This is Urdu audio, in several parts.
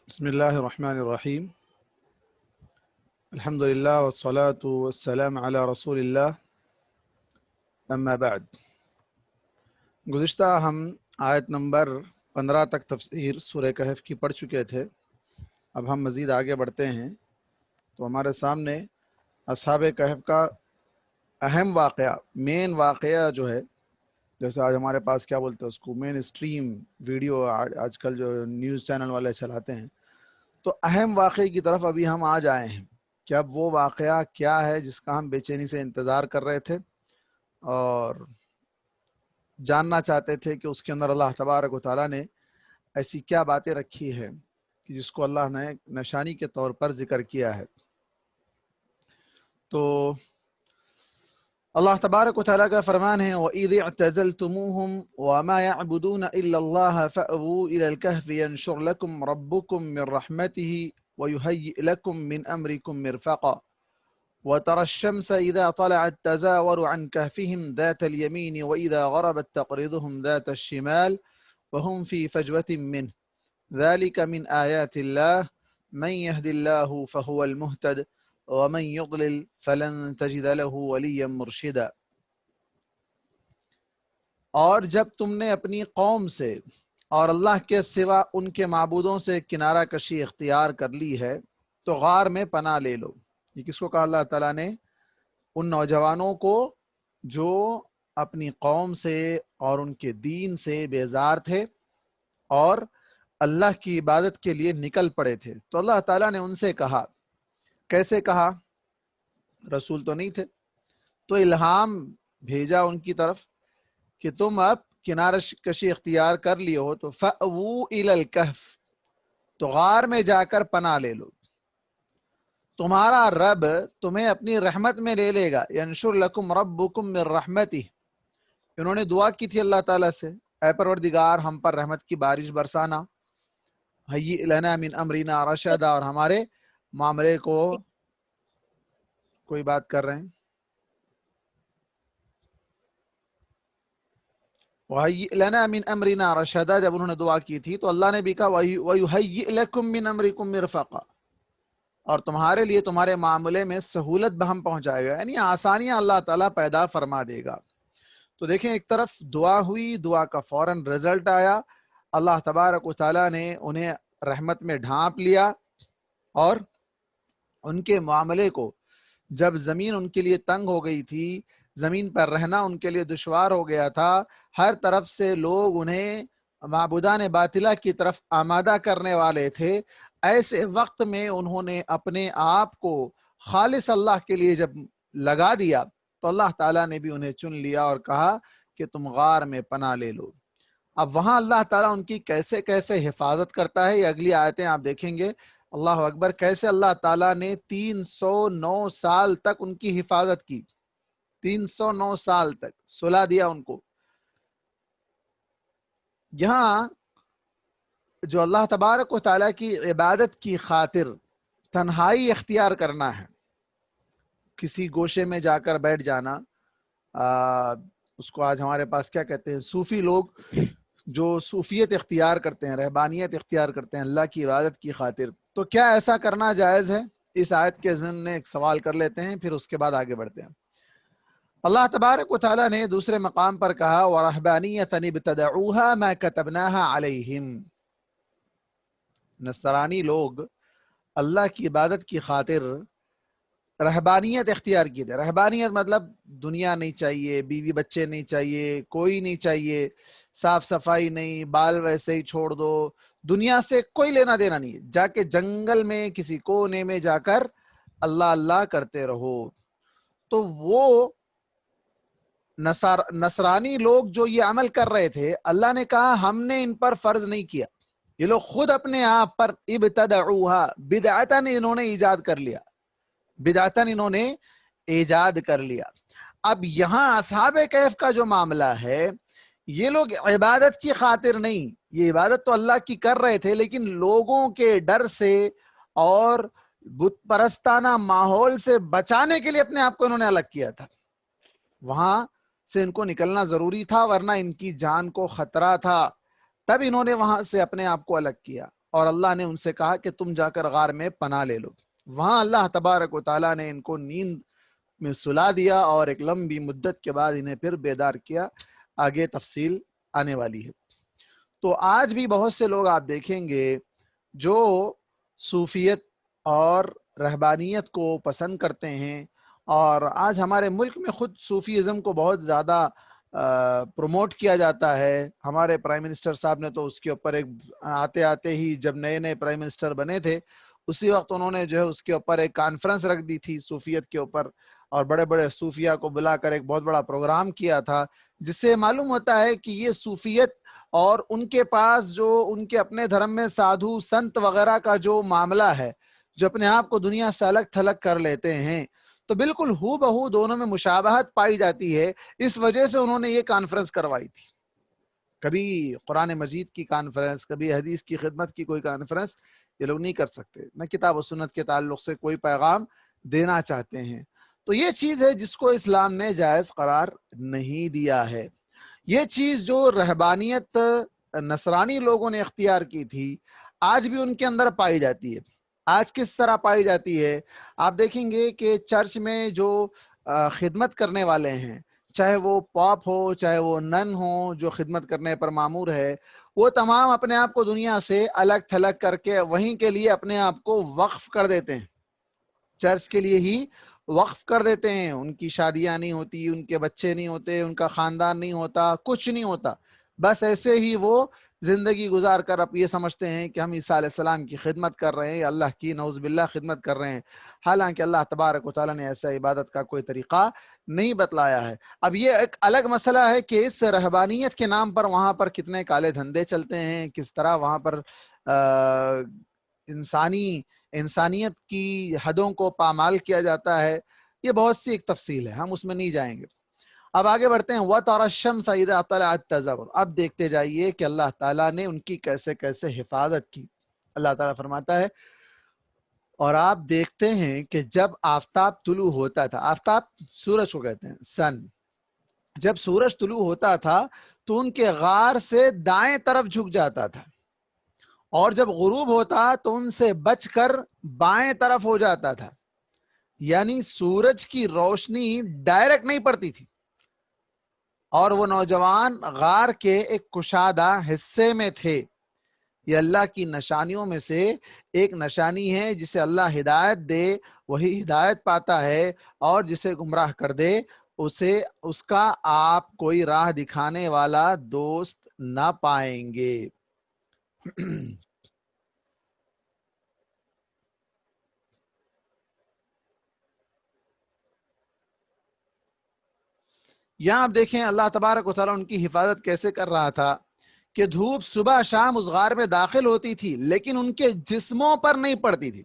بسم اللہ الرحمن الرحیم الحمدللہ والصلاة والسلام علی رسول اللہ اما بعد۔ گزشتہ ہم آیت نمبر 15 تک تفسیر سورہ کہف کی پڑھ چکے تھے۔ اب ہم مزید آگے بڑھتے ہیں تو ہمارے سامنے اصحاب کہف کا اہم واقعہ، مین واقعہ جو ہے، جیسے آج ہمارے پاس کیا بولتے ہیں اس کو، مین اسٹریم ویڈیو آج کل جو نیوز چینل والے چلاتے ہیں، تو اہم واقعے کی طرف ابھی ہم آج آئے ہیں کہ اب وہ واقعہ کیا ہے جس کا ہم بے چینی سے انتظار کر رہے تھے اور جاننا چاہتے تھے کہ اس کے اندر اللہ تبارک و تعالیٰ نے ایسی کیا باتیں رکھی ہے کہ جس کو اللہ نے نشانی کے طور پر ذکر کیا ہے۔ تو اللہ تبارک و تعالیٰ کا فرمان ہے وَإِذِ اعْتَزَلْتُمُوهُمْ وَمَا يَعْبُدُونَ إِلَّا اللَّهَ فَأْوُوا إِلَى الْكَهْفِ يَنشُرْ لَكُمْ رَبُّكُمْ مِنْ رَحْمَتِهِ وَيُهَيِّئْ لَكُمْ مِنْ أَمْرِكُمْ مِرْفَقًا وَتَرَى الشَّمْسَ إِذَا طَلَعَتْ تَزَاوَرُ عَنْ كَهْفِهِمْ ذَاتَ الْيَمِينِ وَإِذَا غَرَبَتْ تَقْرِضُهُمْ ذَاتَ الشِّمَالِ وَهُمْ فِي فَجْوَةٍ مِّنْهُ ذَلِكَ مِنْ آيَاتِ اللَّهِ مَنْ يَهْدِ اللَّهُ فَهُوَ الْمُهْتَدِ وَمَنْ يُضْلِلْ فَلَنْ تَجِدَ لَهُ وَلِيًّا مُرْشِدًا۔ اور جب تم نے اپنی قوم سے اور اللہ کے سوا ان کے معبودوں سے کنارہ کشی اختیار کر لی ہے تو غار میں پناہ لے لو۔ یہ کس کو کہا اللہ تعالیٰ نے؟ ان نوجوانوں کو جو اپنی قوم سے اور ان کے دین سے بیزار تھے اور اللہ کی عبادت کے لیے نکل پڑے تھے۔ تو اللہ تعالیٰ نے ان سے کہا، کیسے کہا؟ رسول تو نہیں تھے، تو الہام بھیجا ان کی طرف کہ تم اب کنارہ کشی اختیار کر لیے ہو تو فَأْوُوا إِلَى الْكَهْفِ، تو غار میں جا کر پناہ لے لو، تمہارا رب تمہیں اپنی رحمت میں لے لے گا۔ يَنشُرْ لَكُمْ رَبُّكُمْ مِنْ رَحْمَتِهِ، انہوں نے دعا کی تھی اللہ تعالیٰ سے، اے پروردگار ہم پر رحمت کی بارش برسانا، هَيِّئْ لَنَا مِنْ أَمْرِنَا رَشَدًا، اور ہمارے معاملے کو، کوئی بات کر رہے ہیں، وَهَيِّئْ لَنَا مِنْ أَمْرِنَا رَشَدًا، جب انہوں نے دعا کی تھی تو اللہ نے بھی کہا وَيُهَيِّئْ لَكُمْ مِنْ أَمْرِكُمْ مِرْفَقًا، اور تمہارے لیے تمہارے معاملے میں سہولت بہم پہنچائے گا، یعنی آسانیاں اللہ تعالیٰ پیدا فرما دے گا۔ تو دیکھیں، ایک طرف دعا ہوئی، دعا کا فوراً رزلٹ آیا، اللہ تبارک و تعالیٰ نے انہیں رحمت میں ڈھانپ لیا، اور ان کے معاملے کو، جب زمین ان کے لیے تنگ ہو گئی تھی، زمین پر رہنا ان کے لیے دشوار ہو گیا تھا، ہر طرف سے لوگ انہیں معبودان باطلہ کی طرف آمادہ کرنے والے تھے، ایسے وقت میں انہوں نے اپنے آپ کو خالص اللہ کے لیے جب لگا دیا تو اللہ تعالیٰ نے بھی انہیں چن لیا اور کہا کہ تم غار میں پناہ لے لو۔ اب وہاں اللہ تعالیٰ ان کی کیسے کیسے حفاظت کرتا ہے، یہ اگلی آیتیں آپ دیکھیں گے، اللہ اکبر، کیسے اللہ تعالیٰ نے 309 سال تک ان کی حفاظت کی، 309 سال تک صلح دیا ان کو۔ یہاں جو اللہ تبارک و تعالیٰ کی عبادت کی خاطر تنہائی اختیار کرنا ہے، کسی گوشے میں جا کر بیٹھ جانا، اس کو آج ہمارے پاس کیا کہتے ہیں، صوفی لوگ جو صوفیت اختیار کرتے ہیں، رہبانیت اختیار کرتے ہیں اللہ کی عبادت کی خاطر، تو کیا ایسا کرنا جائز ہے؟ اس آیت کے ضمن میں ایک سوال کر لیتے ہیں، پھر اس کے بعد آگے بڑھتے ہیں۔ اللہ تبارک و تعالیٰ نے دوسرے مقام پر کہا وَرَهْبَانِيَّةً ابْتَدَعُوهَا مَا كَتَبْنَاهَا عَلَيْهِمْ، نصرانی لوگ اللہ کی عبادت کی خاطر رہبانیت اختیار کی تھے۔ رہبانیت مطلب دنیا نہیں چاہیے، بیوی بچے نہیں چاہیے، کوئی نہیں چاہیے، صاف صفائی نہیں، بال ویسے ہی چھوڑ دو، دنیا سے کوئی لینا دینا نہیں، جا کے جنگل میں کسی کونے میں جا کر اللہ اللہ کرتے رہو۔ تو وہ نصرانی لوگ جو یہ عمل کر رہے تھے، اللہ نے کہا ہم نے ان پر فرض نہیں کیا، یہ لوگ خود اپنے آپ پر ابتدعوها، بدعتاً انہوں نے ایجاد کر لیا، بدعتاً انہوں نے ایجاد کر لیا۔ اب یہاں اصحاب کہف کا جو معاملہ ہے، یہ لوگ عبادت کی خاطر نہیں، یہ عبادت تو اللہ کی کر رہے تھے، لیکن لوگوں کے ڈر سے اور بت پرستانہ ماحول سے بچانے کے لیے اپنے آپ کو انہوں نے الگ کیا تھا۔ وہاں سے ان کو نکلنا ضروری تھا، ورنہ ان کی جان کو خطرہ تھا، تب انہوں نے وہاں سے اپنے آپ کو الگ کیا۔ اور اللہ نے ان سے کہا کہ تم جا کر غار میں پناہ لے لو. وہاں اللہ تبارک و تعالیٰ نے ان کو نیند میں سلا دیا اور ایک لمبی مدت کے بعد انہیں پھر بیدار کیا. آگے تفصیل آنے والی ہے. تو آج بھی بہت سے لوگ آپ دیکھیں گے جو صوفیت اور رہبانیت کو پسند کرتے ہیں، اور آج ہمارے ملک میں خود صوفیزم کو بہت زیادہ پروموٹ کیا جاتا ہے. ہمارے پرائم منسٹر صاحب نے تو اس کے اوپر ایک آتے آتے ہی جب نئے نئے پرائم منسٹر بنے تھے اسی وقت انہوں نے جو ہے اس کے اوپر ایک کانفرنس رکھ دی تھی صوفیت کے اوپر، اور بڑے بڑے صوفیہ کو بلا کر ایک بہت بڑا پروگرام کیا تھا، جس سے معلوم ہوتا ہے کہ یہ صوفیت اور ان کے پاس جو ان کے اپنے دھرم میں سادھو سنت وغیرہ کا جو معاملہ ہے، جو اپنے آپ کو دنیا سے الگ تھلگ کر لیتے ہیں، تو بالکل ہو بہو دونوں میں مشابہت پائی جاتی ہے. اس وجہ سے انہوں نے یہ کانفرنس کروائی تھی. کبھی قرآن مجید کی کانفرنس، کبھی حدیث کی خدمت کی کوئی کانفرنس یہ لوگ نہیں کر سکتے، نہ کتاب و سنت کے تعلق سے کوئی پیغام دینا چاہتے ہیں. تو یہ چیز ہے جس کو اسلام نے جائز قرار نہیں دیا ہے. یہ چیز جو رہبانیت نصرانی لوگوں نے اختیار کی تھی آج بھی ان کے اندر پائی جاتی ہے. آج کس طرح پائی جاتی ہے؟ آپ دیکھیں گے کہ چرچ میں جو خدمت کرنے والے ہیں، چاہے وہ پاپ ہو چاہے وہ نن ہو جو خدمت کرنے پر مامور ہے، وہ تمام اپنے آپ کو دنیا سے الگ تھلگ کر کے وہیں کے لیے اپنے آپ کو وقف کر دیتے ہیں. چرچ کے لیے ہی وقف کر دیتے ہیں. ان کی شادیاں نہیں ہوتی، ان کے بچے نہیں ہوتے، ان کا خاندان نہیں ہوتا، کچھ نہیں ہوتا. بس ایسے ہی وہ زندگی گزار کر اب یہ سمجھتے ہیں کہ ہم عیسیٰ علیہ السلام کی خدمت کر رہے ہیں یا اللہ کی نعوذ باللہ خدمت کر رہے ہیں، حالانکہ اللہ تبارک و تعالیٰ نے ایسا عبادت کا کوئی طریقہ نہیں بتلایا ہے. اب یہ ایک الگ مسئلہ ہے کہ اس رہبانیت کے نام پر وہاں پر کتنے کالے دھندے چلتے ہیں، کس طرح وہاں پر انسانیت کی حدوں کو پامال کیا جاتا ہے. یہ بہت سی ایک تفصیل ہے، ہم اس میں نہیں جائیں گے. اب آگے بڑھتے ہیں. وَتَرَى الشَّمْسَ إِذَا طَلَعَتْ تَزَاوَرُ. اب دیکھتے جائیے کہ اللہ تعالیٰ نے ان کی کیسے کیسے حفاظت کی. اللہ تعالیٰ فرماتا ہے اور آپ دیکھتے ہیں کہ جب آفتاب طلوع ہوتا تھا، آفتاب سورج کو کہتے ہیں، سن، جب سورج طلوع ہوتا تھا تو ان کے غار سے دائیں طرف جھک جاتا تھا، اور جب غروب ہوتا تو ان سے بچ کر بائیں طرف ہو جاتا تھا. یعنی سورج کی روشنی ڈائریکٹ نہیں پڑتی تھی، اور وہ نوجوان غار کے ایک کشادہ حصے میں تھے. یہ اللہ کی نشانیوں میں سے ایک نشانی ہے. جسے اللہ ہدایت دے وہی ہدایت پاتا ہے، اور جسے گمراہ کر دے اس کا آپ کوئی راہ دکھانے والا دوست نہ پائیں گے. یہاں آپ دیکھیں اللہ تبارک و تعالیٰ ان کی حفاظت کیسے کر رہا تھا کہ دھوپ صبح شام اس غار میں داخل ہوتی تھی لیکن ان کے جسموں پر نہیں پڑتی تھی.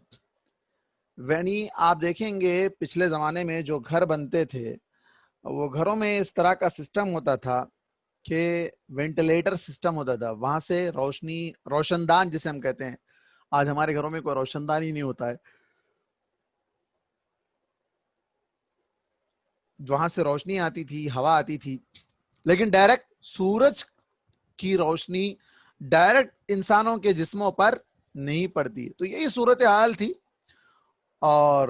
یعنی آپ دیکھیں گے پچھلے زمانے میں جو گھر بنتے تھے وہ گھروں میں اس طرح کا سسٹم ہوتا تھا کہ وینٹیلیٹر سسٹم ہوتا تھا. وہاں سے روشنی، روشن دان جسے ہم کہتے ہیں، آج ہمارے گھروں میں کوئی روشن دان ہی نہیں ہوتا ہے. وہاں سے روشنی آتی تھی، ہوا آتی تھی، لیکن ڈائریکٹ سورج کی روشنی ڈائریکٹ انسانوں کے جسموں پر نہیں پڑتی. تو یہی صورتحال تھی، اور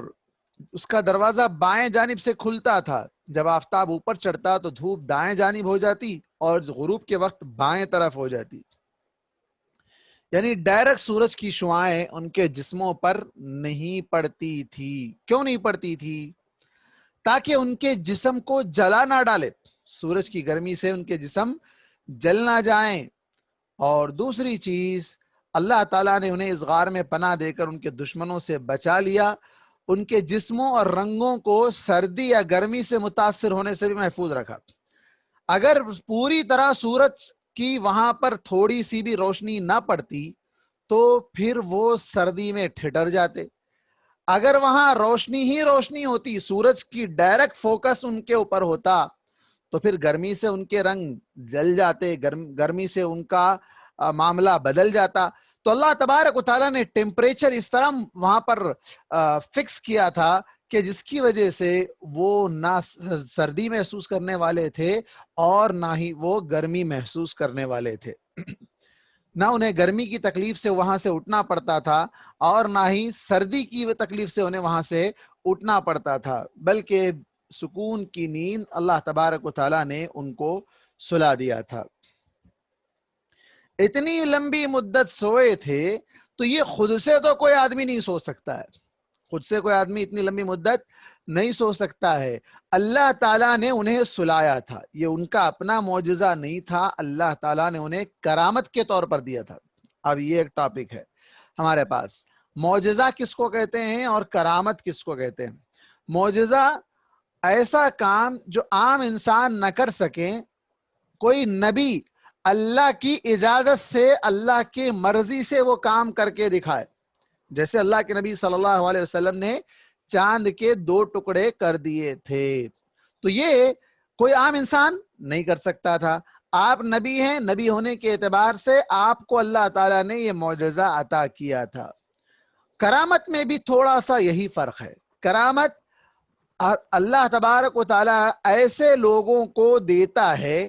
اس کا دروازہ بائیں جانب سے کھلتا تھا. جب آفتاب اوپر چڑھتا تو دھوپ دائیں جانب ہو جاتی اور غروب کے وقت بائیں طرف ہو جاتی. یعنی ڈائریکٹ سورج کی شعاعیں ان کے جسموں پر نہیں پڑتی تھی. کیوں نہیں پڑتی تھی؟ تاکہ ان کے جسم کو جلا نہ ڈالے، سورج کی گرمی سے ان کے جسم جل نہ جائیں. اور دوسری چیز، اللہ تعالیٰ نے انہیں اس غار میں پناہ دے کر ان کے دشمنوں سے بچا لیا. ان کے جسموں اور رنگوں کو سردی یا گرمی سے متاثر ہونے سے بھی محفوظ رکھا. اگر پوری طرح سورج کی وہاں پر تھوڑی سی بھی روشنی نہ پڑتی تو پھر وہ سردی میں ٹھٹر جاتے. اگر وہاں روشنی ہی روشنی ہوتی، سورج کی ڈائریکٹ فوکس ان کے اوپر ہوتا، تو پھر گرمی سے ان کے رنگ جل جاتے، گرمی سے ان کا معاملہ بدل جاتا. تو اللہ تبارک و تعالیٰ نے ٹیمپریچر اس طرح وہاں پر فکس کیا تھا کہ جس کی وجہ سے وہ نہ سردی محسوس کرنے والے تھے اور نہ ہی وہ گرمی محسوس کرنے والے تھے. نہ انہیں گرمی کی تکلیف سے وہاں سے اٹھنا پڑتا تھا اور نہ ہی سردی کی تکلیف سے انہیں وہاں سے اٹھنا پڑتا تھا، بلکہ سکون کی نیند اللہ تبارک و تعالیٰ نے ان کو سلا دیا تھا۔ اتنی لمبی مدت سوئے تھے تو یہ خود سے تو کوئی آدمی نہیں سو سکتا ہے، خود سے کوئی آدمی اتنی لمبی مدت نہیں سو سکتا ہے، اللہ تعالیٰ نے انہیں سلایا تھا۔ یہ ان کا اپنا معجزہ نہیں تھا، اللہ تعالیٰ نے انہیں کرامت کے طور پر دیا تھا۔ اب یہ ایک ٹاپک ہے ہمارے پاس، معجزہ کس کو کہتے ہیں اور کرامت کس کو کہتے ہیں؟ معجزہ ایسا کام جو عام انسان نہ کر سکیں، کوئی نبی اللہ کی اجازت سے، اللہ کی مرضی سے وہ کام کر کے دکھائے، جیسے اللہ کے نبی صلی اللہ علیہ وسلم نے چاند کے 2 ٹکڑے کر دیے تھے، تو یہ کوئی عام انسان نہیں کر سکتا تھا۔ آپ نبی ہیں، نبی ہونے کے اعتبار سے آپ کو اللہ تعالیٰ نے یہ معجزہ عطا کیا تھا۔ کرامت میں بھی تھوڑا سا یہی فرق ہے۔ کرامت اللہ تبارک و تعالیٰ ایسے لوگوں کو دیتا ہے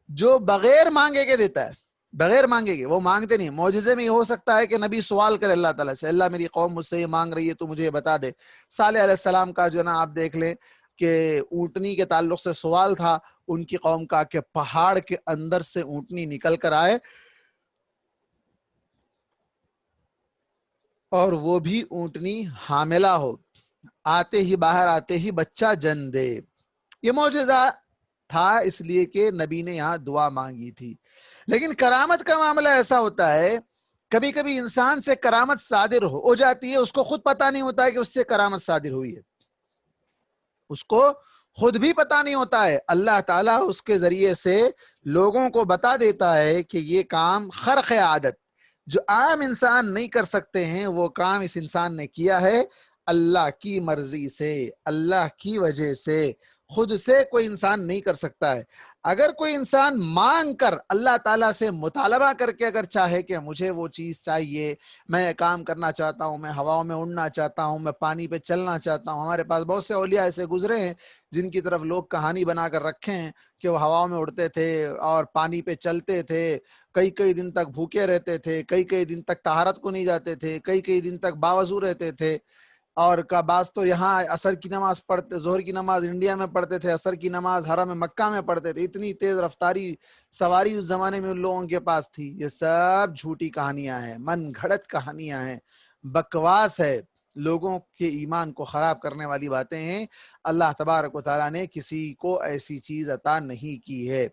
جو بغیر مانگے کے دیتا ہے، بغیر مانگے کے، وہ مانگتے نہیں۔ معجزے میں یہ ہو سکتا ہے کہ نبی سوال کرے اللہ تعالیٰ سے، اللہ میری قوم مجھ سے یہ مانگ رہی ہے تو مجھے یہ بتا دے۔ صالح علیہ السلام کا جو نا آپ دیکھ لیں کہ اونٹنی کے تعلق سے سوال تھا ان کی قوم کا کہ پہاڑ کے اندر سے اونٹنی نکل کر آئے اور وہ بھی اونٹنی حاملہ ہو، آتے ہی باہر آتے ہی بچہ جن دے۔ یہ معجزہ تھا اس لیے کہ نبی نے یہاں دعا مانگی تھی۔ لیکن کرامت کا معاملہ ایسا ہوتا ہے، کبھی کبھی انسان سے کرامت صادر ہو جاتی ہے، اس کو خود پتا نہیں ہوتا ہے کہ اس سے کرامت صادر ہوئی ہے، اس کو خود بھی پتا نہیں ہوتا ہے، اللہ تعالیٰ اس کے ذریعے سے لوگوں کو بتا دیتا ہے کہ یہ کام خرق عادت جو عام انسان نہیں کر سکتے ہیں، وہ کام اس انسان نے کیا ہے اللہ کی مرضی سے، اللہ کی وجہ سے، خود سے کوئی انسان نہیں کر سکتا ہے۔ اگر کوئی انسان مانگ کر اللہ تعالیٰ سے مطالبہ کر کے اگر چاہے کہ مجھے وہ چیز چاہیے، میں یہ کام کرنا چاہتا ہوں، میں ہواؤں میں اڑنا چاہتا ہوں، میں پانی پہ چلنا چاہتا ہوں۔ ہمارے پاس بہت سے اولیاء ایسے گزرے ہیں جن کی طرف لوگ کہانی بنا کر رکھے ہیں کہ وہ ہواؤں میں اڑتے تھے اور پانی پہ چلتے تھے، کئی کئی دن تک بھوکے رہتے تھے، کئی کئی دن تک طہارت کو نہیں جاتے تھے، کئی کئی دن تک باوضو رہتے تھے، اور کا بعض تو یہاں عصر کی نماز پڑھتے، ظہر کی نماز انڈیا میں پڑھتے تھے، عصر کی نماز حرم مکہ میں پڑھتے تھے۔ اتنی تیز رفتاری سواری اس زمانے میں ان لوگوں کے پاس تھی۔ یہ سب جھوٹی کہانیاں ہیں، من گھڑت کہانیاں ہیں، بکواس ہے، لوگوں کے ایمان کو خراب کرنے والی باتیں ہیں۔ اللہ تبارک و تعالیٰ نے کسی کو ایسی چیز عطا نہیں کی ہے،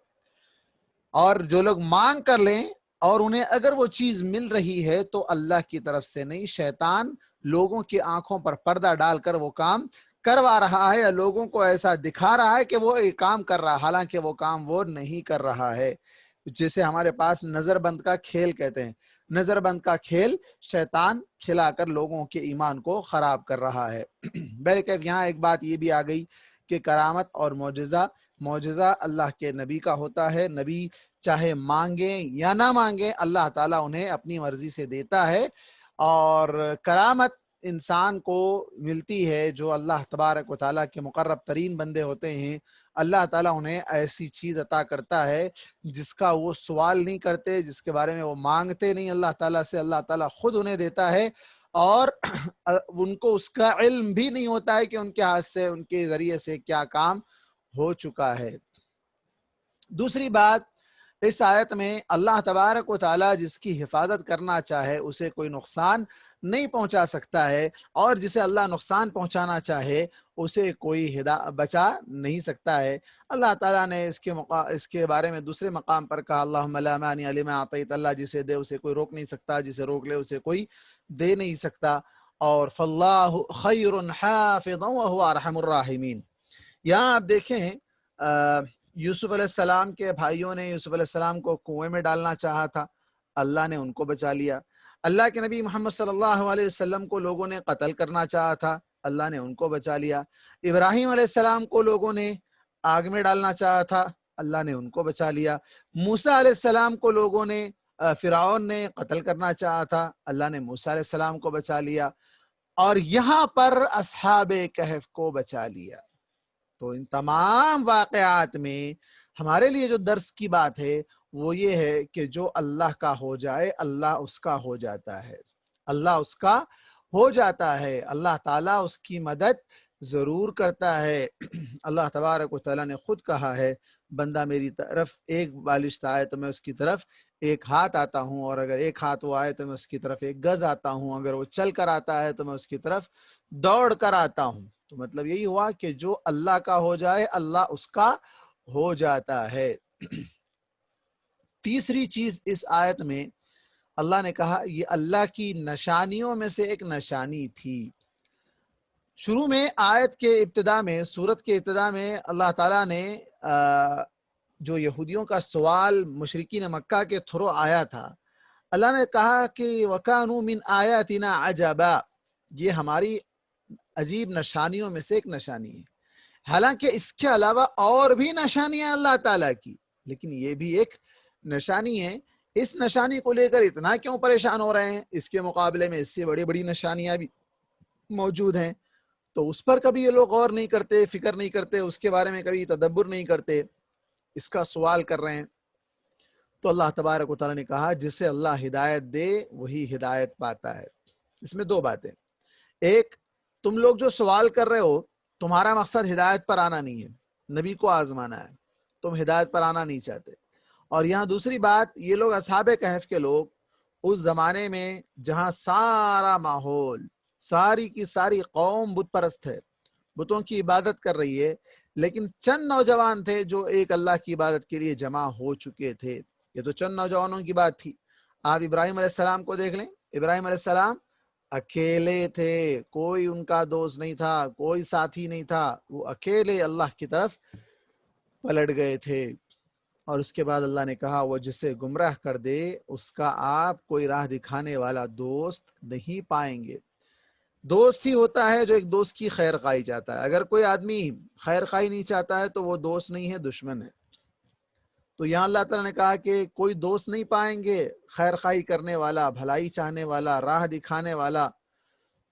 اور جو لوگ مانگ کر لیں اور انہیں اگر وہ چیز مل رہی ہے تو اللہ کی طرف سے نہیں، شیطان لوگوں کی آنکھوں پر پردہ ڈال کر وہ کام کروا رہا ہے، یا لوگوں کو ایسا دکھا رہا ہے کہ وہ ایک کام کر رہا ہے، حالانکہ وہ کام وہ نہیں کر رہا ہے۔ جیسے ہمارے پاس نظر بند کا کھیل کہتے ہیں، نظر بند کا کھیل شیطان کھلا کر لوگوں کے ایمان کو خراب کر رہا ہے۔ بلکہ یہاں ایک بات یہ بھی آ گئی کہ کرامت اور معجزہ اللہ کے نبی کا ہوتا ہے، نبی چاہے مانگیں یا نہ مانگیں اللہ تعالیٰ انہیں اپنی مرضی سے دیتا ہے۔ اور کرامت انسان کو ملتی ہے جو اللہ تبارک و تعالیٰ کے مقرب ترین بندے ہوتے ہیں، اللہ تعالیٰ انہیں ایسی چیز عطا کرتا ہے جس کا وہ سوال نہیں کرتے، جس کے بارے میں وہ مانگتے نہیں اللہ تعالیٰ سے، اللہ تعالیٰ خود انہیں دیتا ہے، اور ان کو اس کا علم بھی نہیں ہوتا ہے کہ ان کے ہاتھ سے، ان کے ذریعے سے کیا کام ہو چکا ہے۔ دوسری بات، اس آیت میں اللہ تبارک و تعالیٰ جس کی حفاظت کرنا چاہے اسے کوئی نقصان نہیں پہنچا سکتا ہے، اور جسے اللہ نقصان پہنچانا چاہے اسے کوئی بچا نہیں سکتا ہے۔ اللہ تعالیٰ نے اس کے بارے میں دوسرے مقام پر کہا، اللہم لا مانع لما اعطیت، اللہ جسے دے اسے کوئی روک نہیں سکتا، جسے روک لے اسے کوئی دے نہیں سکتا، اور فاللہ خیر حافظا وهو ارحم الراحمین۔ یہاں آپ دیکھیں یوسف علیہ السلام کے بھائیوں نے یوسف علیہ السلام کو کنویں میں ڈالنا چاہا تھا، اللہ نے ان کو بچا لیا۔ اللہ کے نبی محمد صلی اللہ علیہ وسلم کو لوگوں نے قتل کرنا چاہا تھا، اللہ نے ان کو بچا لیا۔ ابراہیم علیہ السلام کو لوگوں نے آگ میں ڈالنا چاہا تھا، اللہ نے ان کو بچا لیا۔ موسیٰ علیہ السلام کو لوگوں نے، فرعون نے قتل کرنا چاہا تھا، اللہ نے موسیٰ علیہ السلام کو بچا لیا، اور یہاں پر اصحاب کہف کو بچا لیا۔ تو ان تمام واقعات میں ہمارے لیے جو درس کی بات ہے وہ یہ ہے کہ جو اللہ کا ہو جائے اللہ اس کا ہو جاتا ہے، اللہ اس کا ہو جاتا ہے، اللہ تعالیٰ اس کی مدد ضرور کرتا ہے۔ اللہ تبارک و تعالیٰ نے خود کہا ہے بندہ میری طرف ایک بالشت آئے تو میں اس کی طرف ایک ہاتھ آتا ہوں، اور اگر ایک ہاتھ وہ آئے تو میں اس کی طرف ایک گز آتا ہوں، اگر وہ چل کر آتا ہے تو میں اس کی طرف دوڑ کر آتا ہوں۔ تو مطلب یہی ہوا کہ جو اللہ کا ہو جائے اللہ اس کا ہو جاتا ہے۔ تیسری چیز اس آیت میں اللہ نے کہا یہ اللہ کی نشانیوں میں سے ایک نشانی تھی۔ شروع میں آیت کے ابتدا میں، سورت کے ابتدا میں اللہ تعالیٰ نے جو یہودیوں کا سوال مشرکین مکہ کے تھرو آیا تھا، اللہ نے کہا کہ وَكَانُوا مِنْ آيَاتِنَا عَجَبًا، یہ ہماری عجیب نشانیوں میں سے ایک نشانی ہے۔ حالانکہ اس کے علاوہ اور بھی نشانیاں اللہ تعالیٰ کی، لیکن یہ بھی ایک نشانی ہے۔ اس نشانی کو لے کر اتنا کیوں پریشان ہو رہے ہیں؟ اس کے مقابلے میں اس سے بڑی بڑی نشانیاں بھی موجود ہیں، تو اس پر کبھی یہ لوگ غور نہیں کرتے، فکر نہیں کرتے، اس کے بارے میں کبھی تدبر نہیں کرتے، اس کا سوال کر رہے ہیں۔ تو اللہ تبارک و تعالیٰ نے کہا جسے اللہ ہدایت دے وہی ہدایت پاتا ہے۔ اس میں دو باتیں، ایک تم لوگ جو سوال کر رہے ہو تمہارا مقصد ہدایت پر آنا نہیں ہے، نبی کو آزمانا ہے، تم ہدایت پر آنا نہیں چاہتے۔ اور یہاں دوسری بات، یہ لوگ اصحاب کہف کے لوگ اس زمانے میں جہاں سارا ماحول، ساری کی ساری قوم بت پرست ہے، بتوں کی عبادت کر رہی ہے، لیکن چند نوجوان تھے جو ایک اللہ کی عبادت کے لیے جمع ہو چکے تھے۔ یہ تو چند نوجوانوں کی بات تھی۔ آپ ابراہیم علیہ السلام کو دیکھ لیں، ابراہیم علیہ السلام اکیلے تھے، کوئی ان کا دوست نہیں تھا، کوئی ساتھی نہیں تھا، وہ اکیلے اللہ کی طرف پلٹ گئے تھے۔ اور اس کے بعد اللہ نے کہا وہ جسے گمراہ کر دے اس کا آپ کوئی راہ دکھانے والا دوست نہیں پائیں گے۔ دوست ہی ہوتا ہے جو ایک دوست کی خیر خواہی چاہتا ہے، اگر کوئی آدمی خیر خواہی نہیں چاہتا ہے تو وہ دوست نہیں ہے، دشمن ہے۔ تو یہاں اللہ تعالیٰ نے کہا کہ کوئی دوست نہیں پائیں گے خیر خواہی کرنے والا، بھلائی چاہنے والا، راہ دکھانے والا۔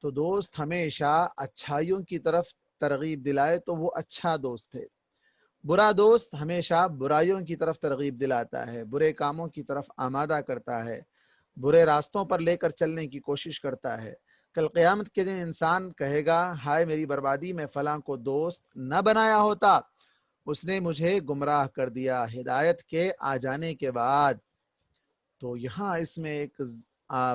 تو دوست ہمیشہ اچھائیوں کی طرف ترغیب دلائے تو وہ اچھا دوست ہے، برا دوست ہمیشہ برائیوں کی طرف ترغیب دلاتا ہے، برے کاموں کی طرف آمادہ کرتا ہے، برے راستوں پر لے کر چلنے کی کوشش کرتا ہے۔ کل قیامت کے دن انسان کہے گا ہائے میری بربادی، میں فلاں کو دوست نہ بنایا ہوتا، اس نے مجھے گمراہ کر دیا ہدایت کے آ جانے کے بعد۔ تو یہاں اس میں ایک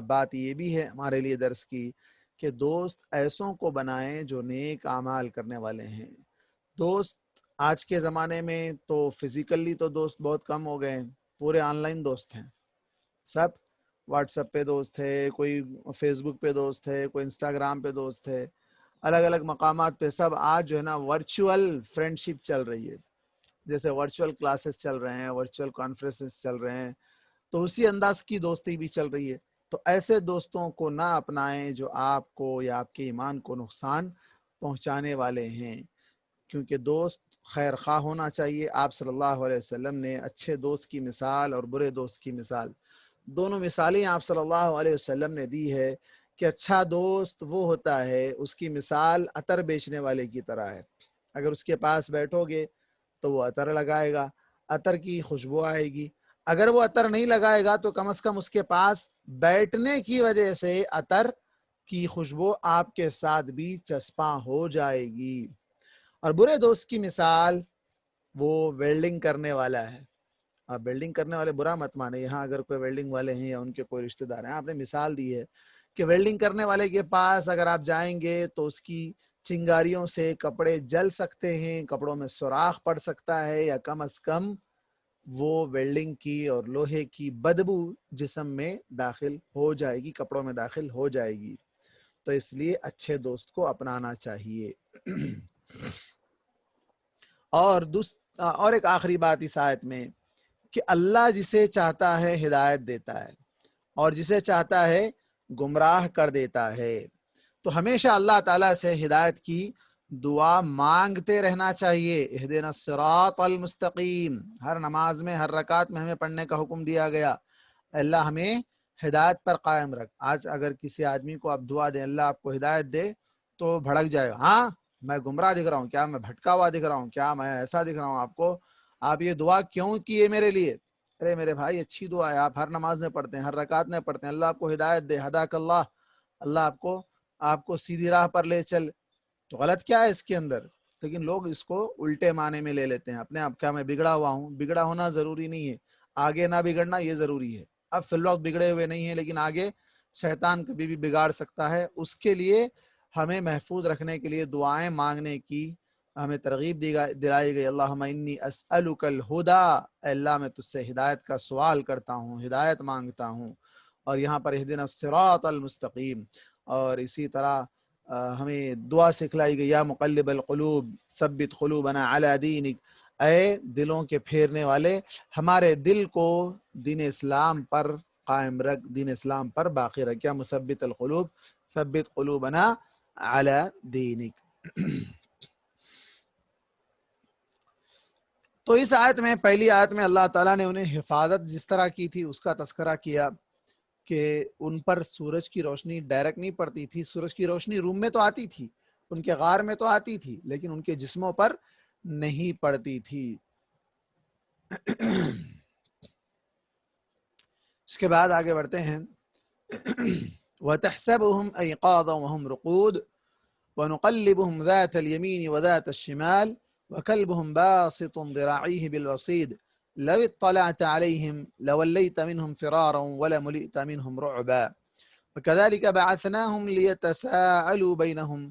بات یہ بھی ہے ہمارے لیے درس کی کہ دوست ایسوں کو بنائیں جو نیک اعمال کرنے والے ہیں۔ دوست آج کے زمانے میں تو فزیکلی تو دوست بہت کم ہو گئے ہیں، پورے آن لائن دوست ہیں، سب واٹس ایپ پہ دوست ہے، کوئی فیس بک پہ دوست ہے، کوئی انسٹاگرام پہ دوست ہے، الگ الگ مقامات پہ سب آج جو ہے نا ورچوئل فرینڈ شپ چل رہی ہے، جیسے ورچوئل کلاسز چل رہے ہیں، ورچوئل کانفرنسز چل رہے ہیں، تو اسی انداز کی دوستی بھی چل رہی ہے۔ تو ایسے دوستوں کو نہ اپنائیں جو آپ کو یا آپ کے ایمان کو نقصان پہنچانے والے ہیں، کیونکہ دوست خیر خواہ ہونا چاہیے۔ آپ صلی اللہ علیہ وسلم نے اچھے دوست کی مثال اور برے دوست کی مثال دونوں مثالیں آپ صلی اللہ علیہ وسلم نے دی ہے کہ اچھا دوست وہ ہوتا ہے، اس کی مثال عطر بیچنے والے کی طرح ہے۔ اگر اس کے پاس بیٹھو گے تو وہ عطر لگائے گا، عطر کی خوشبو آئے گی۔ اگر وہ عطر نہیں لگائے گا تو کم از کم اس کے پاس بیٹھنے کی وجہ سے عطر کی خوشبو آپ کے ساتھ بھی چسپاں ہو جائے گی۔ اور برے دوست کی مثال وہ ویلڈنگ کرنے والا ہے۔ آپ ویلڈنگ کرنے والے برا مت مانے، یہاں اگر کوئی ویلڈنگ والے ہیں یا ان کے کوئی رشتہ دار ہیں، آپ نے مثال دی ہے کہ ویلڈنگ کرنے والے کے پاس اگر آپ جائیں گے تو اس کی چنگاریوں سے کپڑے جل سکتے ہیں، کپڑوں میں سوراخ پڑ سکتا ہے، یا کم از کم وہ ویلڈنگ کی اور لوہے کی بدبو جسم میں داخل ہو جائے گی، کپڑوں میں داخل ہو جائے گی۔ تو اس لیے اچھے دوست کو اپنانا چاہیے۔ اور ایک آخری بات اس آیت میں کہ اللہ جسے چاہتا ہے ہدایت دیتا ہے اور جسے چاہتا ہے گمراہ کر دیتا ہے۔ تو ہمیشہ اللہ تعالیٰ سے ہدایت کی دعا مانگتے رہنا چاہیے۔ اہدنا الصراط المستقیم، ہر نماز میں، ہر رکعت میں ہمیں پڑھنے کا حکم دیا گیا، اللہ ہمیں ہدایت پر قائم رکھ۔ آج اگر کسی آدمی کو آپ دعا دیں اللہ آپ کو ہدایت دے تو بھڑک جائے گا، ہاں میں گمراہ دکھ رہا ہوں کیا، میں بھٹکا ہوا دکھ رہا ہوں کیا، میں ایسا دکھ رہا ہوں آپ کو، آپ یہ دعا کیوں کیے میرے لیے؟ ارے میرے بھائی اچھی دعا ہے، آپ ہر نماز میں پڑھتے ہیں، ہر رکعت میں پڑھتے ہیں، اللہ آپ کو ہدایت دے، ہداک اللہ، اللہ آپ کو سیدھی راہ پر لے چل، تو غلط کیا ہے اس کے اندر؟ لیکن لوگ اس کو الٹے معنی میں لے لیتے ہیں، اپنے آپ کیا میں بگڑا ہوا ہوں، بگڑا ہونا ضروری نہیں ہے، آگے نہ بگڑنا یہ ضروری ہے۔ اب فی الوقت بگڑے ہوئے نہیں ہیں، لیکن آگے شیطان کبھی بھی بگاڑ سکتا ہے، اس کے لیے ہمیں محفوظ رکھنے کے لیے دعائیں مانگنے کی ہمیں ترغیب دلائی گئی۔ اللہم انی اسألک الہدا، اے اللہ میں تجھ سے ہدایت کا سوال کرتا ہوں، ہدایت مانگتا ہوں۔ اور یہاں پر اہدنا الصراط المستقیم، اور اسی طرح ہمیں دعا سکھلائی گئی، یا مقلب القلوب ثبت قلوبنا علی دینک، اے دلوں کے پھیرنے والے ہمارے دل کو دین اسلام پر قائم رکھ، دین اسلام پر باقی رکھ، یا مثبت القلوب ثبت قلوبنا علی دینک۔ تو اس آیت میں، پہلی آیت میں اللہ تعالیٰ نے انہیں حفاظت جس طرح کی تھی اس کا تذکرہ کیا کہ ان پر سورج کی روشنی ڈائریکٹ نہیں پڑتی تھی، سورج کی روشنی روم میں تو آتی تھی، ان کے غار میں تو آتی تھی، لیکن ان کے جسموں پر نہیں پڑتی تھی۔ اس کے بعد آگے بڑھتے ہیں۔ وَتَحْسَبُهُمْ أَيْقَاظًا وَهُمْ رُقُودٌ وَنُقَلِّبُهُمْ ذَاتَ الْيَمِينِ وَذَاتَ الشِّمَالِ وَكَلْبُهُمْ بَاسِطٌ ذِرَاعَيْهِ بِالْوَصِيدِ لَوِ اطَّلَعْتَ عَلَيْهِمْ لَوَلَّيْتَ مِنْهُمْ فِرَارًا وَلَمُلِئْتَ مِنْهُمْ رُعْبًا وَكَذَلِكَ بَعَثْنَاهُمْ لِيَتَسَاءَلُوا بَيْنَهُمْ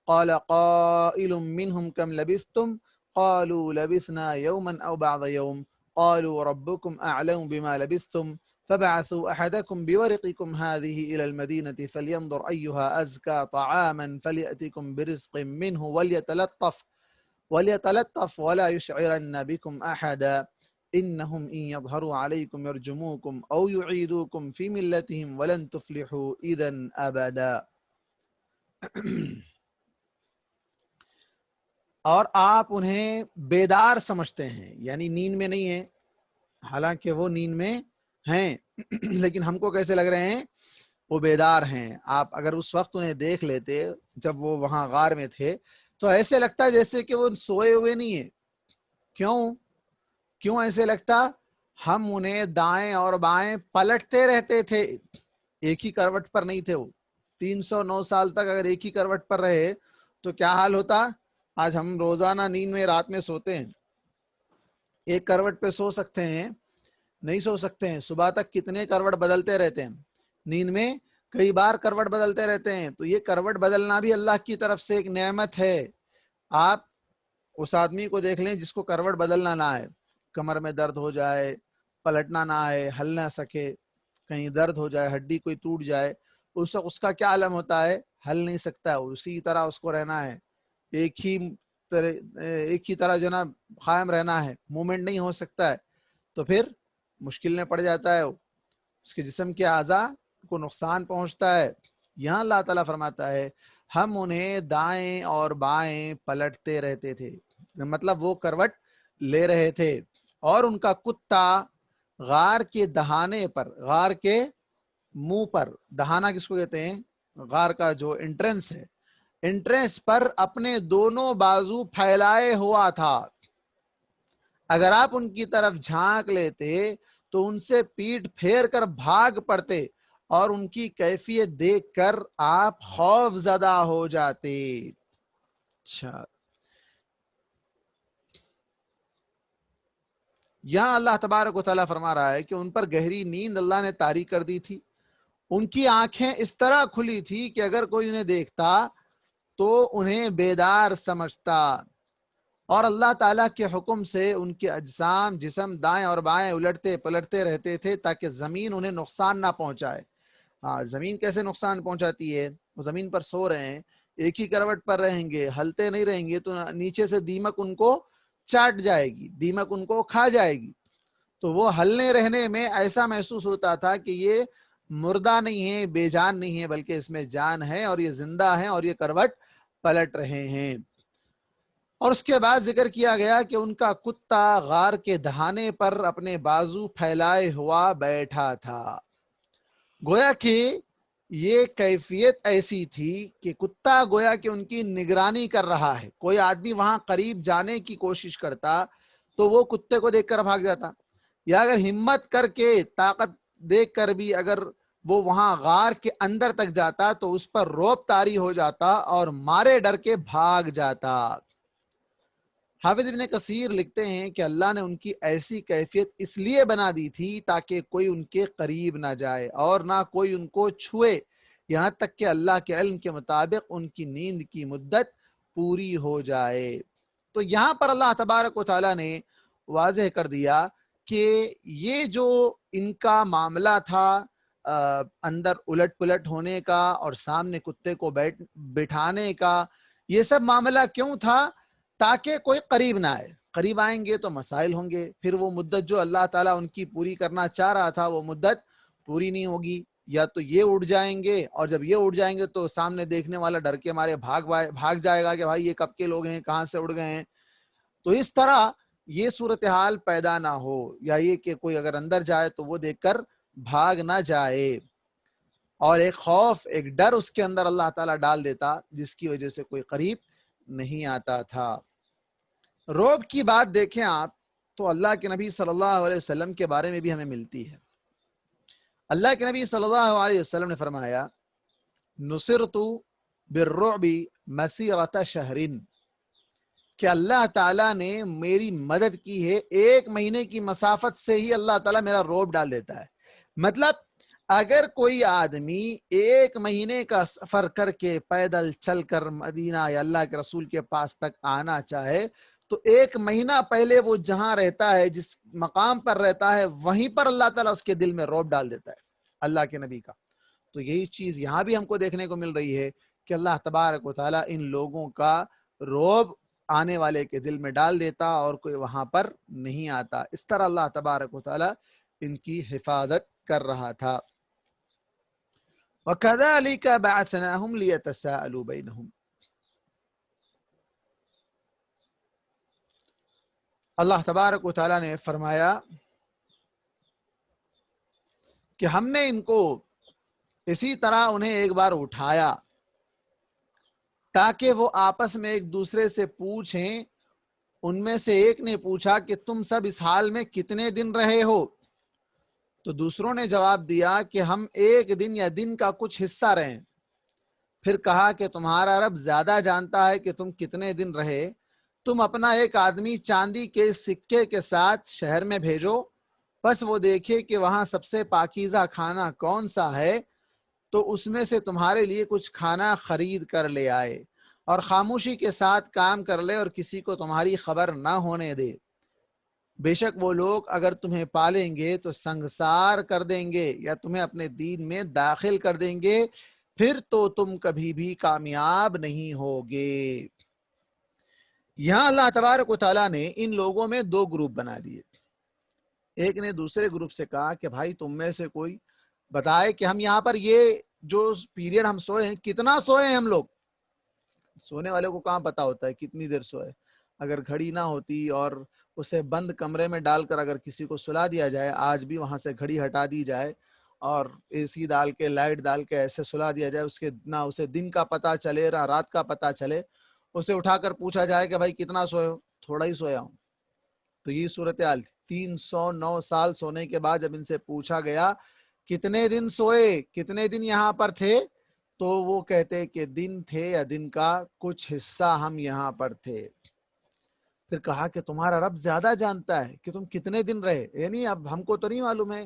قَالَ قَائِلٌ مِّنْهُمْ كَمْ لَبِثْتُمْ قَالُوا لَبِثْنَا يَوْمًا أَوْ بَعْضَ يَوْمٍ قَالُوا رَبُّكُمْ أَعْلَمُ بِمَا لَبِثْتُمْ فبعثوا أحدكم بورقكم هذه إلى المدينة فلينظر أيها أزكى طعاما فليأتكم برزق منه وليتلطف ولا يشعرن بكم أحدا إنهم إن يظهروا عليكم يرجموكم أو يعيدوكم في ملتهم ولن تفلحوا إذا أبدا۔ اور آپ انہیں بیدار سمجھتے ہیں، یعنی نیند میں نہیں ہیں، حالانکہ وہ نیند میں ہیں، لیکن ہم کو کیسے لگ رہے ہیں؟ وہ بیدار ہیں۔ آپ اگر اس وقت انہیں دیکھ لیتے جب وہ وہاں غار میں تھے تو ایسے لگتا جیسے کہ وہ سوئے ہوئے نہیں ہیں۔ کیوں ایسے لگتا؟ ہم انہیں دائیں اور بائیں پلٹتے رہتے تھے، ایک ہی کروٹ پر نہیں تھے وہ۔ 309 سال تک اگر ایک ہی کروٹ پر رہے تو کیا حال ہوتا؟ آج ہم روزانہ نیند میں رات میں سوتے ہیں، ایک کروٹ پہ سو سکتے ہیں؟ نہیں سو سکتے ہیں۔ صبح تک کتنے کروٹ بدلتے رہتے ہیں، نیند میں کئی بار کروٹ بدلتے رہتے ہیں۔ تو یہ کروٹ بدلنا بھی اللہ کی طرف سے ایک نعمت ہے۔ آپ اس آدمی کو دیکھ لیں جس کو کروٹ بدلنا نہ آئے، کمر میں درد ہو جائے، پلٹنا نہ آئے، ہل نہ سکے، کہیں درد ہو جائے، ہڈی کوئی ٹوٹ جائے، اس وقت اس کا کیا عالم ہوتا ہے؟ ہل نہیں سکتا ہے، اسی طرح اس کو رہنا ہے، ایک ہی طرح جو نا قائم رہنا ہے، مومنٹ نہیں ہو سکتا ہے، تو پھر مشکل میں پڑ جاتا ہے، اس کے جسم کے اعضاء کو نقصان پہنچتا ہے۔ یہاں اللہ تعالیٰ فرماتا ہے ہم انہیں دائیں اور بائیں پلٹتے رہتے تھے، مطلب وہ کروٹ لے رہے تھے، اور ان کا کتا غار کے دہانے پر، غار کے منہ پر، دہانہ کس کو کہتے ہیں؟ غار کا جو انٹرنس ہے، انٹرنس پر اپنے دونوں بازو پھیلائے ہوا تھا۔ اگر آپ ان کی طرف جھانک لیتے تو ان سے پیٹ پھیر کر بھاگ پڑتے، اور ان کی کیفیت دیکھ کر آپ خوف زدہ ہو جاتے۔ اچھا، یہاں اللہ تبارک و تعالیٰ فرما رہا ہے کہ ان پر گہری نیند اللہ نے طاری کر دی تھی، ان کی آنکھیں اس طرح کھلی تھی کہ اگر کوئی انہیں دیکھتا تو انہیں بیدار سمجھتا، اور اللہ تعالیٰ کے حکم سے ان کے جسم دائیں اور بائیں الٹتے پلٹتے رہتے تھے تاکہ زمین انہیں نقصان نہ پہنچائے۔ زمین کیسے نقصان پہنچاتی ہے؟ وہ زمین پر سو رہے ہیں، ایک ہی کروٹ پر رہیں گے، ہلتے نہیں رہیں گے تو نیچے سے دیمک ان کو چاٹ جائے گی، دیمک ان کو کھا جائے گی۔ تو وہ ہلنے رہنے میں ایسا محسوس ہوتا تھا کہ یہ مردہ نہیں ہے، بے جان نہیں ہے، بلکہ اس میں جان ہے اور یہ زندہ ہے اور یہ کروٹ پلٹ رہے ہیں۔ اور اس کے بعد ذکر کیا گیا کہ ان کا کتا غار کے دہانے پر اپنے بازو پھیلائے ہوا بیٹھا تھا۔ گویا کہ یہ کیفیت ایسی تھی کہ کتا گویا کہ ان کی نگرانی کر رہا ہے۔ کوئی آدمی وہاں قریب جانے کی کوشش کرتا تو وہ کتے کو دیکھ کر بھاگ جاتا، یا اگر ہمت کر کے طاقت دیکھ کر بھی اگر وہ وہاں غار کے اندر تک جاتا تو اس پر رعب طاری ہو جاتا اور مارے ڈر کے بھاگ جاتا۔ حافظ ابن کثیر لکھتے ہیں کہ اللہ نے ان کی ایسی کیفیت اس لیے بنا دی تھی تاکہ کوئی ان کے قریب نہ جائے اور نہ کوئی ان کو چھوئے، یہاں تک کہ اللہ کے علم کے مطابق ان کی نیند کی مدت پوری ہو جائے۔ تو یہاں پر اللہ تبارک و تعالیٰ نے واضح کر دیا کہ یہ جو ان کا معاملہ تھا اندر الٹ پلٹ ہونے کا اور سامنے کتے کو بٹھانے کا، یہ سب معاملہ کیوں تھا؟ تاکہ کوئی قریب نہ آئے، قریب آئیں گے تو مسائل ہوں گے، پھر وہ مدت جو اللہ تعالیٰ ان کی پوری کرنا چاہ رہا تھا وہ مدت پوری نہیں ہوگی، یا تو یہ اٹھ جائیں گے، اور جب یہ اٹھ جائیں گے تو سامنے دیکھنے والا ڈر کے مارے بھاگ جائے گا کہ بھائی یہ کب کے لوگ ہیں، کہاں سے اڑ گئے ہیں۔ تو اس طرح یہ صورتحال پیدا نہ ہو، یا یہ کہ کوئی اگر اندر جائے تو وہ دیکھ کر بھاگ نہ جائے، اور ایک خوف ایک ڈر اس کے اندر اللہ تعالیٰ ڈال دیتا جس کی وجہ سے کوئی قریب نہیں آتا تھا۔ رعب کی بات دیکھیں آپ تو اللہ کے نبی صلی اللہ علیہ وسلم کے بارے میں بھی ہمیں ملتی ہے۔ اللہ کے نبی صلی اللہ علیہ وسلم نے فرمایا نصرت بالرعب مسیرۃ شہر، کہ اللہ تعالیٰ نے میری مدد کی ہے، 1 مہینے کی مسافت سے ہی اللہ تعالیٰ میرا رعب ڈال دیتا ہے۔ مطلب اگر کوئی آدمی 1 مہینے کا سفر کر کے پیدل چل کر مدینہ یا اللہ کے رسول کے پاس تک آنا چاہے تو 1 مہینہ پہلے وہ جہاں رہتا ہے، جس مقام پر رہتا ہے، وہیں پر اللہ تعالیٰ اس کے دل میں رعب ڈال دیتا ہے اللہ کے نبی کا۔ تو یہی چیز یہاں بھی ہم کو دیکھنے کو مل رہی ہے کہ اللہ تبارک و تعالیٰ ان لوگوں کا رعب آنے والے کے دل میں ڈال دیتا اور کوئی وہاں پر نہیں آتا۔ اس طرح اللہ تبارک و تعالیٰ ان کی حفاظت کر رہا تھا۔ وَكَذَلِكَ بَعَثْنَاهُمْ لِيَتَسَاءَلُوا بَيْنَهُمْ، اللہ تبارک و تعالیٰ نے فرمایا کہ ہم نے ان کو اسی طرح انہیں ایک بار اٹھایا تاکہ وہ آپس میں ایک دوسرے سے پوچھیں۔ ان میں سے ایک نے پوچھا کہ تم سب اس حال میں کتنے دن رہے ہو؟ تو دوسروں نے جواب دیا کہ ہم 1 دن یا دن کا کچھ حصہ رہیں۔ پھر کہا کہ تمہارا رب زیادہ جانتا ہے کہ تم کتنے دن رہے، تم اپنا ایک آدمی چاندی کے سکے کے ساتھ شہر میں بھیجو، بس وہ دیکھے کہ وہاں سب سے پاکیزہ کھانا کون سا ہے تو اس میں سے تمہارے لیے کچھ کھانا خرید کر لے آئے، اور خاموشی کے ساتھ کام کر لے اور کسی کو تمہاری خبر نہ ہونے دے۔ بے شک وہ لوگ اگر تمہیں پالیں گے تو سنگسار کر دیں گے یا تمہیں اپنے دین میں داخل کر دیں گے، پھر تو تم کبھی بھی کامیاب نہیں ہوگے۔ یہاں اللہ تبارک و تعالیٰ نے ان لوگوں میں 2 گروپ بنا دیے۔ ایک نے دوسرے گروپ سے کہا کہ بھائی تم میں سے کوئی بتائے کہ ہم یہاں پر یہ جو پیریڈ ہم سوئے ہیں کتنا سوئے ہیں ہم لوگ۔ سونے والے کو کہاں پتا ہوتا ہے کتنی دیر سوئے، اگر گھڑی نہ ہوتی اور اسے بند کمرے میں ڈال کر اگر کسی کو سلا دیا جائے، آج بھی وہاں سے گھڑی ہٹا دی جائے اور اے سی ڈال کے لائٹ ڈال کے ایسے سلا دیا جائے، اس کے نہ اسے دن کا پتہ چلے نہ رات کا پتہ چلے، اسے اٹھا کر پوچھا جائے کہ بھائی کتنا سوئے ہو؟ تھوڑا ہی سویا ہوں۔ تو یہ صورتحال 309 سال سونے کے بعد جب ان سے پوچھا گیا کتنے دن سوئے، کتنے دن یہاں پر تھے، تو وہ کہتے کہ دن تھے یا دن کا کچھ حصہ ہم یہاں پر تھے۔ پھر کہا کہ تمہارا رب زیادہ جانتا ہے کہ تم کتنے دن رہے، یعنی اب ہم کو تو نہیں معلوم ہے،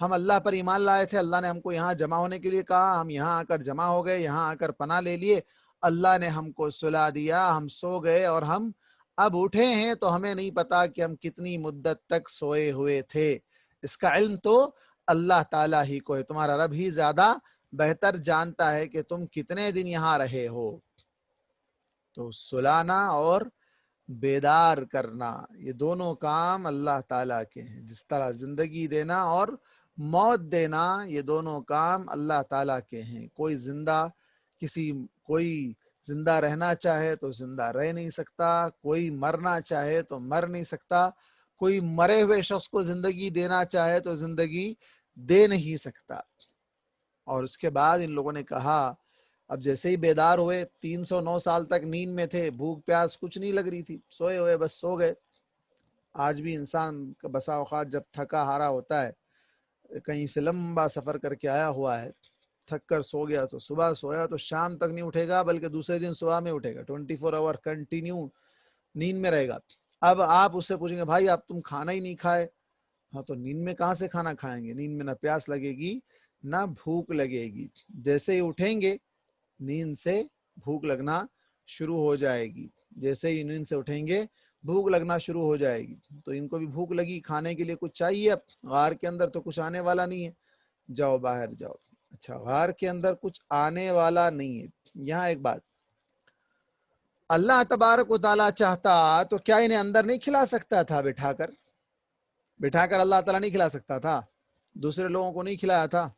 ہم اللہ پر ایمان لائے تھے، اللہ نے ہم کو یہاں جمع ہونے کے لیے کہا، ہم یہاں آ کر جمع ہو گئے، یہاں آ کر پناہ لے لیے، اللہ نے ہم کو سلا دیا، ہم سو گئے اور ہم اب اٹھے ہیں تو ہمیں نہیں پتا کہ ہم کتنی مدت تک سوئے ہوئے تھے۔ اس کا علم تو اللہ تعالیٰ ہی کو ہے، تمہارا رب ہی زیادہ بہتر جانتا ہے کہ تم کتنے دن یہاں رہے ہو۔ تو سلانا اور بیدار کرنا یہ دونوں کام اللہ تعالیٰ کے ہیں، جس طرح زندگی دینا اور موت دینا یہ دونوں کام اللہ تعالیٰ کے ہیں۔ کوئی زندہ رہنا چاہے تو زندہ رہ نہیں سکتا، کوئی مرنا چاہے تو مر نہیں سکتا، کوئی مرے ہوئے شخص کو زندگی دینا چاہے تو زندگی دے نہیں سکتا۔ اور اس کے بعد ان لوگوں نے کہا، اب جیسے ہی بیدار ہوئے، 309 سال تک نیند میں تھے، بھوک پیاس کچھ نہیں لگ رہی تھی، سوئے ہوئے بس سو گئے۔ آج بھی انسان کا بسا اوقات جب تھکا ہارا ہوتا ہے، کہیں سے لمبا سفر کر کے آیا ہوا ہے، تھک کر سو گیا، تو صبح سویا تو شام تک نہیں اٹھے گا، بلکہ دوسرے دن صبح میں اٹھے گا، 24 آور کنٹینیو نیند میں رہے گا۔ اب آپ اس سے پوچھیں گے بھائی آپ تم کھانا ہی نہیں کھائے، ہاں تو نیند میں کہاں سے کھانا کھائیں گے؟ نیند میں نہ پیاس لگے گی نہ بھوک لگے گی، جیسے ہی اٹھیں گے نیند سے بھوک لگنا شروع ہو جائے گی، جیسے ہی نیند سے اٹھیں گے بھوک لگنا شروع ہو جائے گی۔ تو ان کو بھی بھوک لگی، کھانے کے لیے کچھ چاہیے، اب غار کے اندر تو کچھ آنے والا نہیں ہے، جاؤ باہر جاؤ۔ اچھا، غار کے اندر کچھ آنے والا نہیں ہے، یہاں ایک بات، اللہ تبارک و تعالیٰ چاہتا تو کیا انہیں اندر نہیں کھلا سکتا تھا؟ بٹھا کر اللہ تعالیٰ نہیں کھلا سکتا تھا؟ دوسرے لوگوں کو نہیں کھلایا تھا؟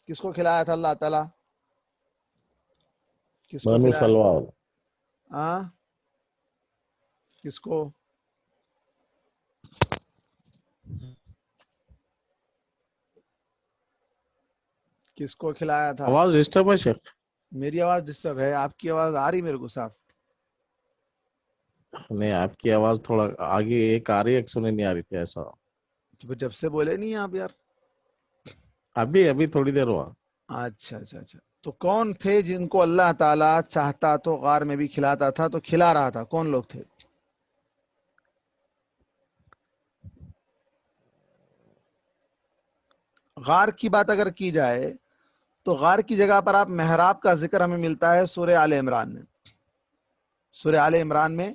کس کو کھلایا تھا اللہ تعالیٰ؟ کس کو بنو کھلایا؟ سلوان، کس کو؟ کس کو کھلایا تھا؟ آواز ڈسٹرب ہے شیخ؟ میری آواز ڈسٹرب ہے؟ آپ کی آواز آ رہی میرے کو صاف؟ نہیں، آپ کی آواز تھوڑا آگے ایک آ رہی ہے، ایک سنیں نہیں آ رہی تھی ایسا۔ جب سے بولے نہیں آپ یار۔ ابھی تھوڑی دیر ہوا۔ اچھا اچھا اچھا، تو کون تھے جن کو اللہ تعالیٰ چاہتا تو غار میں بھی کھلاتا تھا، تو کھلا رہا تھا؟ کون لوگ تھے؟ غار کی بات اگر کی جائے تو غار کی جگہ پر آپ محراب کا ذکر ہمیں ملتا ہے سورہ آل عمران میں۔ سورہ آل عمران میں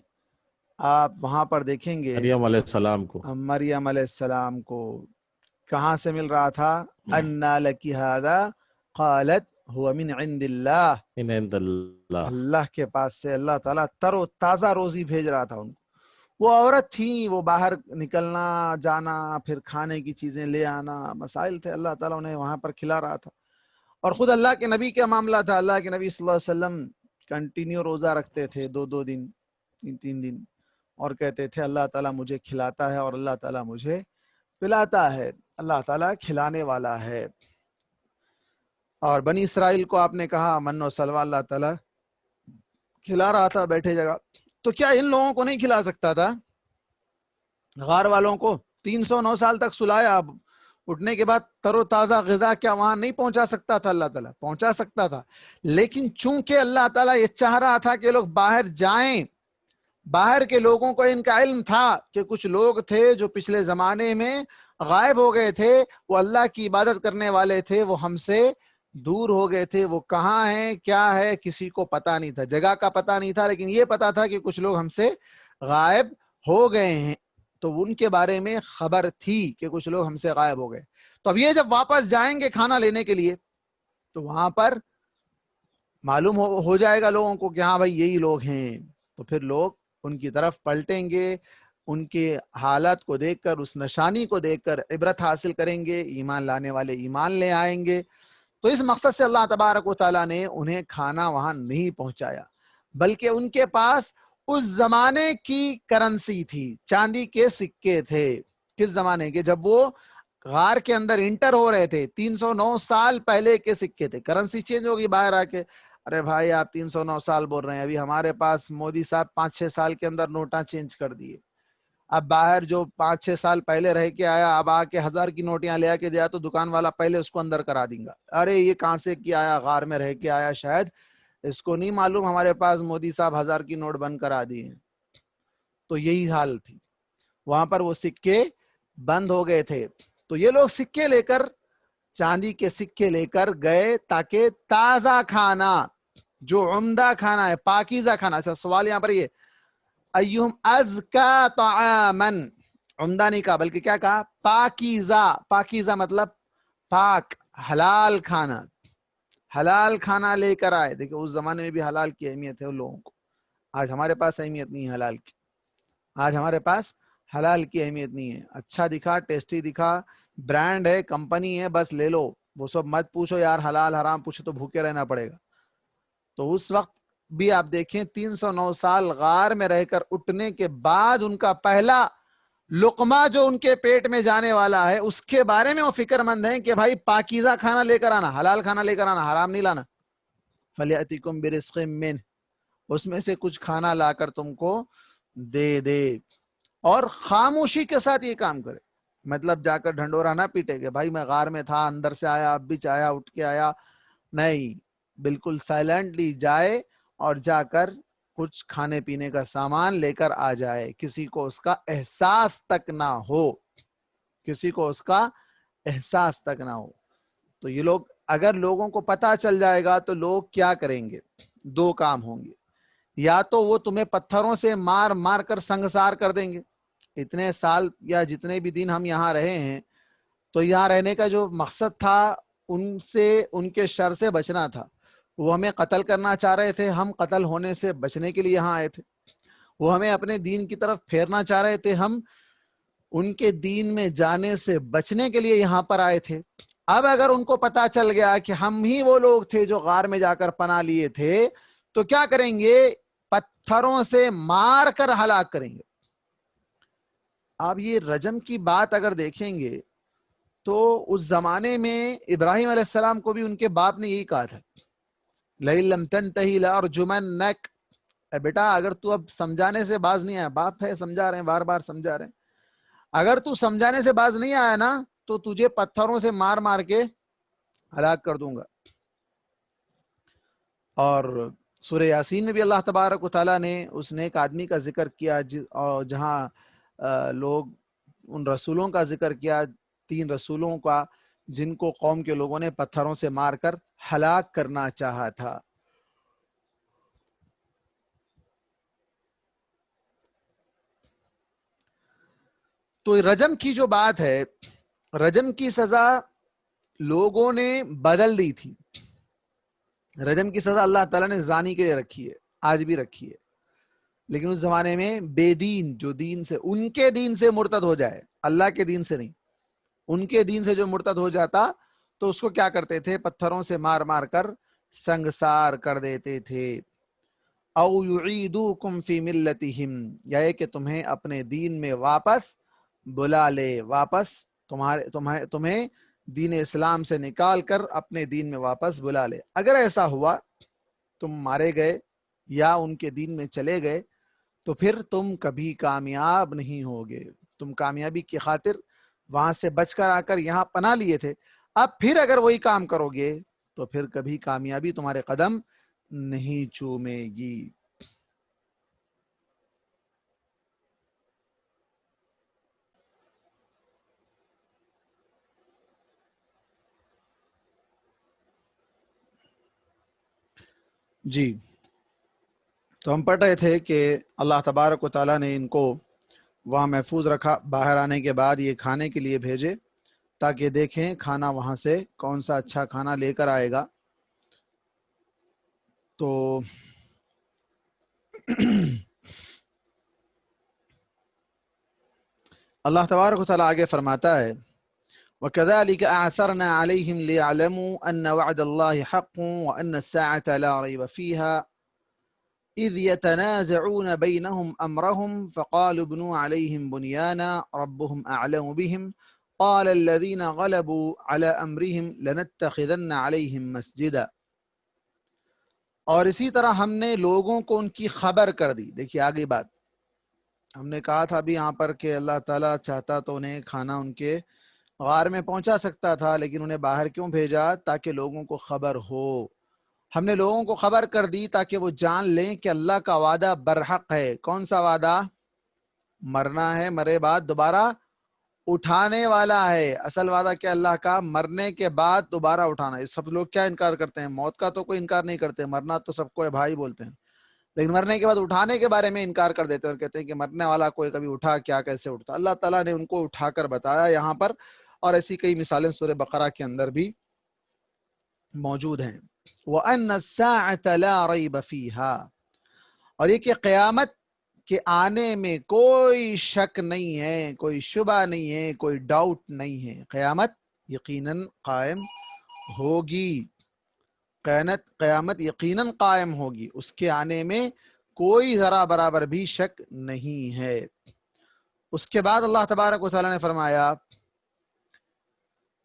آپ وہاں پر دیکھیں گے مریم علیہ السلام کو مریم علیہ السلام کو کہاں سے مل رہا تھا؟ انا لکی ھذا قالت هو من عند اللہ، ان عند اللہ۔ اللہ کے پاس سے اللہ تعالیٰ تر و تازہ روزی بھیج رہا تھا ان کو۔ وہ عورت تھیں، وہ باہر نکلنا جانا، پھر کھانے کی چیزیں لے آنا مسائل تھے، اللہ تعالیٰ انہیں وہاں پر کھلا رہا تھا۔ اور خود اللہ کے نبی کا معاملہ تھا، اللہ کے نبی صلی اللہ علیہ وسلم کنٹینیو روزہ رکھتے تھے، 2 دن 3 دن، اور کہتے تھے اللہ تعالیٰ مجھے کھلاتا ہے اور اللہ تعالیٰ مجھے پلاتا ہے، اللہ تعالیٰ کھلانے والا ہے۔ اور بنی اسرائیل کو آپ نے کہا من و سلوہ اللہ تعالیٰ کھلا رہا تھا بیٹھے جگہ، تو کیا ان لوگوں کو نہیں کھلا سکتا تھا؟ غار والوں کو 309 سال تک سلایا، اب اٹھنے کے بعد تر و تازہ غذا کیا وہاں نہیں پہنچا سکتا تھا؟ اللہ تعالیٰ پہنچا سکتا تھا، لیکن چونکہ اللہ تعالیٰ یہ چاہ رہا تھا کہ لوگ باہر جائیں، باہر کے لوگوں کو ان کا علم تھا کہ کچھ لوگ تھے جو پچھلے زمانے میں غائب ہو گئے تھے، وہ اللہ کی عبادت کرنے والے تھے، وہ ہم سے دور ہو گئے تھے، وہ کہاں ہیں کیا ہے کسی کو پتا نہیں تھا، جگہ کا پتا نہیں تھا، لیکن یہ پتا تھا کہ کچھ لوگ ہم سے غائب ہو گئے ہیں، تو ان کے بارے میں خبر تھی کہ کچھ لوگ ہم سے غائب ہو گئے۔ تو اب یہ جب واپس جائیں گے کھانا لینے کے لیے تو وہاں پر معلوم ہو جائے گا لوگوں کو کہ ہاں بھائی یہی لوگ ہیں، تو پھر لوگ ان کی طرف پلٹیں گے، ان کے حالات کو دیکھ کر، اس نشانی کو دیکھ کر عبرت حاصل کریں گے، ایمان لانے والے ایمان لے آئیں گے۔ تو اس مقصد سے اللہ تبارک و تعالیٰ نے انہیں کھانا وہاں نہیں پہنچایا، بلکہ ان کے پاس اس زمانے کی کرنسی تھی، چاندی کے سکے تھے۔ کس زمانے کے؟ جب وہ غار کے اندر انٹر ہو رہے تھے، 309 سال پہلے کے سکے تھے۔ کرنسی چینج ہوگی باہر آ کے، ارے بھائی آپ 309 سال بول رہے ہیں، ابھی ہمارے پاس مودی صاحب 5-6 سال کے اندر نوٹاں چینج کر دیے، اب باہر جو 5-6 سال پہلے رہ کے آیا اب آ کے 1000 کی نوٹیاں لے آ کے دیا تو دکان والا پہلے اس کو اندر کرا دیں گا، ارے یہ کہاں سے کی آیا، غار میں رہ کے آیا، شاید اس کو نہیں معلوم ہمارے پاس مودی صاحب 1000 کی نوٹ بند کرا دیے۔ تو یہی حال تھی وہاں پر، وہ سکے بند ہو گئے تھے، تو یہ لوگ سکے لے کر، چاندی کے سکے لے کر گئے تاکہ تازہ کھانا، جو عمدہ کھانا ہے، پاکیزہ کھانا۔ اچھا سوال یہاں پر یہ، ایہم ازکا طعامن، عمدہ نہیں کہا بلکہ کیا کہا؟ پاکیزہ۔ پاکیزہ مطلب پاک، حلال کھانا، حلال کھانا لے کر آئے۔ دیکھیں اس زمانے میں بھی حلال کی اہمیت ہے ان لوگوں کو، آج ہمارے پاس اہمیت نہیں ہے حلال کی، آج ہمارے پاس حلال کی اہمیت نہیں ہے، اچھا دکھا، ٹیسٹی دکھا، برانڈ ہے، کمپنی ہے، بس لے لو، وہ سب مت پوچھو یار، حلال حرام پوچھو تو بھوکے رہنا پڑے گا۔ تو اس وقت بھی آپ دیکھیں 309 سال غار میں رہ کر اٹھنے کے بعد ان کا پہلا لقمہ جو ان کے پیٹ میں جانے والا ہے اس کے بارے میں وہ فکر مند ہیں کہ بھائی پاکیزہ کھانا لے کر آنا، حلال کھانا لے کر آنا، حرام نہیں لانا۔ فَلْيَأْتِكُمْ بِرِزْقٍ مِّنْهُ، اس میں سے کچھ کھانا لا کر تم کو دے دے۔ اور خاموشی کے ساتھ یہ کام کرے. مطلب جا کر ڈھنڈورا نہ پیٹے کہ بھائی میں غار میں تھا، اندر سے آیا، اب بھی چاہیا اٹھ کے آیا. نہیں، بالکل سائلنٹلی جائے اور جا کر کچھ کھانے پینے کا سامان لے کر آ جائے، کسی کو اس کا احساس تک نہ ہو، کسی کو اس کا احساس تک نہ ہو. تو یہ لوگ، اگر لوگوں کو پتا چل جائے گا تو لوگ کیا کریں گے؟ دو کام ہوں گے. یا تو وہ تمہیں پتھروں سے مار مار کر سنگسار کر دیں گے. اتنے سال یا جتنے بھی دن ہم یہاں رہے ہیں، تو یہاں رہنے کا جو مقصد تھا ان سے، ان کے شر سے بچنا تھا. وہ ہمیں قتل کرنا چاہ رہے تھے، ہم قتل ہونے سے بچنے کے لیے یہاں آئے تھے. وہ ہمیں اپنے دین کی طرف پھیرنا چاہ رہے تھے، ہم ان کے دین میں جانے سے بچنے کے لیے یہاں پر آئے تھے. اب اگر ان کو پتا چل گیا کہ ہم ہی وہ لوگ تھے جو غار میں جا کر پناہ لیے تھے، تو کیا کریں گے؟ پتھروں سے مار کر ہلاک کریں گے. آپ یہ رجم کی بات اگر دیکھیں گے تو اس زمانے میں ابراہیم علیہ السلام کو بھی ان کے باپ نے یہی کہا تھا، لَئِن لَمْ تَنْتَهِ لَأَرْجُمَنَّكَ. اے بیٹا اگر تو اب سمجھانے سے باز نہیں آیا، باپ ہے سمجھا رہے ہیں، بار بار سمجھا رہے ہیں، اگر تو سمجھانے سے باز نہیں آیا نا تو تجھے پتھروں سے مار مار کے ہلاک کر دوں گا. اور سورہ یاسین میں بھی اللہ تبارک و تعالیٰ نے اس نیک آدمی کا ذکر کیا جہاں لوگ ان رسولوں کا ذکر کیا، 3 رسولوں کا، جن کو قوم کے لوگوں نے پتھروں سے مار کر ہلاک کرنا چاہا تھا. تو رجم کی جو بات ہے، رجم کی سزا لوگوں نے بدل دی تھی. رجم کی سزا اللہ تعالیٰ نے زانی کے لیے رکھی ہے، آج بھی رکھی ہے. لیکن اس زمانے میں بے دین، جو دین سے، ان کے دین سے مرتد ہو جائے، اللہ کے دین سے نہیں، ان کے دین سے جو مرتد ہو جاتا تو اس کو کیا کرتے تھے؟ پتھروں سے مار مار کر سنگسار کر دیتے تھے. او یعیدوکم فی ملتہم، یا کہ تمہیں اپنے دین میں واپس بلا لے، واپس تمہیں دین اسلام سے نکال کر اپنے دین میں واپس بلا لے. اگر ایسا ہوا، تم مارے گئے یا ان کے دین میں چلے گئے، تو پھر تم کبھی کامیاب نہیں ہوگے. تم کامیابی کی خاطر وہاں سے بچ کر آ کر یہاں پناہ لیے تھے، اب پھر اگر وہی کام کرو گے تو پھر کبھی کامیابی تمہارے قدم نہیں چومے گی. جی، تو ہم پڑھ رہے تھے کہ اللہ تبارک و تعالیٰ نے ان کو وہاں محفوظ رکھا، باہر آنے کے بعد یہ کھانے کے لیے بھیجے تاکہ دیکھیں کھانا وہاں سے کون سا اچھا کھانا لے کر آئے گا. تو اللہ تبارک و تعالیٰ آگے فرماتا ہے، وَكَذَلِكَ أَعْثَرْنَا عَلَيْهِمْ لِيَعْلَمُوا أَنَّ وَعْدَ اللَّهِ حَقٌّ وَأَنَّ السَّاعَةَ لَا رَيْبَ فِيهَا إِذْ يَتَنَازَعُونَ بَيْنَهُمْ أَمْرَهُمْ فَقَالُوا ابْنُوا عَلَيْهِمْ بُنْيَانًا رَبُّهُمْ أَعْلَمُ بِهِمْ قَالَ الَّذِينَ غَلَبُوا عَلَى أَمْرِهِمْ لَنَتَّخِذَنَّ عَلَيْهِمْ مَسْجِدًا. اور اسی طرح ہم نے لوگوں کو ان کی خبر کر دی. دیکھیے آگے بات، ہم نے کہا تھا ابھی یہاں پر کہ اللہ تعالیٰ چاہتا تو انہیں کھانا ان کے غار میں پہنچا سکتا تھا، لیکن انہیں باہر کیوں بھیجا؟ تاکہ لوگوں کو خبر ہو. ہم نے لوگوں کو خبر کر دی تاکہ وہ جان لیں کہ اللہ کا وعدہ برحق ہے. کون سا وعدہ؟ مرنا ہے، مرے بعد دوبارہ اٹھانے والا ہے. اصل وعدہ کیا اللہ کا؟ مرنے کے بعد دوبارہ اٹھانا. یہ سب لوگ کیا انکار کرتے ہیں؟ موت کا تو کوئی انکار نہیں کرتے، مرنا تو سب کو بھائی بولتے ہیں، لیکن مرنے کے بعد اٹھانے کے بارے میں انکار کر دیتے ہیں اور کہتے ہیں کہ مرنے والا کوئی کبھی اٹھا کیا، کیسے اٹھتا؟ اللہ تعالیٰ نے ان کو اٹھا کر بتایا یہاں پر، اور ایسی کئی مثالیں سورہ بقرہ کے اندر بھی موجود ہیں. وَأَنَّ السَّاعَةَ لَا رَيْبَ فِيهَا، اور یہ کہ قیامت کے آنے میں کوئی شک نہیں ہے، کوئی شبہ نہیں ہے، کوئی ڈاؤٹ نہیں ہے. قیامت یقیناً قائم ہوگی، قیامت یقیناً قائم ہوگی، اس کے آنے میں کوئی ذرا برابر بھی شک نہیں ہے. اس کے بعد اللہ تبارک و تعالیٰ نے فرمایا،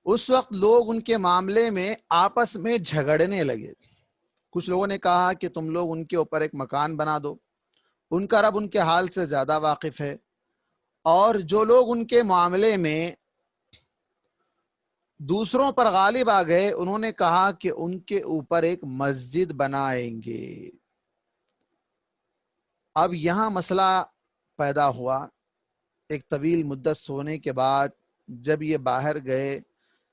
اس وقت لوگ ان کے معاملے میں آپس میں جھگڑنے لگے. کچھ لوگوں نے کہا کہ تم لوگ ان کے اوپر ایک مکان بنا دو، ان کا رب ان کے حال سے زیادہ واقف ہے. اور جو لوگ ان کے معاملے میں دوسروں پر غالب آ گئے انہوں نے کہا کہ ان کے اوپر ایک مسجد بنائیں گے۔ اب یہاں مسئلہ پیدا ہوا، ایک طویل مدت سونے کے بعد جب یہ باہر گئے،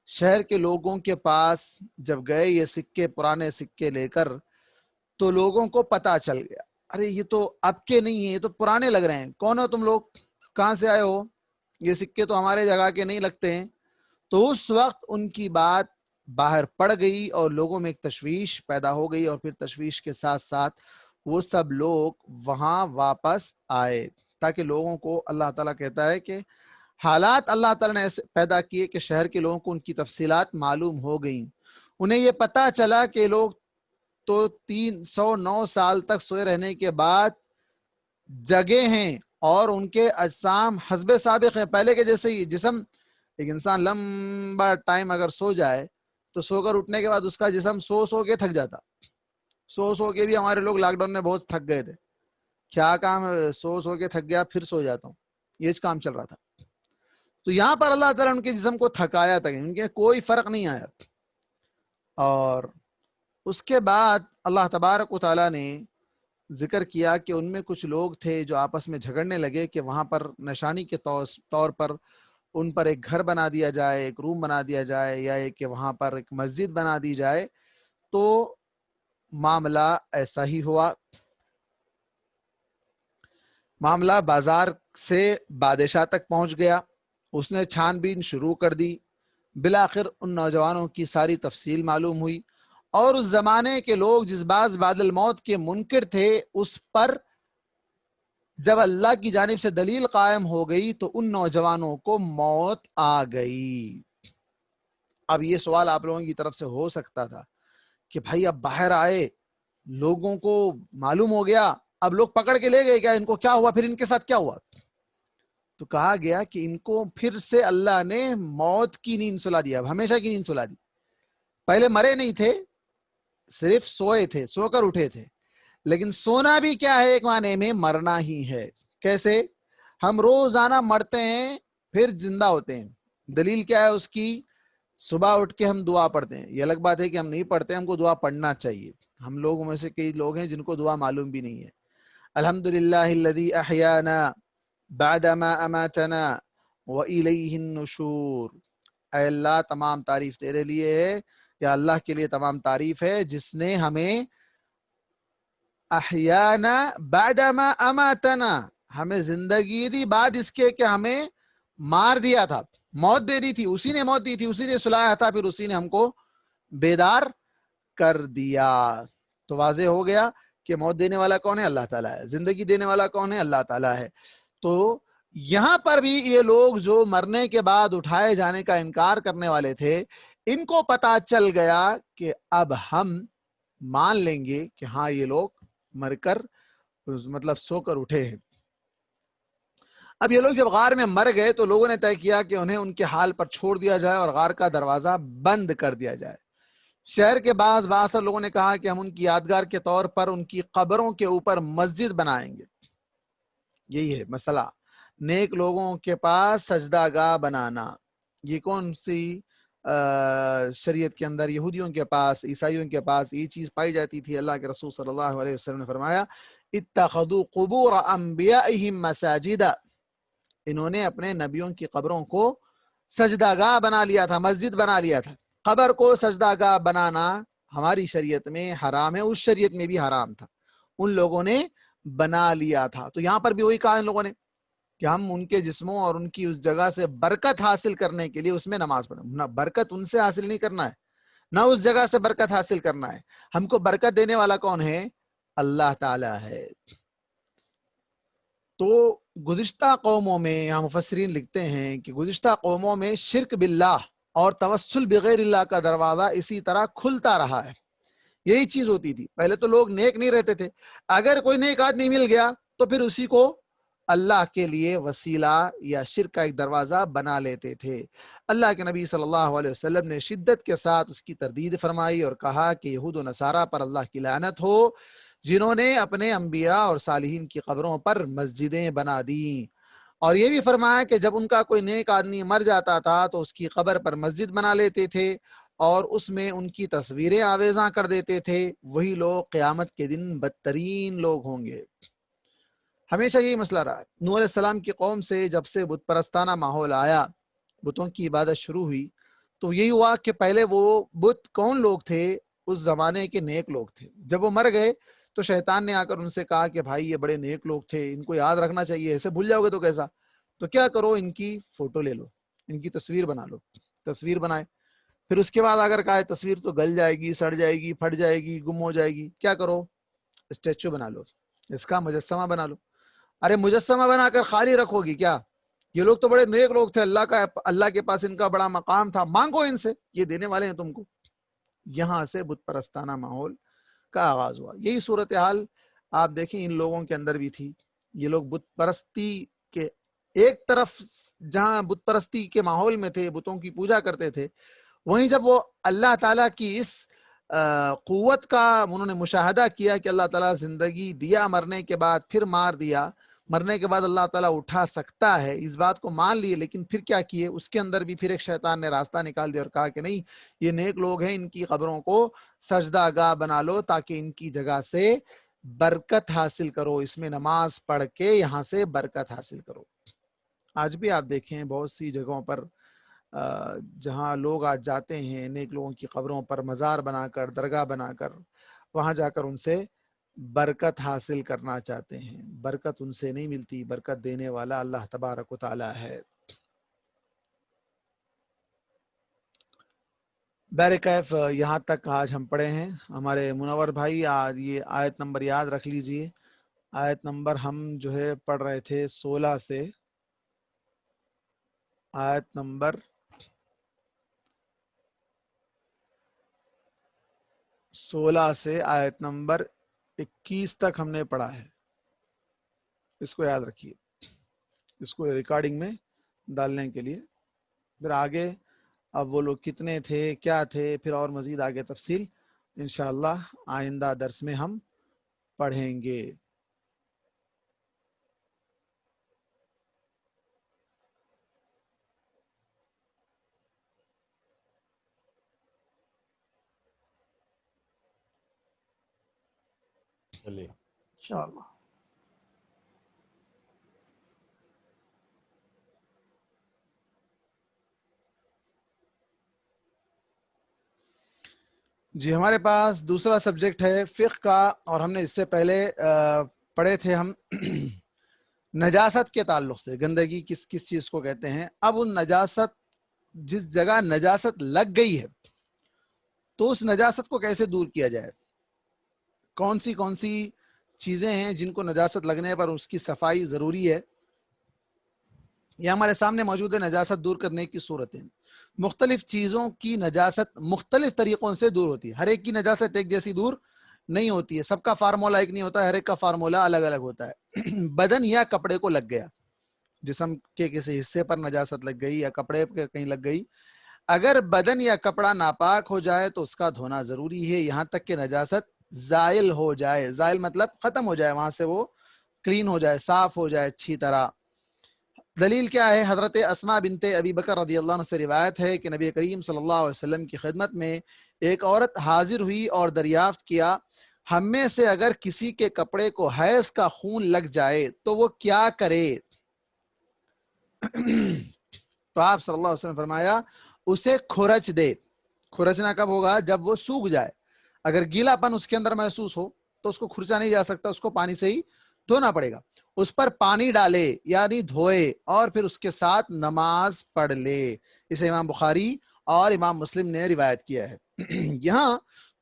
شہر کے لوگوں کے پاس جب گئے یہ سکے، پرانے سکے لے کر، تو لوگوں کو پتا چل گیا، ارے یہ تو اب کے نہیں ہیں، یہ تو پرانے لگ رہے ہیں، کون ہو تم لوگ، کہاں سے آئے ہو، یہ سکے تو ہمارے جگہ کے نہیں لگتے ہیں۔ تو اس وقت ان کی بات باہر پڑ گئی اور لوگوں میں ایک تشویش پیدا ہو گئی، اور پھر تشویش کے ساتھ ساتھ وہ سب لوگ وہاں واپس آئے، تاکہ لوگوں کو، اللہ تعالیٰ کہتا ہے کہ حالات اللہ تعالیٰ نے ایسے پیدا کیے کہ شہر کے لوگوں کو ان کی تفصیلات معلوم ہو گئیں، انہیں یہ پتا چلا کہ لوگ تو 309 سال تک سوئے رہنے کے بعد جگے ہیں، اور ان کے اجسام حسب سابق ہیں، پہلے کے جیسے ہی جسم، ایک انسان لمبا ٹائم اگر سو جائے تو سو کر اٹھنے کے بعد اس کا جسم سو کے تھک جاتا، سو کے بھی ہمارے لوگ لاک ڈاؤن میں بہت تھک گئے تھے، کیا کام، سو کے تھک گیا پھر سو جاتا ہوں، یہ کام چل رہا تھا۔ تو یہاں پر اللہ تعالیٰ ان کے جسم کو تھکایا تھا، ان کے کوئی فرق نہیں آیا، اور اس کے بعد اللہ تبارک و تعالیٰ نے ذکر کیا کہ ان میں کچھ لوگ تھے جو آپس میں جھگڑنے لگے کہ وہاں پر نشانی کے طور پر ان پر ایک گھر بنا دیا جائے، ایک روم بنا دیا جائے، یا ایک کہ وہاں پر ایک مسجد بنا دی جائے۔ تو معاملہ ایسا ہی ہوا، معاملہ بازار سے بادشاہ تک پہنچ گیا، اس نے چھان بین شروع کر دی، بالآخر ان نوجوانوں کی ساری تفصیل معلوم ہوئی، اور اس زمانے کے لوگ جس باز بعد الموت کے منکر تھے، اس پر جب اللہ کی جانب سے دلیل قائم ہو گئی تو ان نوجوانوں کو موت آ گئی۔ اب یہ سوال آپ لوگوں کی طرف سے ہو سکتا تھا کہ بھائی اب باہر آئے، لوگوں کو معلوم ہو گیا، اب لوگ پکڑ کے لے گئے کیا، ان کو کیا ہوا، پھر ان کے ساتھ کیا ہوا؟ تو کہا گیا کہ ان کو پھر سے اللہ نے موت کی نیند سلا دیا، اب ہمیشہ کی نیند سلا دی۔ پہلے مرے نہیں تھے، صرف سوئے تھے، سو کر اٹھے تھے، لیکن سونا بھی کیا ہے، ایک معنی میں مرنا ہی ہے۔ کیسے؟ ہم روزانہ مرتے ہیں پھر زندہ ہوتے ہیں، دلیل کیا ہے اس کی؟ صبح اٹھ کے ہم دعا پڑھتے ہیں، یہ الگ بات ہے کہ ہم نہیں پڑھتے، ہم کو دعا پڑھنا چاہیے، ہم لوگوں میں سے کئی لوگ ہیں جن کو دعا معلوم بھی نہیں ہے۔ الحمدللہ الذی احیانا بعد ما اماتنا والیہ النشور، اے اللہ تمام تعریف تیرے لیے ہے، یا اللہ کے لیے تمام تعریف ہے جس نے ہمیں احیانا بعد ما اماتنا، ہمیں زندگی دی بعد اس کے کہ ہمیں مار دیا تھا، موت دے دی تھی، اسی نے موت دی تھی، اسی نے سلایا تھا، پھر اسی نے ہم کو بیدار کر دیا۔ تو واضح ہو گیا کہ موت دینے والا کون ہے؟ اللہ تعالیٰ ہے، زندگی دینے والا کون ہے؟ اللہ تعالیٰ ہے۔ تو یہاں پر بھی یہ لوگ جو مرنے کے بعد اٹھائے جانے کا انکار کرنے والے تھے، ان کو پتا چل گیا کہ اب ہم مان لیں گے کہ ہاں یہ لوگ مر کر، مطلب سو کر اٹھے ہیں۔ اب یہ لوگ جب غار میں مر گئے تو لوگوں نے طے کیا کہ انہیں ان کے حال پر چھوڑ دیا جائے اور غار کا دروازہ بند کر دیا جائے۔ شہر کے بعض لوگوں نے کہا کہ ہم ان کی یادگار کے طور پر ان کی قبروں کے اوپر مسجد بنائیں گے۔ یہی ہے مسئلہ، نیک لوگوں کے پاس سجدہ گاہ بنانا۔ یہ کون سی شریعت کے اندر یہودیوں کے پاس، عیسائیوں کے پاس یہ چیز پائی جاتی تھی۔ اللہ کے رسول صلی اللہ علیہ وسلم نے فرمایا اتخذوا قبور انبیائہم مساجدا، انہوں نے اپنے نبیوں کی قبروں کو سجدہ گاہ بنا لیا تھا، مسجد بنا لیا تھا۔ قبر کو سجدہ گاہ بنانا ہماری شریعت میں حرام ہے، اس شریعت میں بھی حرام تھا، ان لوگوں نے بنا لیا تھا۔ تو یہاں پر بھی وہی کہا ان لوگوں نے کہ ہم ان کے جسموں اور ان کی اس جگہ سے برکت حاصل کرنے کے لیے اس میں نماز پڑھیں۔ نہ برکت ان سے حاصل نہیں کرنا ہے، نہ اس جگہ سے برکت حاصل کرنا ہے، ہم کو برکت دینے والا کون ہے؟ اللہ تعالی ہے۔ تو گزشتہ قوموں میں، یہاں مفسرین لکھتے ہیں کہ گزشتہ قوموں میں شرک باللہ اور توسل بغیر اللہ کا دروازہ اسی طرح کھلتا رہا ہے۔ یہی چیز ہوتی تھی، پہلے تو لوگ نیک نہیں رہتے تھے، اگر کوئی نیک آدمی مل گیا تو پھر اسی کو اللہ کے لیے وسیلہ یا شرک کا ایک دروازہ بنا لیتے تھے۔ اللہ کے نبی صلی اللہ علیہ وسلم نے شدت کے ساتھ اس کی تردید فرمائی اور کہا کہ یہود و نصارہ پر اللہ کی لعنت ہو، جنہوں نے اپنے انبیاء اور صالحین کی قبروں پر مسجدیں بنا دیں اور یہ بھی فرمایا کہ جب ان کا کوئی نیک آدمی مر جاتا تھا تو اس کی قبر پر مسجد بنا لیتے تھے اور اس میں ان کی تصویریں آویزاں کر دیتے تھے، وہی لوگ قیامت کے دن بدترین لوگ ہوں گے۔ ہمیشہ یہی مسئلہ رہا ہے۔ نوح علیہ السلام کی قوم سے جب سے بت پرستانہ ماحول آیا، بتوں کی عبادت شروع ہوئی، تو یہی ہوا کہ پہلے وہ بت کون لوگ تھے؟ اس زمانے کے نیک لوگ تھے۔ جب وہ مر گئے تو شیطان نے آ کر ان سے کہا کہ بھائی یہ بڑے نیک لوگ تھے، ان کو یاد رکھنا چاہیے، ایسے بھول جاؤ گے تو کیسا؟ تو کیا کرو، ان کی فوٹو لے لو، ان کی تصویر بنا لو۔ تصویر بنائے، پھر اس کے بعد اگر کہا تصویر تو گل جائے گی، سڑ جائے گی، پھٹ جائے گی، گم ہو جائے گی، کیا کرو، اسٹیچو بنا لو، اس کا مجسمہ بنا لو۔ ارے مجسمہ بنا کر خالی رکھو گی کیا؟ یہ لوگ تو بڑے نیک لوگ تھے، اللہ کے پاس ان کا بڑا مقام تھا، مانگو ان سے، یہ دینے والے ہیں تم کو۔ یہاں سے بت پرستانہ ماحول کا آغاز ہوا۔ یہی صورتحال آپ دیکھیں ان لوگوں کے اندر بھی تھی۔ یہ لوگ بت پرستی کے ایک طرف جہاں بت پرستی کے ماحول میں تھے، بتوں کی پوجا کرتے تھے، وہیں جب وہ اللہ تعالیٰ کی اس قوت کا انہوں نے مشاہدہ کیا کہ اللہ تعالیٰ زندگی دیا مرنے کے بعد، پھر مار دیا، مرنے کے بعد اللہ تعالیٰ اٹھا سکتا ہے، اس بات کو مان لیے، لیکن پھر کیا کیے؟ اس کے اندر بھی پھر ایک شیطان نے راستہ نکال دیا اور کہا کہ نہیں، یہ نیک لوگ ہیں، ان کی قبروں کو سجدہ گاہ بنا لو تاکہ ان کی جگہ سے برکت حاصل کرو، اس میں نماز پڑھ کے یہاں سے برکت حاصل کرو۔ آج بھی آپ دیکھیں بہت سی جگہوں پر جہاں لوگ آج جاتے ہیں، نیک لوگوں کی قبروں پر مزار بنا کر، درگاہ بنا کر، وہاں جا کر ان سے برکت حاصل کرنا چاہتے ہیں۔ برکت ان سے نہیں ملتی، برکت دینے والا اللہ تبارک و تعالی ہے۔ بہرکیف یہاں تک آج ہم پڑھے ہیں۔ ہمارے منور بھائی آج یہ آیت نمبر یاد رکھ لیجئے۔ آیت نمبر ہم جو ہے پڑھ رہے تھے 16 سے، آیت نمبر 16 سے آیت نمبر 21 تک ہم نے پڑھا ہے۔ اس کو یاد رکھیے، اس کو ریکارڈنگ میں ڈالنے کے لیے۔ پھر آگے اب وہ لوگ کتنے تھے، کیا تھے، پھر اور مزید آگے تفصیل انشاءاللہ آئندہ درس میں ہم پڑھیں گے۔ چلیے انشاءاللہ۔ جی ہمارے پاس دوسرا سبجیکٹ ہے فقہ کا، اور ہم نے اس سے پہلے پڑھے تھے ہم نجاست کے تعلق سے، گندگی کس کس چیز کو کہتے ہیں۔ اب ان نجاست، جس جگہ نجاست لگ گئی ہے تو اس نجاست کو کیسے دور کیا جائے، کون سی چیزیں ہیں جن کو نجاست لگنے پر اس کی صفائی ضروری ہے۔ یہ ہمارے سامنے موجود ہے نجاست دور کرنے کی صورتیں۔ مختلف چیزوں کی نجاست مختلف طریقوں سے دور ہوتی ہے، ہر ایک کی نجاست ایک جیسی دور نہیں ہوتی ہے، سب کا فارمولا ایک نہیں ہوتا ہے، ہر ایک کا فارمولا الگ الگ ہوتا ہے۔ بدن یا کپڑے کو لگ گیا، جسم کے کسی حصے پر نجاست لگ گئی یا کپڑے پہ کہیں لگ گئی، اگر بدن یا کپڑا ناپاک ہو جائے تو اس کا دھونا ضروری ہے، یہاں تک کہ نجاست زائل ہو جائے۔ زائل مطلب ختم ہو جائے، وہاں سے وہ کلین ہو جائے، صاف ہو جائے اچھی طرح۔ دلیل کیا ہے؟ حضرت اسماء بنت ابی بکر رضی اللہ عنہ سے روایت ہے کہ نبی کریم صلی اللہ علیہ وسلم کی خدمت میں ایک عورت حاضر ہوئی اور دریافت کیا، ہم میں سے اگر کسی کے کپڑے کو حیض کا خون لگ جائے تو وہ کیا کرے؟ تو آپ صلی اللہ علیہ وسلم نے فرمایا اسے کھرچ دے۔ کھرچنا کب ہوگا؟ جب وہ سوکھ جائے۔ اگر گیلا پن اس کے اندر محسوس ہو تو اس کو کھرچا نہیں جا سکتا، اس کو پانی سے ہی دھونا پڑے گا۔ اس پر پانی ڈالے یعنی دھوئے اور پھر اس کے ساتھ نماز پڑھ لے۔ اسے امام بخاری اور امام مسلم نے روایت کیا ہے۔ یہاں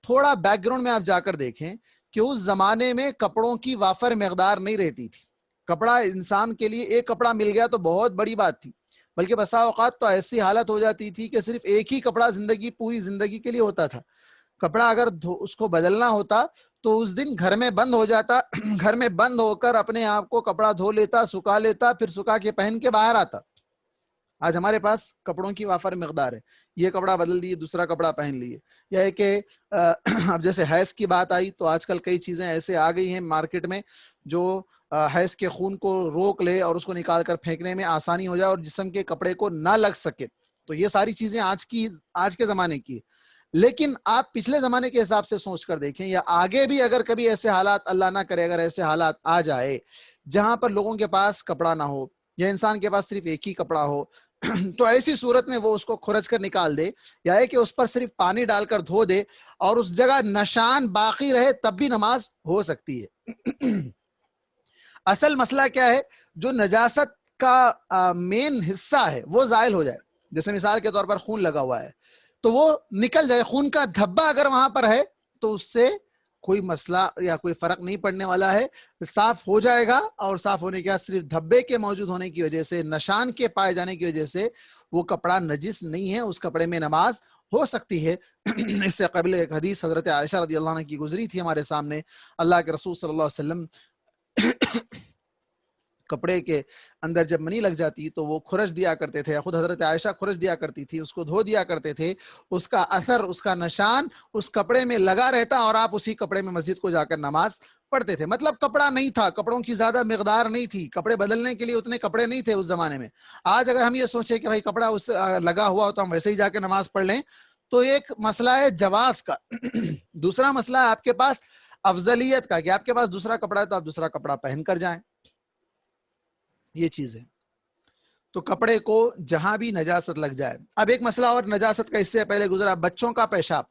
تھوڑا بیک گراؤنڈ میں آپ جا کر دیکھیں کہ اس زمانے میں کپڑوں کی وافر مقدار نہیں رہتی تھی۔ کپڑا انسان کے لیے ایک کپڑا مل گیا تو بہت بڑی بات تھی، بلکہ بسا اوقات تو ایسی حالت ہو جاتی تھی کہ صرف ایک ہی کپڑا پوری زندگی کے لیے ہوتا تھا۔ کپڑا اگر اس کو بدلنا ہوتا تو اس دن گھر میں بند ہو جاتا، گھر میں بند ہو کر اپنے آپ کو کپڑا دھو لیتا، سکھا لیتا، پھر سکھا کے پہن کے باہر آتا۔ آج ہمارے پاس کپڑوں کی وافر مقدار ہے، یہ کپڑا بدل دیے، دوسرا کپڑا پہن لیے، یا کہ اب جیسے حیض کی بات آئی تو آج کل کئی چیزیں ایسے آ گئی ہیں مارکیٹ میں جو حیض کے خون کو روک لے اور اس کو نکال کر پھینکنے میں آسانی ہو جائے اور جسم کے کپڑے کو نہ لگ سکے. تو یہ ساری چیزیں آج کے زمانے کی. لیکن آپ پچھلے زمانے کے حساب سے سوچ کر دیکھیں, یا آگے بھی اگر کبھی ایسے حالات, اللہ نہ کرے اگر ایسے حالات آ جائے جہاں پر لوگوں کے پاس کپڑا نہ ہو یا انسان کے پاس صرف ایک ہی کپڑا ہو, تو ایسی صورت میں وہ اس کو کھرچ کر نکال دے, یا ہے کہ اس پر صرف پانی ڈال کر دھو دے اور اس جگہ نشان باقی رہے, تب بھی نماز ہو سکتی ہے. اصل مسئلہ کیا ہے, جو نجاست کا مین حصہ ہے وہ زائل ہو جائے. جیسے مثال کے طور پر خون لگا ہوا ہے تو وہ نکل جائے, خون کا دھبا اگر وہاں پر ہے تو اس سے کوئی مسئلہ یا کوئی فرق نہیں پڑنے والا ہے, صاف ہو جائے گا. اور صاف ہونے کے بعد صرف دھبے کے موجود ہونے کی وجہ سے, نشان کے پائے جانے کی وجہ سے وہ کپڑا نجس نہیں ہے, اس کپڑے میں نماز ہو سکتی ہے. اس سے قبل ایک حدیث حضرت عائشہ رضی اللہ عنہ کی گزری تھی ہمارے سامنے. اللہ کے رسول صلی اللہ علیہ وسلم کپڑے کے اندر جب منی لگ جاتی تو وہ کھرچ دیا کرتے تھے, خود حضرت عائشہ کھرچ دیا کرتی تھی, اس کو دھو دیا کرتے تھے, اس کا اثر, اس کا نشان اس کپڑے میں لگا رہتا اور آپ اسی کپڑے میں مسجد کو جا کر نماز پڑھتے تھے. مطلب کپڑا نہیں تھا, کپڑوں کی زیادہ مقدار نہیں تھی, کپڑے بدلنے کے لیے اتنے کپڑے نہیں تھے اس زمانے میں. آج اگر ہم یہ سوچیں کہ بھائی کپڑا اس لگا ہوا ہو تو ہم ویسے ہی جا کے نماز پڑھ لیں, تو ایک مسئلہ ہے جواز کا. دوسرا مسئلہ ہے آپ کے پاس افضلیت کا, کہ آپ کے پاس دوسرا کپڑا ہے تو آپ دوسرا کپڑا پہن کر جائیں. یہ چیز ہے. تو کپڑے کو جہاں بھی نجاست لگ جائے. اب ایک مسئلہ اور نجاست کا اس سے پہلے گزرا, بچوں کا پیشاب.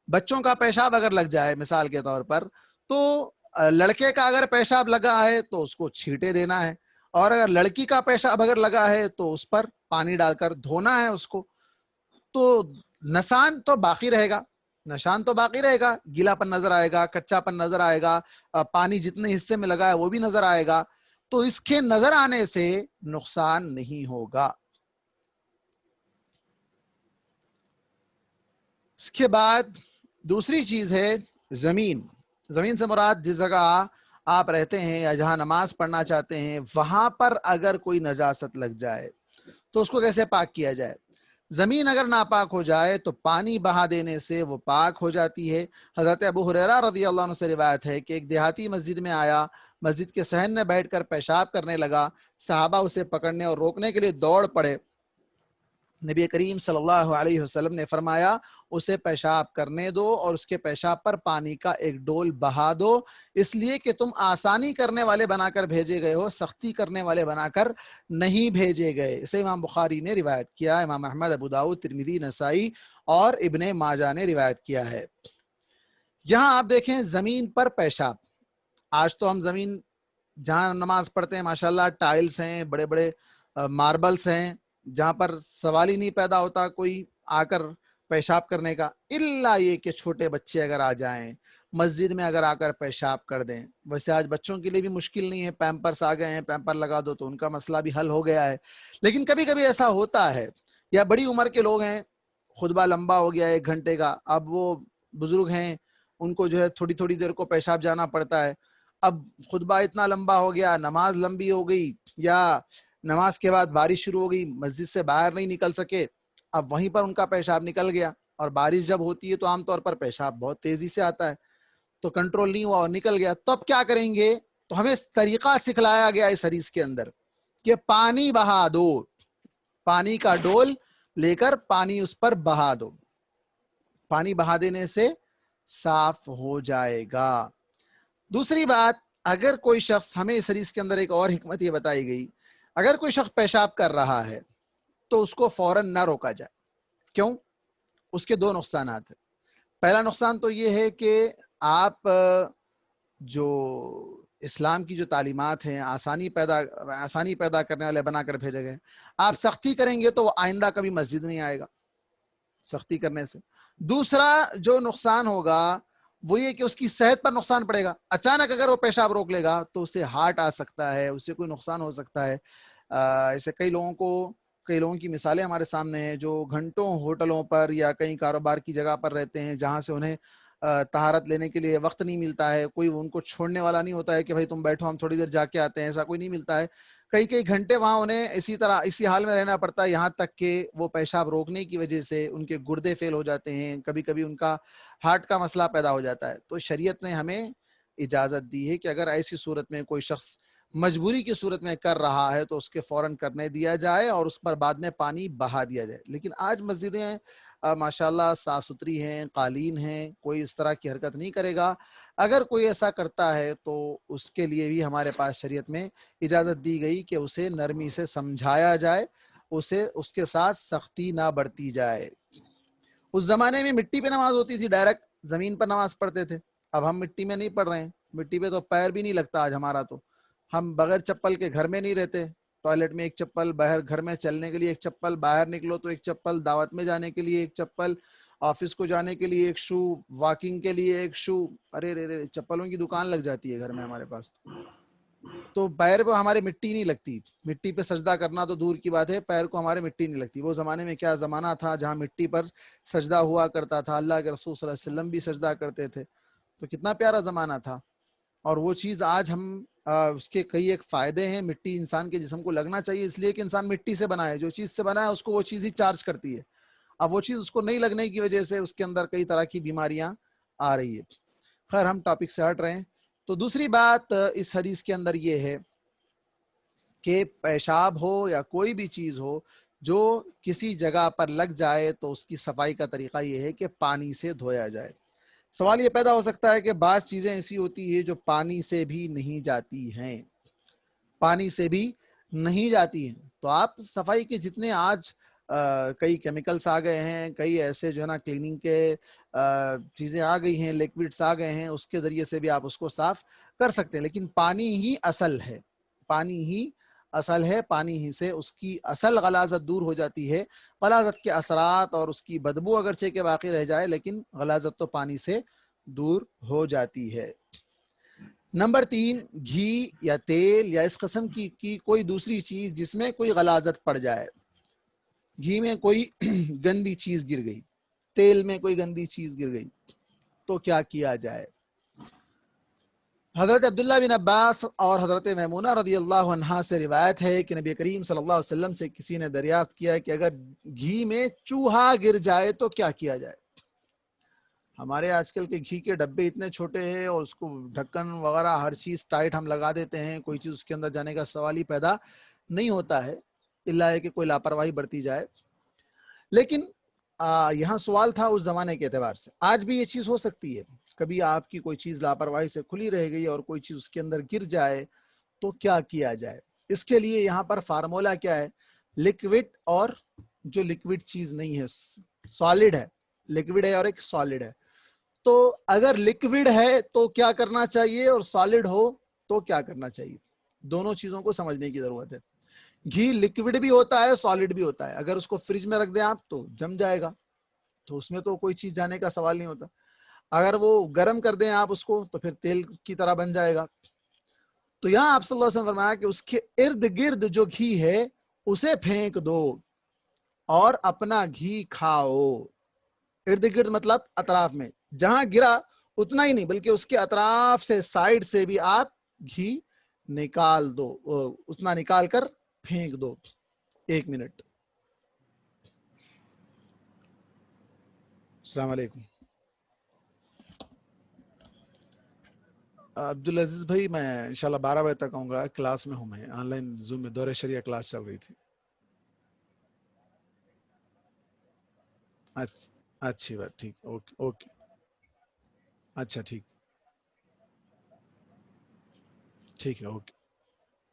بچوں کا پیشاب اگر لگ جائے مثال کے طور پر, تو لڑکے کا اگر پیشاب لگا ہے تو اس کو چھینٹے دینا ہے, اور اگر لڑکی کا پیشاب اگر لگا ہے تو اس پر پانی ڈال کر دھونا ہے اس کو. تو نشان تو باقی رہے گا, نشان تو باقی رہے گا, گیلا پن نظر آئے گا, کچا پن نظر آئے گا, پانی جتنے حصے میں لگا ہے وہ بھی نظر آئے گا. تو اس کے نظر آنے سے نقصان نہیں ہوگا. اس کے بعد دوسری چیز ہے زمین. زمین سے مراد جس جگہ آپ رہتے ہیں یا جہاں نماز پڑھنا چاہتے ہیں وہاں پر اگر کوئی نجاست لگ جائے تو اس کو کیسے پاک کیا جائے. زمین اگر ناپاک ہو جائے تو پانی بہا دینے سے وہ پاک ہو جاتی ہے. حضرت ابو ہریرہ رضی اللہ عنہ سے روایت ہے کہ ایک دیہاتی مسجد میں آیا, مسجد کے صحن میں بیٹھ کر پیشاب کرنے لگا. صحابہ اسے پکڑنے اور روکنے کے لیے دوڑ پڑے. نبی کریم صلی اللہ علیہ وسلم نے فرمایا اسے پیشاب کرنے دو اور اس کے پیشاب پر پانی کا ایک ڈول بہا دو, اس لیے کہ تم آسانی کرنے والے بنا کر بھیجے گئے ہو, سختی کرنے والے بنا کر نہیں بھیجے گئے. اسے امام بخاری نے روایت کیا, امام احمد, ابو داؤد, ترمذی, نسائی اور ابن ماجہ نے روایت کیا ہے. یہاں آپ دیکھیں زمین پر پیشاب. آج تو ہم زمین جہاں نماز پڑھتے ہیں ماشاءاللہ ٹائلز ہیں, بڑے بڑے ماربلز ہیں, جہاں پر سوال ہی نہیں پیدا ہوتا کوئی آ کر پیشاب کرنے کا, الا یہ کہ چھوٹے بچے اگر آ جائیں مسجد میں اگر آ کر پیشاب کر دیں. ویسے آج بچوں کے لیے بھی مشکل نہیں ہے, پیمپرس آ گئے ہیں, پیمپر لگا دو تو ان کا مسئلہ بھی حل ہو گیا ہے. لیکن کبھی کبھی ایسا ہوتا ہے, یا بڑی عمر کے لوگ ہیں, خطبہ لمبا ہو گیا 1 گھنٹے کا, اب وہ بزرگ ہیں, ان کو جو ہے تھوڑی تھوڑی دیر کو پیشاب جانا پڑتا ہے. اب خطبہ اتنا لمبا ہو گیا, نماز لمبی ہو گئی, یا نماز کے بعد بارش شروع ہو گئی, مسجد سے باہر نہیں نکل سکے, اب وہیں پر ان کا پیشاب نکل گیا. اور بارش جب ہوتی ہے تو عام طور پر پیشاب بہت تیزی سے آتا ہے, تو کنٹرول نہیں ہوا اور نکل گیا. تو اب کیا کریں گے؟ تو ہمیں طریقہ سکھلایا گیا اس حدیث کے اندر کہ پانی بہا دو, پانی کا ڈول لے کر پانی اس پر بہا دو, پانی بہا دینے سے صاف ہو جائے گا. دوسری بات, اگر کوئی شخص, ہمیں اس حدیث کے اندر ایک اور حکمت یہ بتائی گئی, اگر کوئی شخص پیشاب کر رہا ہے تو اس کو فوراً نہ روکا جائے. کیوں؟ اس کے 2 نقصانات ہیں. پہلا نقصان تو یہ ہے کہ آپ جو اسلام کی جو تعلیمات ہیں, آسانی پیدا کرنے والے بنا کر بھیجے گئے, آپ سختی کریں گے تو وہ آئندہ کبھی مسجد نہیں آئے گا سختی کرنے سے. دوسرا جو نقصان ہوگا وہ یہ کہ اس کی صحت پر نقصان پڑے گا. اچانک اگر وہ پیشاب روک لے گا تو اسے ہارٹ آ سکتا ہے, اس سے کوئی نقصان ہو سکتا ہے. ایسے کئی لوگوں کی مثالیں ہمارے سامنے ہیں جو گھنٹوں ہوٹلوں پر یا کہیں کاروبار کی جگہ پر رہتے ہیں, جہاں سے انہیں طہارت لینے کے لیے وقت نہیں ملتا ہے, کوئی ان کو چھوڑنے والا نہیں ہوتا ہے کہ بھائی تم بیٹھو ہم تھوڑی دیر جا کے آتے ہیں, ایسا کوئی نہیں ملتا ہے. کئی گھنٹے وہاں انہیں اسی حال میں رہنا پڑتا ہے, یہاں تک کہ وہ پیشاب روکنے کی وجہ سے ان کے گردے فیل ہو جاتے ہیں, کبھی کبھی ان کا ہارٹ کا مسئلہ پیدا ہو جاتا ہے. تو شریعت نے ہمیں اجازت دی ہے کہ اگر ایسی صورت میں کوئی شخص مجبوری کی صورت میں کر رہا ہے تو اس کے فوراً کرنے دیا جائے اور اس پر بعد میں پانی بہا دیا جائے. لیکن آج مسجدیں ماشاءاللہ صاف ستھری ہیں، قالین ہیں، کوئی اس طرح کی حرکت نہیں کرے گا. اگر کوئی ایسا کرتا ہے تو اس کے لیے بھی ہمارے پاس شریعت میں اجازت دی گئی کہ اسے نرمی سے سمجھایا جائے، اس کے ساتھ سختی نہ برتی جائے. اس زمانے میں مٹی پہ نماز ہوتی تھی، ڈائریکٹ زمین پر نماز پڑھتے تھے. اب ہم مٹی میں نہیں پڑھ رہے ہیں، مٹی پہ تو پیر بھی نہیں لگتا آج ہمارا. تو ہم بغیر چپل کے گھر میں نہیں رہتے. ٹوائلٹ میں ایک چپل، باہر گھر میں چلنے کے لیے ایک چپل، باہر نکلو تو ایک چپل، دعوت میں جانے کے لیے ایک چپل، آفس کو جانے کے لیے ایک شو، واکنگ کے لیے ایک شو. ارے رے چپلوں کی دکان لگ جاتی ہے گھر میں ہمارے پاس. تو پیر پہ ہمارے مٹی نہیں لگتی. مٹی پہ سجدہ کرنا تو دور کی بات ہے، پیر کو ہمارے مٹی نہیں لگتی. وہ زمانے میں کیا زمانہ تھا جہاں مٹی پر سجدہ ہوا کرتا تھا. اللہ کے رسول صلی اللہ علیہ وسلم بھی سجدہ کرتے تھے. تو کتنا پیارا زمانہ تھا. اور وہ چیز آج ہم اس کے کئی ایک فائدے ہیں. مٹی انسان کے جسم کو لگنا چاہیے، اس لیے کہ انسان مٹی سے بنا ہے. جو چیز سے بنا ہے اس کو وہ چیز ہی چارج کرتی ہے. اب وہ چیز اس کو نہیں لگنے کی وجہ سے اس کے اندر کئی طرح کی بیماریاں آ رہی ہے. خیر ہم ٹاپک سے ہٹ رہے ہیں. تو دوسری بات اس حدیث کے اندر یہ ہے کہ پیشاب ہو یا کوئی بھی چیز ہو جو کسی جگہ پر لگ جائے تو اس کی صفائی کا طریقہ یہ ہے کہ پانی سے دھویا جائے. سوال یہ پیدا ہو سکتا ہے کہ بعض چیزیں ایسی ہوتی ہیں جو پانی سے بھی نہیں جاتی ہیں، پانی سے بھی نہیں جاتی ہیں. تو آپ صفائی کے جتنے آج کئی کیمیکلز آ گئے ہیں، کئی ایسے جو ہے نا کلیننگ کے چیزیں آ گئی ہیں، لیکوڈس آ گئے ہیں، اس کے ذریعے سے بھی آپ اس کو صاف کر سکتے ہیں. لیکن پانی ہی اصل ہے، پانی ہی اصل ہے. پانی ہی سے اس کی اصل غلاظت دور ہو جاتی ہے. غلاظت کے اثرات اور اس کی بدبو اگرچہ کے باقی رہ جائے لیکن غلاظت تو پانی سے دور ہو جاتی ہے. نمبر 3، گھی یا تیل یا اس قسم کی کوئی دوسری چیز جس میں کوئی غلاظت پڑ جائے. گھی میں کوئی گندی چیز گر گئی، تیل میں کوئی گندی چیز گر گئی، تو کیا کیا جائے؟ حضرت عبداللہ بن عباس اور حضرت میمونہ رضی اللہ عنہا سے روایت ہے کہ نبی کریم صلی اللہ علیہ وسلم سے کسی نے دریافت کیا کہ اگر گھی میں چوہا گر جائے تو کیا کیا جائے؟ ہمارے آج کل کے گھی کے ڈبے اتنے چھوٹے ہیں اور اس کو ڈھکن وغیرہ ہر چیز ٹائٹ ہم لگا دیتے ہیں، کوئی چیز اس کے اندر جانے کا سوال ہی پیدا نہیں ہوتا ہے، الا ہے کہ کوئی لاپرواہی برتی جائے. لیکن یہاں سوال تھا اس زمانے کے اعتبار سے. آج بھی یہ چیز ہو سکتی ہے، کبھی آپ کی کوئی چیز لاپرواہی سے کھلی رہ گئی اور کوئی چیز اس کے اندر گر جائے تو کیا کیا جائے؟ اس کے لیے یہاں پر فارمولا کیا ہے؟ لکوڈ اور جو لکوڈ چیز نہیں ہے، سالڈ ہے. لکوڈ ہے اور ایک سالڈ ہے. تو اگر لکوڈ ہے تو کیا کرنا چاہیے اور سالڈ ہو تو کیا کرنا چاہیے؟ دونوں چیزوں کو سمجھنے کی ضرورت ہے. گھی لکوڈ بھی ہوتا ہے، سالڈ بھی ہوتا ہے. اگر اس کو فریج میں رکھ دیں آپ تو جم جائے گا، تو اس میں تو کوئی چیز جانے کا سوال نہیں ہوتا. اگر وہ گرم کر دیں آپ اس کو تو پھر تیل کی طرح بن جائے گا. تو یہاں آپ صلی اللہ علیہ وسلم فرمایا کہ اس کے ارد گرد جو گھی ہے اسے پھینک دو اور اپنا گھی کھاؤ. ارد گرد مطلب اطراف میں، جہاں گرا اتنا ہی نہیں بلکہ اس کے اطراف سے، سائڈ سے بھی آپ گھی نکال دو، اتنا نکال کر پھینک دو. 1 منٹ. السلام علیکم. عبدالعزیز بھائی میں انشاءاللہ 12 بجے تک آؤں گا، کلاس میں ہوں. میں آن لائن زوم میں دورہ شریعہ کلاس چل رہی تھی. اچھی بات، ٹھیک، اوکے اوکے. اچھا ٹھیک ٹھیک ہے، اوکے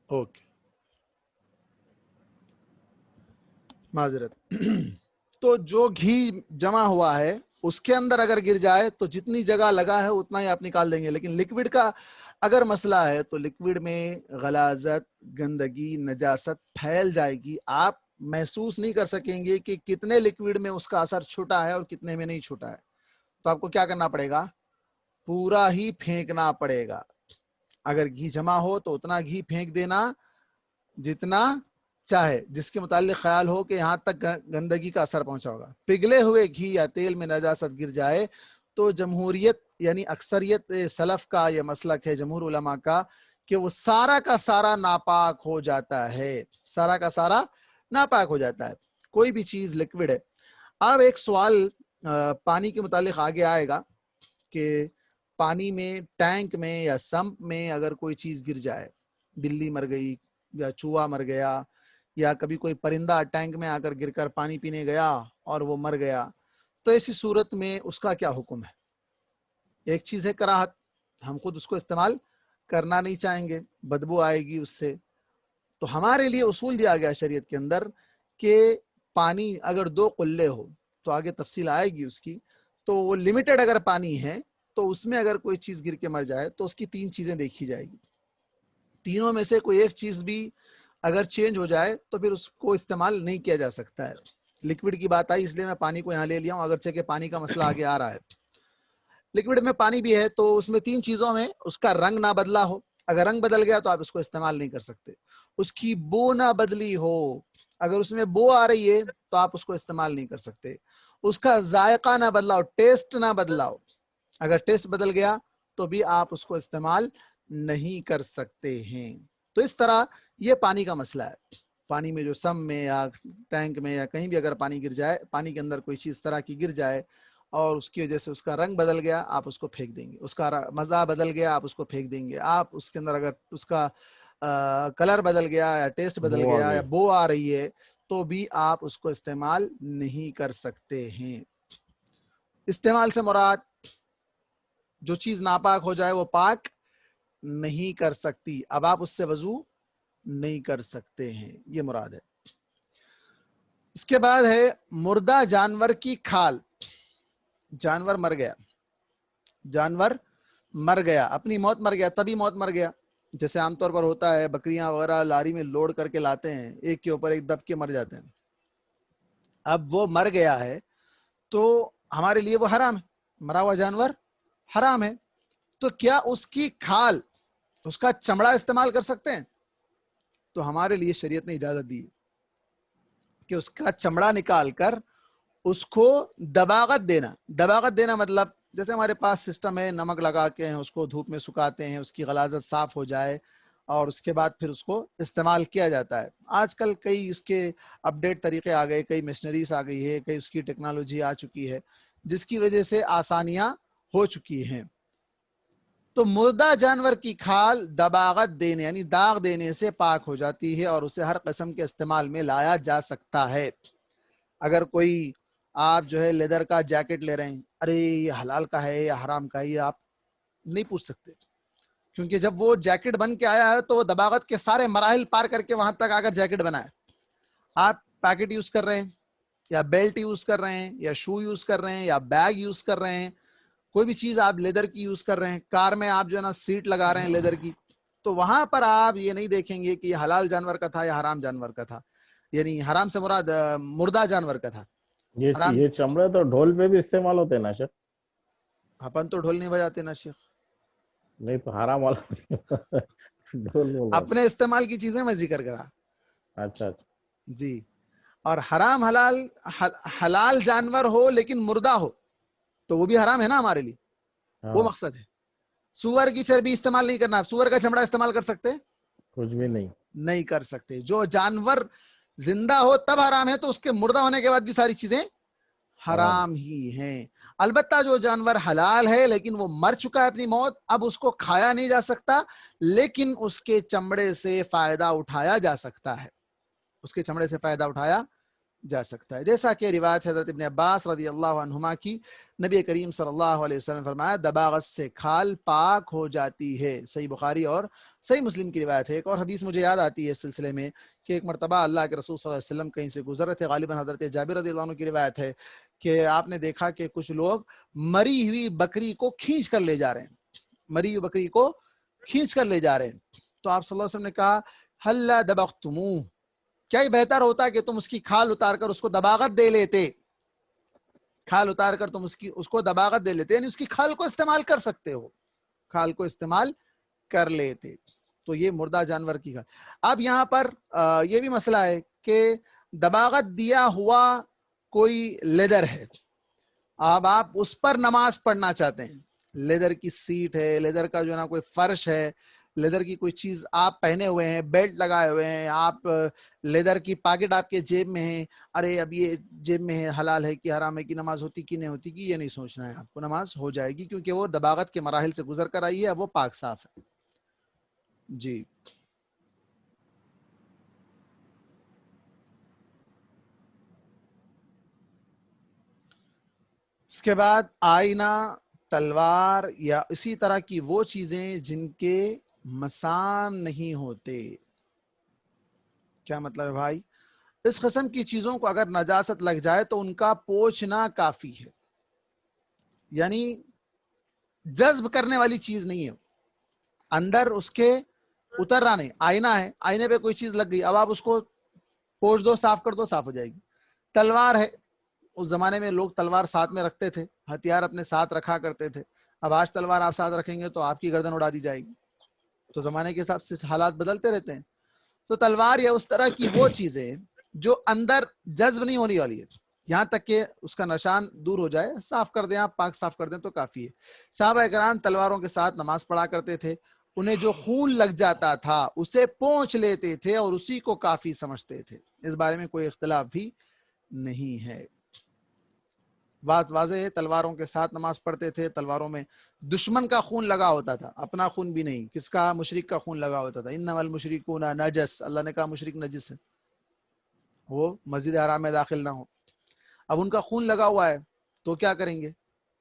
اوکے. معذرت. تو جو گھی جمع ہوا ہے اس کے اندر اگر گر جائے تو جتنی جگہ لگا ہے اتنا ہی آپ نکال دیں گے. لیکن لکوڈ کا اگر مسئلہ ہے تو لکوڈ میں غلاظت، گندگی، نجاست پھیل جائے گی. آپ محسوس نہیں کر سکیں گے کہ کتنے لکوڈ میں اس کا اثر چھوٹا ہے اور کتنے میں نہیں چھوٹا ہے. تو آپ کو کیا کرنا پڑے گا؟ پورا ہی پھینکنا پڑے گا. اگر گھی جمع ہو تو اتنا گھی پھینک دینا جتنا چاہے، جس کے متعلق خیال ہو کہ یہاں تک گندگی کا اثر پہنچا ہوگا. پگھلے ہوئے گھی یا تیل میں نجاست گر جائے تو جمہوریت یعنی اکثریت سلف کا یہ مسلک ہے، جمہور علماء کا، کہ وہ سارا کا سارا ناپاک ہو جاتا ہے. سارا کا سارا ناپاک ہو جاتا ہے. کوئی بھی چیز لکوڈ ہے. اب ایک سوال پانی کے متعلق آگے آئے گا کہ پانی میں ٹینک میں یا سمپ میں اگر کوئی چیز گر جائے، بلی مر گئی یا چوہا مر گیا یا کبھی کوئی پرندہ ٹینک میں آ کر گر کر پانی پینے گیا اور وہ مر گیا، تو ایسی صورت میں اس کا کیا حکم ہے؟ ایک چیز ہے کراہت، ہم خود اس کو استعمال کرنا نہیں چاہیں گے، بدبو آئے گی اس سے. تو ہمارے لیے اصول دیا گیا شریعت کے اندر کہ پانی اگر 2 قلے ہو تو آگے تفصیل آئے گی اس کی، تو وہ لمیٹڈ اگر پانی ہے تو اس میں اگر کوئی چیز گر کے مر جائے تو اس کی 3 چیزیں دیکھی جائے گی. تینوں میں سے کوئی ایک چیز بھی اگر چینج ہو جائے تو پھر اس کو استعمال نہیں کیا جا سکتا ہے. لکوڈ کی بات آئی اس لیے میں پانی کو یہاں لے لیا ہوں، اگرچہ کہ پانی کا مسئلہ آگے آ رہا ہے. لکوڈ میں پانی بھی ہے تو اس میں 3 چیزوں میں اس کا رنگ نہ بدلا ہو، اگر رنگ بدل گیا تو آپ اس کو استعمال نہیں کر سکتے. اس کی بو نہ بدلی ہو، اگر اس میں بو آ رہی ہے تو آپ اس کو استعمال نہیں کر سکتے. اس کا ذائقہ نہ بدلا ہو، ٹیسٹ نہ بدلا ہو، اگر ٹیسٹ بدل گیا تو بھی آپ اس کو استعمال نہیں کر سکتے ہیں. تو اس طرح یہ پانی کا مسئلہ ہے. پانی میں جو سم میں یا ٹینک میں یا کہیں بھی اگر پانی گر جائے، پانی کے اندر کوئی چیز طرح کی گر جائے اور اس کی وجہ سے اس کا رنگ بدل گیا، آپ اس کو پھینک دیں گے. اس کا مزہ بدل گیا، آپ اس کو پھینک دیں گے. آپ اس کے اندر اگر اس کا کلر بدل گیا یا ٹیسٹ بدل بو آ گیا یا گئی. بو آ رہی ہے تو بھی آپ اس کو استعمال نہیں کر سکتے ہیں. استعمال سے مراد جو چیز ناپاک ہو جائے وہ پاک نہیں کر سکتی، اب آپ اس سے وضو نہیں کر سکتے ہیں، یہ مراد ہے. اس کے بعد ہے مردہ جانور کی کھال. جانور مر گیا، جانور مر گیا، اپنی موت مر گیا، تبھی موت مر گیا. جیسے عام طور پر ہوتا ہے بکریاں وغیرہ لاری میں لوڈ کر کے لاتے ہیں، ایک کے اوپر ایک دب کے مر جاتے ہیں. اب وہ مر گیا ہے تو ہمارے لیے وہ حرام ہے، مرا ہوا جانور حرام ہے. تو کیا اس کی کھال، اس کا چمڑا استعمال کر سکتے ہیں؟ تو ہمارے لیے شریعت نے اجازت دی کہ اس کا چمڑا نکال کر اس کو دباغت دینا. دباغت دینا مطلب جیسے ہمارے پاس سسٹم ہے، نمک لگا کے اس کو دھوپ میں سکھاتے ہیں، اس کی غلاظت صاف ہو جائے اور اس کے بعد پھر اس کو استعمال کیا جاتا ہے. آج کل کئی اس کے اپڈیٹ طریقے آ گئے، کئی مشنریز آ گئی ہے، کئی اس کی ٹیکنالوجی آ چکی ہے جس کی وجہ سے آسانیاں ہو چکی ہیں. تو مردہ جانور کی کھال دباغت دینے یعنی داغ دینے سے پاک ہو جاتی ہے اور اسے ہر قسم کے استعمال میں لایا جا سکتا ہے. اگر کوئی آپ جو ہے لیدر کا جیکٹ لے رہے ہیں، ارے یہ حلال کا ہے یا حرام کا ہے، یہ آپ نہیں پوچھ سکتے، کیونکہ جب وہ جیکٹ بن کے آیا ہے تو وہ دباغت کے سارے مراحل پار کر کے وہاں تک آ کر جیکٹ بنا ہے. آپ پیکٹ یوز کر رہے ہیں یا بیلٹ یوز کر رہے ہیں یا شو یوز کر رہے ہیں یا بیگ یوز کر رہے ہیں، کوئی بھی چیز آپ لیدر کی یوز کر رہے ہیں، کار میں آپ جو ہے نا سیٹ لگا رہے ہیں لیدر کی، تو وہاں پر آپ یہ نہیں دیکھیں گے کہ یہ حلال جانور کا تھا یا حرام جانور کا تھا. یعنی حرام سے مراد مردہ جانور کا تھا. حرام یہ چمڑے تو ڈھول پہ بھی استعمال ہوتے ہیں نا شیخ؟ اپن تو ڈھول نہیں بجاتے نا شیخ، نہیں تو حرام والا ڈھول بول رہا اپنے استعمال کی چیزیں میں ذکر کرا. تھا. اچھا اچھا. جی. اور حرام حلال جانور ہو لیکن مردہ ہو تو وہ بھی حرام ہے نا ہمارے لیے، وہ ہاں مقصد ہے. سور کی چربی استعمال نہیں کرنا. سور کا چمڑا استعمال کر سکتے؟ کچھ بھی نہیں. نہیں کر سکتے. جو جانور زندہ ہو تب حرام ہے، تو اس کے مردہ ہونے کے بعد بھی ساری چیزیں حرام ہی ہیں. البتہ جو جانور حلال ہے لیکن وہ مر چکا ہے اپنی موت، اب اس کو کھایا نہیں جا سکتا لیکن اس کے چمڑے سے فائدہ اٹھایا جا سکتا ہے، اس کے چمڑے سے فائدہ اٹھایا جا سکتا ہے. جیسا کہ روایت حضرت ابن عباس رضی اللہ عنہما کی، نبی کریم صلی اللہ علیہ وسلم فرمایا دباغت سے کھال پاک ہو جاتی ہے. صحیح بخاری اور صحیح مسلم کی روایت ہے. ایک اور حدیث مجھے یاد آتی ہے اس سلسلے میں کہ ایک مرتبہ اللہ کے رسول صلی اللہ علیہ وسلم کہیں سے گزر رہے تھے، غالباً حضرت جابر رضی اللہ عنہ کی روایت ہے کہ آپ نے دیکھا کہ کچھ لوگ مری ہوئی بکری کو کھینچ کر لے جا رہے ہیں، مری ہوئی بکری کو کھینچ کر لے جا رہے ہیں. تو آپ صلی اللہ علیہ وسلم نے کہا ہلا دبغتموہ، کیا ہی بہتر ہوتا کہ تم اس کی کھال اتار کر اس کو دباغت دے لیتے، کھال اتار کر تم اس کو دباغت دے لیتے، یعنی اس کی کھال کو استعمال کر سکتے ہو، کھال کو استعمال کر لیتے. تو یہ مردہ جانور کی کھال. اب یہاں پر یہ بھی مسئلہ ہے کہ دباغت دیا ہوا کوئی لیدر ہے، اب آپ اس پر نماز پڑھنا چاہتے ہیں، لیدر کی سیٹ ہے، لیدر کا جو ہے نا کوئی فرش ہے، لیدر کی کوئی چیز آپ پہنے ہوئے ہیں, بیلٹ لگائے ہوئے ہیں, آپ لیدر کی پاکٹ آپ کے جیب میں ہیں, ارے اب یہ جیب میں ہے, حلال ہے کہ حرام ہے, کہ نماز ہوتی کہ نہیں ہوتی, کہ یہ نہیں سوچنا ہے آپ کو, نماز ہو جائے گی کیونکہ وہ دباغت کے مراحل سے گزر کر آئی ہے, اب وہ پاک صاف ہے. جی اس کے بعد آئینہ, تلوار یا اسی طرح کی وہ چیزیں جن کے مسام نہیں ہوتے. کیا مطلب ہے بھائی؟ اس قسم کی چیزوں کو اگر نجاست لگ جائے تو ان کا پوچھنا کافی ہے, یعنی جذب کرنے والی چیز نہیں ہے, اندر اس کے اترنا نہیں. آئینہ ہے, آئینے پہ کوئی چیز لگ گئی, اب آپ اس کو پوچھ دو, صاف کر دو, صاف ہو جائے گی. تلوار ہے, اس زمانے میں لوگ تلوار ساتھ میں رکھتے تھے, ہتھیار اپنے ساتھ رکھا کرتے تھے. اب آج تلوار آپ ساتھ رکھیں گے تو آپ کی گردن اڑا دی جائے گی. تو زمانے کے حساب سے حالات بدلتے رہتے ہیں. تو تلوار یا اس طرح کی وہ چیزیں جو اندر جذب نہیں ہونے والی ہے, یہاں تک کہ اس کا نشان دور ہو جائے, صاف کر دیں آپ, پاک صاف کر دیں تو کافی ہے. صحابہ کرام تلواروں کے ساتھ نماز پڑھا کرتے تھے, انہیں جو خون لگ جاتا تھا اسے پونچھ لیتے تھے اور اسی کو کافی سمجھتے تھے. اس بارے میں کوئی اختلاف بھی نہیں ہے. بات واضح ہے, تلواروں کے ساتھ نماز پڑھتے تھے. تلواروں میں دشمن کا خون لگا ہوتا تھا, اپنا خون بھی نہیں. کس کا؟ مشرک کا خون لگا ہوتا تھا. انما المشرکون نجس, اللہ نے کہا مشرک نجس ہے, وہ مسجد حرام میں داخل نہ ہو. اب ان کا خون لگا ہوا ہے تو کیا کریں گے؟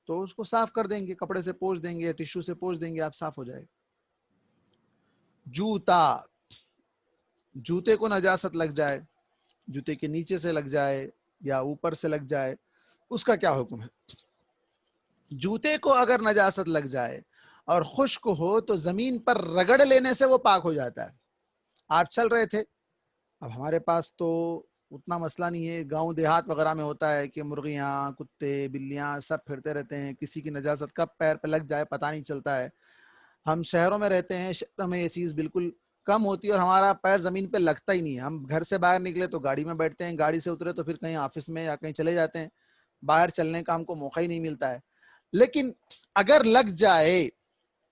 تو اس کو صاف کر دیں گے, کپڑے سے پوچھ دیں گے, ٹشو سے پوچھ دیں گے, آپ صاف ہو جائے گا. جوتا, جوتے کو نجاست لگ جائے, جوتے کے نیچے سے لگ جائے یا اوپر سے لگ جائے, اس کا کیا حکم ہے؟ جوتے کو اگر نجاست لگ جائے اور خشک ہو تو زمین پر رگڑ لینے سے وہ پاک ہو جاتا ہے. آپ چل رہے تھے, اب ہمارے پاس تو اتنا مسئلہ نہیں ہے, گاؤں دیہات وغیرہ میں ہوتا ہے کہ مرغیاں, کتے, بلیاں سب پھرتے رہتے ہیں, کسی کی نجاست کب پیر پہ لگ جائے پتہ نہیں چلتا ہے. ہم شہروں میں رہتے ہیں, شہروں میں یہ چیز بالکل کم ہوتی ہے اور ہمارا پیر زمین پہ لگتا ہی نہیں ہے. ہم گھر سے باہر نکلے تو گاڑی میں بیٹھتے ہیں, گاڑی سے اترے تو پھر کہیں آفس میں یا کہیں چلے جاتے ہیں, باہر چلنے کا ہم کو موقع ہی نہیں ملتا ہے. لیکن اگر لگ جائے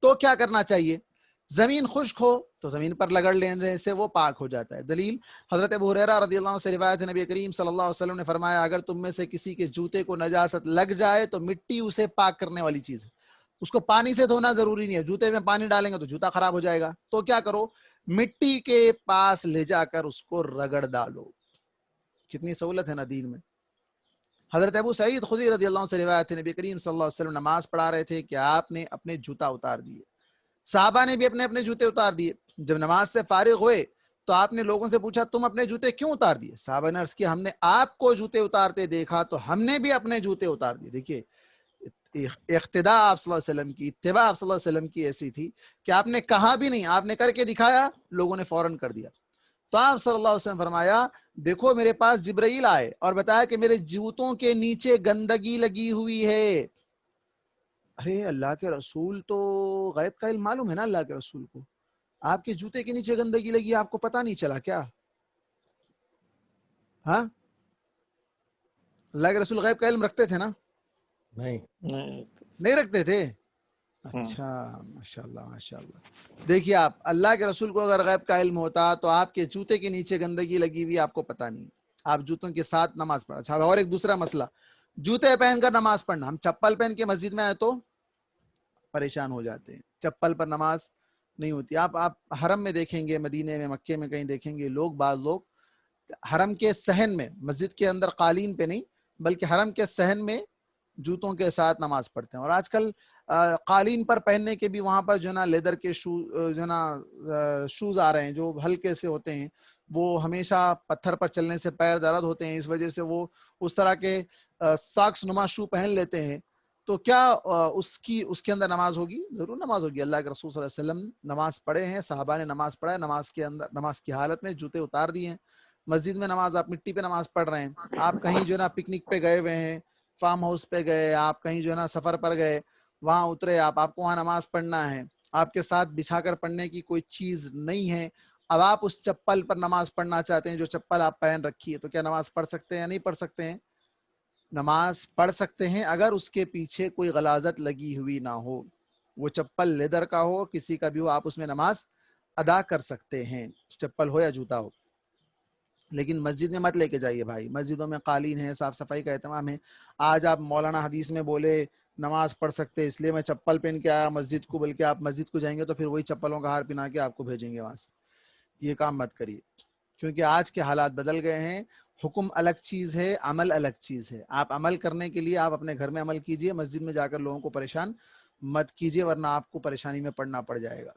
تو کیا کرنا چاہیے؟ زمین خشک ہو تو زمین پر رگڑ لینے سے وہ پاک ہو جاتا ہے. دلیل حضرت ابو ہریرہ رضی اللہ عنہ سے روایت ہے, نبی کریم صلی اللہ علیہ وسلم نے فرمایا, اگر تم میں سے کسی کے جوتے کو نجاست لگ جائے تو مٹی اسے پاک کرنے والی چیز ہے. اس کو پانی سے دھونا ضروری نہیں ہے, جوتے میں پانی ڈالیں گے تو جوتا خراب ہو جائے گا. تو کیا کرو, مٹی کے پاس لے جا کر اس کو رگڑ ڈالو. کتنی سہولت ہے نا دین میں. حضرت ابو سعید خدری رضی اللہ عنہ سے روایت ہے, نبی کریم صلی اللہ علیہ وسلم نماز پڑھا رہے تھے کہ آپ نے اپنے جوتا اتار دیے, صحابہ نے بھی اپنے اپنے جوتے اتار دیے. جب نماز سے فارغ ہوئے تو آپ نے لوگوں سے پوچھا, تم اپنے جوتے کیوں اتار دیے؟ صحابہ نے عرض کیا, ہم نے آپ کو جوتے اتارتے دیکھا تو ہم نے بھی اپنے جوتے اتار دیے. دیکھیے اقتداء آپ صلی اللہ علیہ وسلم کی, اتباع آپ صلی اللہ علیہ وسلم کی ایسی تھی کہ آپ نے کہا بھی نہیں, آپ نے کر کے دکھایا, لوگوں نے فوراً کر دیا. تو آپ صلی اللہ علیہ وسلم فرمایا, دیکھو میرے پاس جبرائیل آئے اور بتایا کہ میرے جوتوں کے نیچے گندگی لگی ہوئی ہے. ارے اللہ کے رسول تو غیب کا علم معلوم ہے نا اللہ کے رسول کو, آپ کے جوتے کے نیچے گندگی لگی, آپ کو پتہ نہیں چلا کیا؟ ہاں, اللہ کے رسول غیب کا علم رکھتے تھے نا؟ نہیں رکھتے تھے. اچھا, ماشاءاللہ ماشاءاللہ. دیکھیے آپ, اللہ کے رسول کو اگر غیب کا علم ہوتا تو آپ کے جوتے کے نیچے گندگی لگی ہوئی آپ کو پتہ نہیں, آپ جوتوں کے ساتھ نماز پڑھا. اچھا, اور ایک دوسرا مسئلہ, جوتے پہن کر نماز پڑھنا. ہم چپل پہن کے مسجد میں آئے تو پریشان ہو جاتے ہیں, چپل پر نماز نہیں ہوتی. آپ حرم میں دیکھیں گے, مدینے میں, مکے میں کہیں دیکھیں گے, بعض لوگ حرم کے صحن میں, مسجد کے اندر قالین پہ نہیں بلکہ حرم کے صحن میں جوتوں کے ساتھ نماز پڑھتے ہیں. اور آج کل قالین پر پہننے کے بھی وہاں پر جو ہے نا لیدر کے جو ہے نا شوز آ رہے ہیں جو ہلکے سے ہوتے ہیں, وہ ہمیشہ پتھر پر چلنے سے پیر درد ہوتے ہیں, اس وجہ سے وہ اس طرح کے ساکس نما شو پہن لیتے ہیں. تو کیا اس کے اندر نماز ہوگی؟ ضرور نماز ہوگی. اللہ کے رسول صلی اللہ علیہ وسلم نماز پڑھے ہیں, صحابہ نے نماز پڑھا ہے, نماز کی حالت میں جوتے اتار دیے ہیں. مسجد میں نماز, آپ مٹی پہ نماز پڑھ رہے ہیں, آپ کہیں جو ہے نا پکنک پہ گئے ہوئے ہیں, فارم ہاؤس پہ گئے, آپ کہیں جو ہے نا سفر پر گئے, وہاں اترے آپ کو وہاں نماز پڑھنا ہے, آپ کے ساتھ بچھا کر پڑھنے کی کوئی چیز نہیں ہے, اب آپ اس چپل پر نماز پڑھنا چاہتے ہیں جو چپل آپ پہن رکھی ہے, تو کیا نماز پڑھ سکتے ہیں یا نہیں پڑھ سکتے ہیں؟ نماز پڑھ سکتے ہیں اگر اس کے پیچھے کوئی غلاظت لگی ہوئی نہ ہو. وہ چپل لیدر کا ہو کسی کا بھی ہو آپ اس میں نماز ادا کر سکتے ہیں، چپل ہو یا جوتا ہو، لیکن مسجد میں مت لے کے جائیے بھائی. مسجدوں میں قالین ہے، صاف صفائی کا اہتمام ہے. آج آپ مولانا حدیث میں بولے نماز پڑھ سکتے اس لیے میں چپل پہن کے آیا مسجد کو، بلکہ آپ مسجد کو جائیں گے تو پھر وہی چپلوں کا ہار پہنا کے آپ کو بھیجیں گے وہاں سے. یہ کام مت کریے، کیونکہ آج کے حالات بدل گئے ہیں. حکم الگ چیز ہے، عمل الگ چیز ہے. آپ عمل کرنے کے لیے آپ اپنے گھر میں عمل کیجئے، مسجد میں جا کر لوگوں کو پریشان مت کیجئے، ورنہ آپ کو پریشانی میں پڑنا پڑ جائے گا.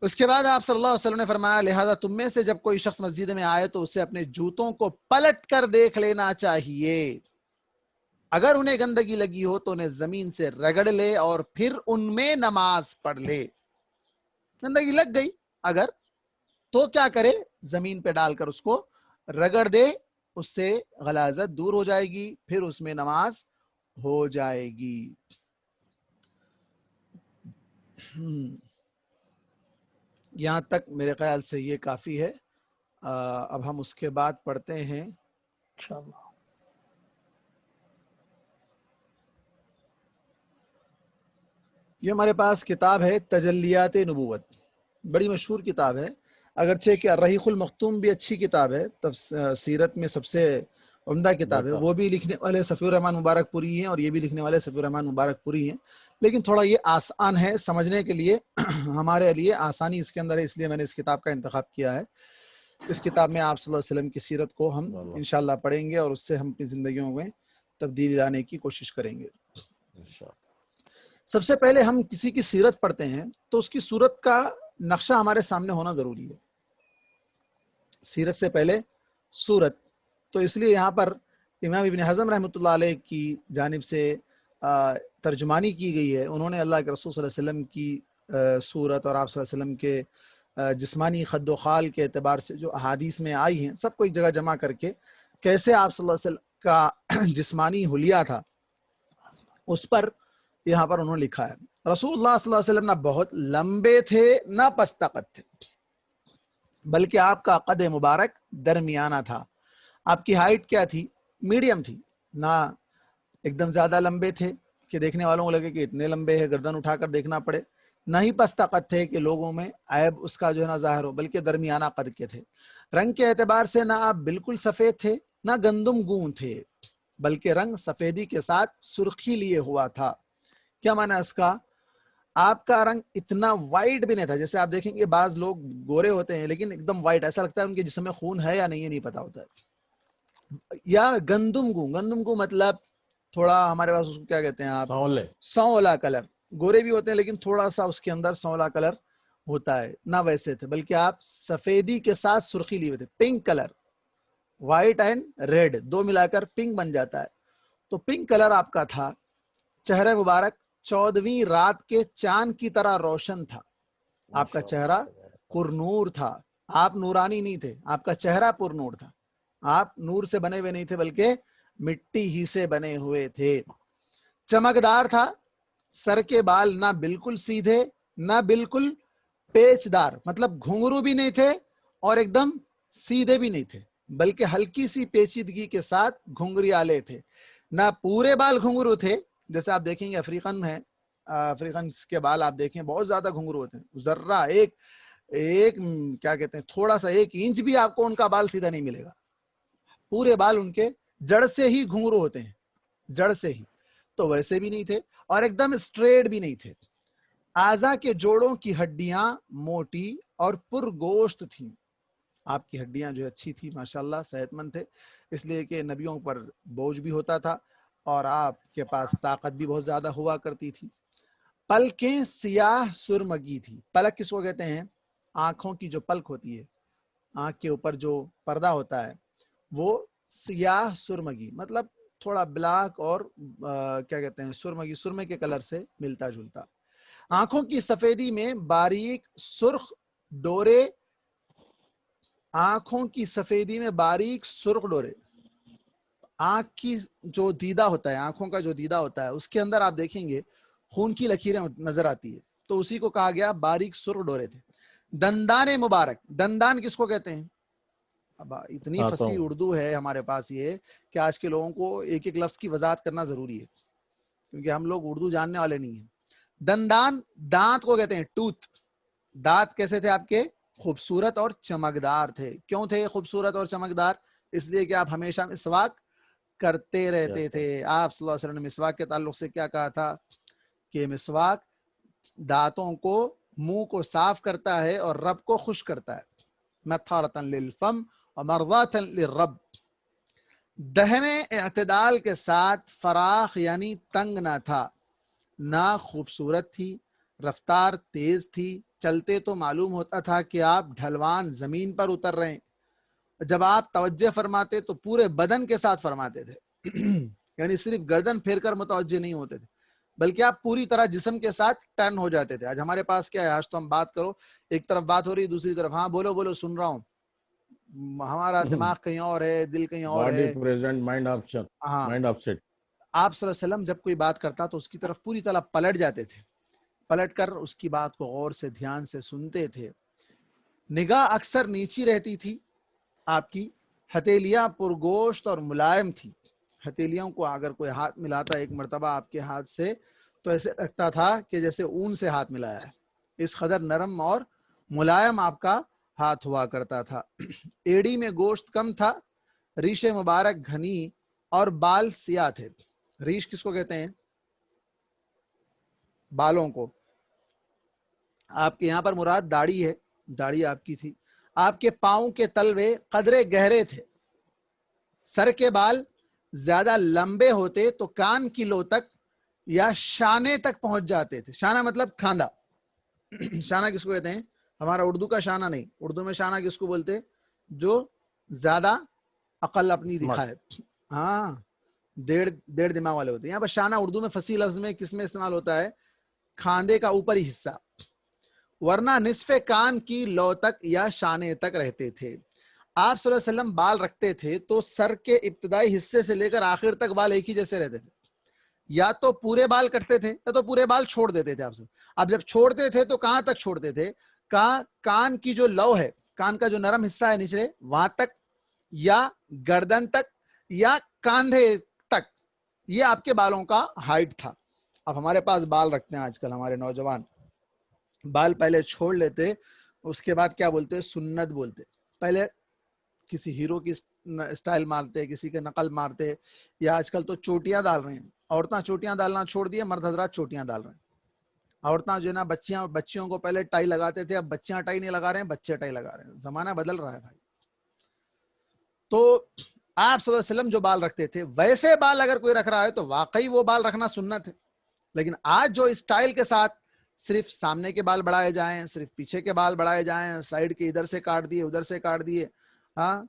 اس کے بعد آپ صلی اللہ علیہ وسلم نے فرمایا لہذا تم میں سے جب کوئی شخص مسجد میں آئے تو اسے اپنے جوتوں کو پلٹ کر دیکھ لینا چاہیے. اگر انہیں گندگی لگی ہو تو انہیں زمین سے رگڑ لے اور پھر ان میں نماز پڑھ لے. گندگی لگ گئی اگر تو کیا کرے؟ زمین پہ ڈال کر اس کو رگڑ دے، اس سے غلاظت دور ہو جائے گی، پھر اس میں نماز ہو جائے گی. یہاں تک میرے خیال سے یہ کافی ہے. اب ہم اس کے بعد پڑھتے ہیں انشاءاللہ. یہ ہمارے پاس کتاب ہے تجلیات نبوت، بڑی مشہور کتاب ہے، اگرچہ کہ الرحیق المختوم بھی اچھی کتاب ہے، سیرت میں سب سے عمدہ کتاب ہے. وہ بھی لکھنے والے صفی الرحمن مبارک پوری ہیں اور یہ بھی لکھنے والے صفی الرحمن مبارک پوری ہیں، لیکن تھوڑا یہ آسان ہے سمجھنے کے لیے، ہمارے لیے آسانی اس کے اندر ہے، اس لیے میں نے اس کتاب کا انتخاب کیا ہے. اس کتاب میں آپ صلی اللہ علیہ وسلم کی سیرت کو ہم انشاءاللہ پڑھیں گے اور اس سے ہم اپنی زندگیوں میں تبدیلی لانے کی کوشش کریں گے. سب سے پہلے ہم کسی کی سیرت پڑھتے ہیں تو اس کی صورت کا نقشہ ہمارے سامنے ہونا ضروری ہے. سیرت سے پہلے صورت، تو اس لیے یہاں پر امام ابن حزم رحمۃ اللہ علیہ کی جانب سے ترجمانی کی گئی ہے. انہوں نے اللہ کے رسول صلی اللہ علیہ وسلم کی صورت اور آپ صلی اللہ علیہ وسلم کے جسمانی خد و خال کے اعتبار سے جو احادیث میں آئی ہیں سب کو ایک جگہ جمع کر کے کیسے آپ صلی اللہ علیہ وسلم کا جسمانی حلیہ تھا اس پر یہاں پر انہوں نے لکھا ہے. رسول اللہ صلی اللہ علیہ وسلم نہ بہت لمبے تھے نہ پست قد تھے، بلکہ آپ کا قد مبارک درمیانہ تھا. آپ کی ہائٹ کیا تھی؟ میڈیم تھی، نہ ایک دم زیادہ لمبے تھے کہ دیکھنے والوں کو لگے کہ اتنے لمبے ہیں گردن اٹھا کر دیکھنا پڑے، نہ ہی پست قد تھے کہ لوگوں میں عیب اس کا جو ہے نا ظاہر ہو، بلکہ درمیانہ قد کے تھے. رنگ کے اعتبار سے نہ آپ بالکل سفید تھے نہ گندم گون تھے، بلکہ رنگ سفیدی کے ساتھ سرخی لیے ہوا تھا. کیا معنی اس کا؟ آپ کا رنگ اتنا وائٹ بھی نہیں تھا، جیسے آپ دیکھیں گے بعض لوگ گورے ہوتے ہیں لیکن ایک دم وائٹ، ایسا لگتا ہے ان کے جسم میں خون ہے یا نہیں ہے نہیں پتا ہوتا ہے. یا گندم گو مطلب تھوڑا ہمارے پاس اس کو کیا کہتے ہیں آپ؟ سونلا کلر. گورے بھی ہوتے ہیں لیکن تھوڑا سا اس کے اندر سونلا کلر ہوتا ہے، نہ ویسے تھے، بلکہ آپ سفیدی کے ساتھ سرخی لیے ہوئے تھے. Pink colour, white and red دو ملا کر پنک بن جاتا ہے، تو پنک کلر آپ کا تھا. چہرہ مبارک 14ویں رات کے چاند کی طرح روشن تھا. آپ کا چہرہ پر نور تھا، آپ نورانی نہیں تھے، آپ کا چہرہ پر نور تھا. آپ نور سے بنے ہوئے نہیں تھے بلکہ مٹی ہی سے بنے ہوئے تھے. چمکدار تھا، سر کے بال نہ بالکل سیدھے نہ بالکل پیچ دار، مطلب گھنگرو بھی نہیں تھے اور ایک دم سیدھے بھی نہیں تھے، بلکہ ہلکی سی پیچیدگی کے ساتھ گھنگریالے تھے. نہ پورے بال گھنگرو تھے، جیسے آپ دیکھیں گے افریقن ہے، افریقن کے بال آپ دیکھیں بہت زیادہ گھنگرو ہوتے ہیں، ذرہ ایک کیا کہتے ہیں تھوڑا سا 1 انچ بھی آپ کو ان کا بال سیدھا نہیں ملے گا. پورے بال ان کے جڑ سے ہی گھنگرو ہوتے ہیں، جڑ سے ہی. تو ویسے بھی نہیں تھے اور ایک دم اسٹریٹ بھی نہیں تھے. اعضاء کے جوڑوں کی ہڈیاں موٹی اور پرگوشت تھیں. آپ کی ہڈیاں جو اچھی تھی ماشاءاللہ، صحت مند تھے، اس لیے کہ نبیوں پر بوجھ بھی ہوتا تھا اور آپ کے پاس طاقت بھی بہت زیادہ ہوا کرتی تھی. پلکیں سیاہ سرمگی تھی. پلک کس کو کہتے ہیں؟ آنکھوں کی جو پلک ہوتی ہے، آنکھ کے اوپر جو پردہ ہوتا ہے وہ سیاہ سرمگی، مطلب تھوڑا بلیک اور کیا کہتے ہیں سرمگی، سرمے کے کلر سے ملتا جلتا. آنکھوں کی سفیدی میں باریک سرخ ڈورے، آنکھوں کی سفیدی میں باریک سرخ ڈورے. آنکھ کی جو دیدہ ہوتا ہے، آنکھوں کا جو دیدہ ہوتا ہے اس کے اندر آپ دیکھیں گے خون کی لکیریں نظر آتی ہے، تو اسی کو کہا گیا باریک سرخ ڈورے تھے. دندان مبارک، دندان کس کو کہتے ہیں؟ اب اتنی فصیح اردو ہے ہمارے پاس یہ کہ آج کے لوگوں کو ایک ایک لفظ کی وضاحت کرنا ضروری ہے، کیونکہ ہم لوگ اردو جاننے والے نہیں ہیں. دندان دانت کو کہتے ہیں ٹوتھ. دانت کیسے تھے آپ کے؟ خوبصورت اور چمکدار تھے. کیوں تھے خوبصورت اور چمکدار؟ اس لیے کہ آپ ہمیشہ مسواک کرتے رہتے تھے. آپ صلی اللہ علیہ وسلم نے مسواک کے تعلق سے کیا کہا تھا کہ مسواک دانتوں کو، منہ کو صاف کرتا ہے اور رب کو خوش کرتا ہے. مطہرۃ للفم ومرضاۃ للرب. دہنے اعتدال کے ساتھ، فراخ یعنی تنگ نہ تھا، نہ خوبصورت تھی، رفتار تیز تھی. چلتے تو معلوم ہوتا تھا کہ آپ ڈھلوان زمین پر اتر رہے ہیں. جب آپ توجہ فرماتے تو پورے بدن کے ساتھ فرماتے تھے. یعنی صرف گردن پھیر کر متوجہ نہیں ہوتے تھے، بلکہ آپ پوری طرح جسم کے ساتھ ٹرن ہو جاتے تھے. آج ہمارے پاس کیا ہے، آج تو ہم بات کرو، ایک طرف بات ہو رہی ہے، دوسری طرف ہاں بولو بولو سن رہا ہوں. ہمارا دماغ کہیں اور ہے، دل کہیں اور باڈی ہے. پریزنٹ، مائنڈ آپشن، ہاں، مائنڈ آپسیٹ. آپ صلی اللہ علیہ وسلم جب کوئی بات کرتا تو اس کی طرف پوری طرح پلٹ جاتے تھے، پلٹ کر اس کی بات کو غور سے دھیان سے سنتے تھے. نگاہ اکثر نیچی رہتی تھی آپ کی. ہتھیلیاں پرگوشت اور ملائم تھی. ہتھیلیوں کو اگر کوئی ہاتھ ملاتا ایک مرتبہ آپ کے ہاتھ سے تو ایسے لگتا تھا کہ جیسے اون سے ہاتھ ملایا ہے. اس قدر نرم اور ملائم آپ کا ہاتھ ہوا کرتا تھا. ایڑی میں گوشت کم تھا، ریش مبارک گھنی اور بال سیاہ تھے. ریش کس کو کہتے ہیں؟ بالوں کو. آپ کے یہاں پر مراد داڑھی ہے، داڑھی آپ کی تھی. آپ کے پاؤں کے تلوے قدرے گہرے تھے. سر کے بال زیادہ لمبے ہوتے تو کان کی لو تک یا شانے تک پہنچ جاتے تھے. شانہ مطلب کھاندہ. شانہ کس کو کہتے ہیں؟ ہمارا اردو کا شانہ نہیں. اردو میں شانہ کس کو بولتے؟ جو زیادہ عقل اپنی دکھائے. ہاں، ڈیڑھ دماغ والے ہوتے ہیں. یہاں پر شانہ اردو میں فصیح لفظ میں کس میں استعمال ہوتا ہے؟ کھاندے کا اوپری حصہ. ورنہ نصف کان کی لو تک یا شانے تک رہتے تھے. آپ صلی اللہ علیہ وسلم بال رکھتے تھے تو سر کے ابتدائی حصے سے لے کر آخر تک بال ایک ہی جیسے رہتے تھے. یا تو پورے بال کٹتے تھے یا تو پورے بال چھوڑ دیتے تھے آپ سے. اب جب چھوڑتے تھے تو کہاں تک چھوڑتے تھے؟ کان کی جو لو ہے، کان کا جو نرم حصہ ہے نیچے وہاں تک، یا گردن تک، یا کاندھے تک. یہ آپ کے بالوں کا ہائٹ تھا. اب ہمارے پاس بال رکھتے ہیں آج کل ہمارے نوجوان، بال پہلے چھوڑ لیتے، اس کے بعد کیا بولتے؟ سنت بولتے. پہلے کسی ہیرو کی سٹائل مارتے، کسی کے نقل مارتے، یا آج کل تو چوٹیاں ڈال رہے ہیں. عورتیں چوٹیاں ڈالنا چھوڑ دیے، مرد حضرات چوٹیاں ڈال رہے ہیں. عورتیں جو ہے نا بچیوں کو پہلے ٹائی لگاتے تھے، اب بچیاں ٹائی نہیں لگا رہے ہیں، بچے ٹائی لگا رہے ہیں. زمانہ بدل رہا ہے بھائی. تو آپ صلی اللہ علیہ وسلم جو بال رکھتے تھے ویسے بال اگر کوئی رکھ رہا ہے تو واقعی وہ بال رکھنا سنت ہے. لیکن آج جو اسٹائل کے ساتھ صرف سامنے کے بال بڑھائے جائیں، صرف پیچھے کے بال بڑھائے جائیں، سائڈ کے ادھر سے کاٹ دیے ادھر سے کاٹ دیے، ہاں،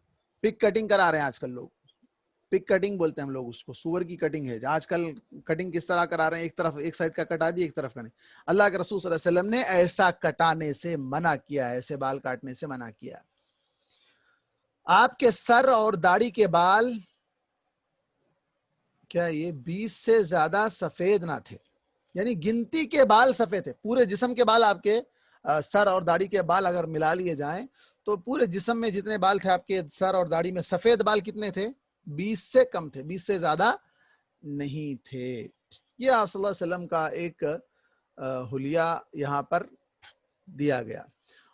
پک کٹنگ کرا رہے ہیں آج کل لوگ. پک کٹنگ بولتے ہیں ہم لوگ اس کو، سور کی کٹنگ ہے آج کل. کٹنگ کس طرح کرا رہے ہیں؟ ایک طرف ایک سائڈ کا کٹا دی، ایک طرف کا نہیں. اللہ کے رسول صلی اللہ علیہ وسلم نے ایسا کٹانے سے منع کیا، ایسے بال کاٹنے سے منع کیا. آپ کے سر اور داڑھی کے بال کیا یہ 20 سے زیادہ سفید نہ تھے. یعنی گنتی کے بال سفید تھے. پورے جسم کے بال آپ کے سر اور داڑھی کے بال اگر ملا لیے جائیں تو پورے جسم میں جتنے بال تھے آپ کے سر اور داڑھی میں، سفید بال کتنے تھے؟ 20 سے کم تھے، 20 سے زیادہ نہیں تھے. یہ آپ صلی اللہ علیہ وسلم کا ایک حلیہ یہاں پر دیا گیا.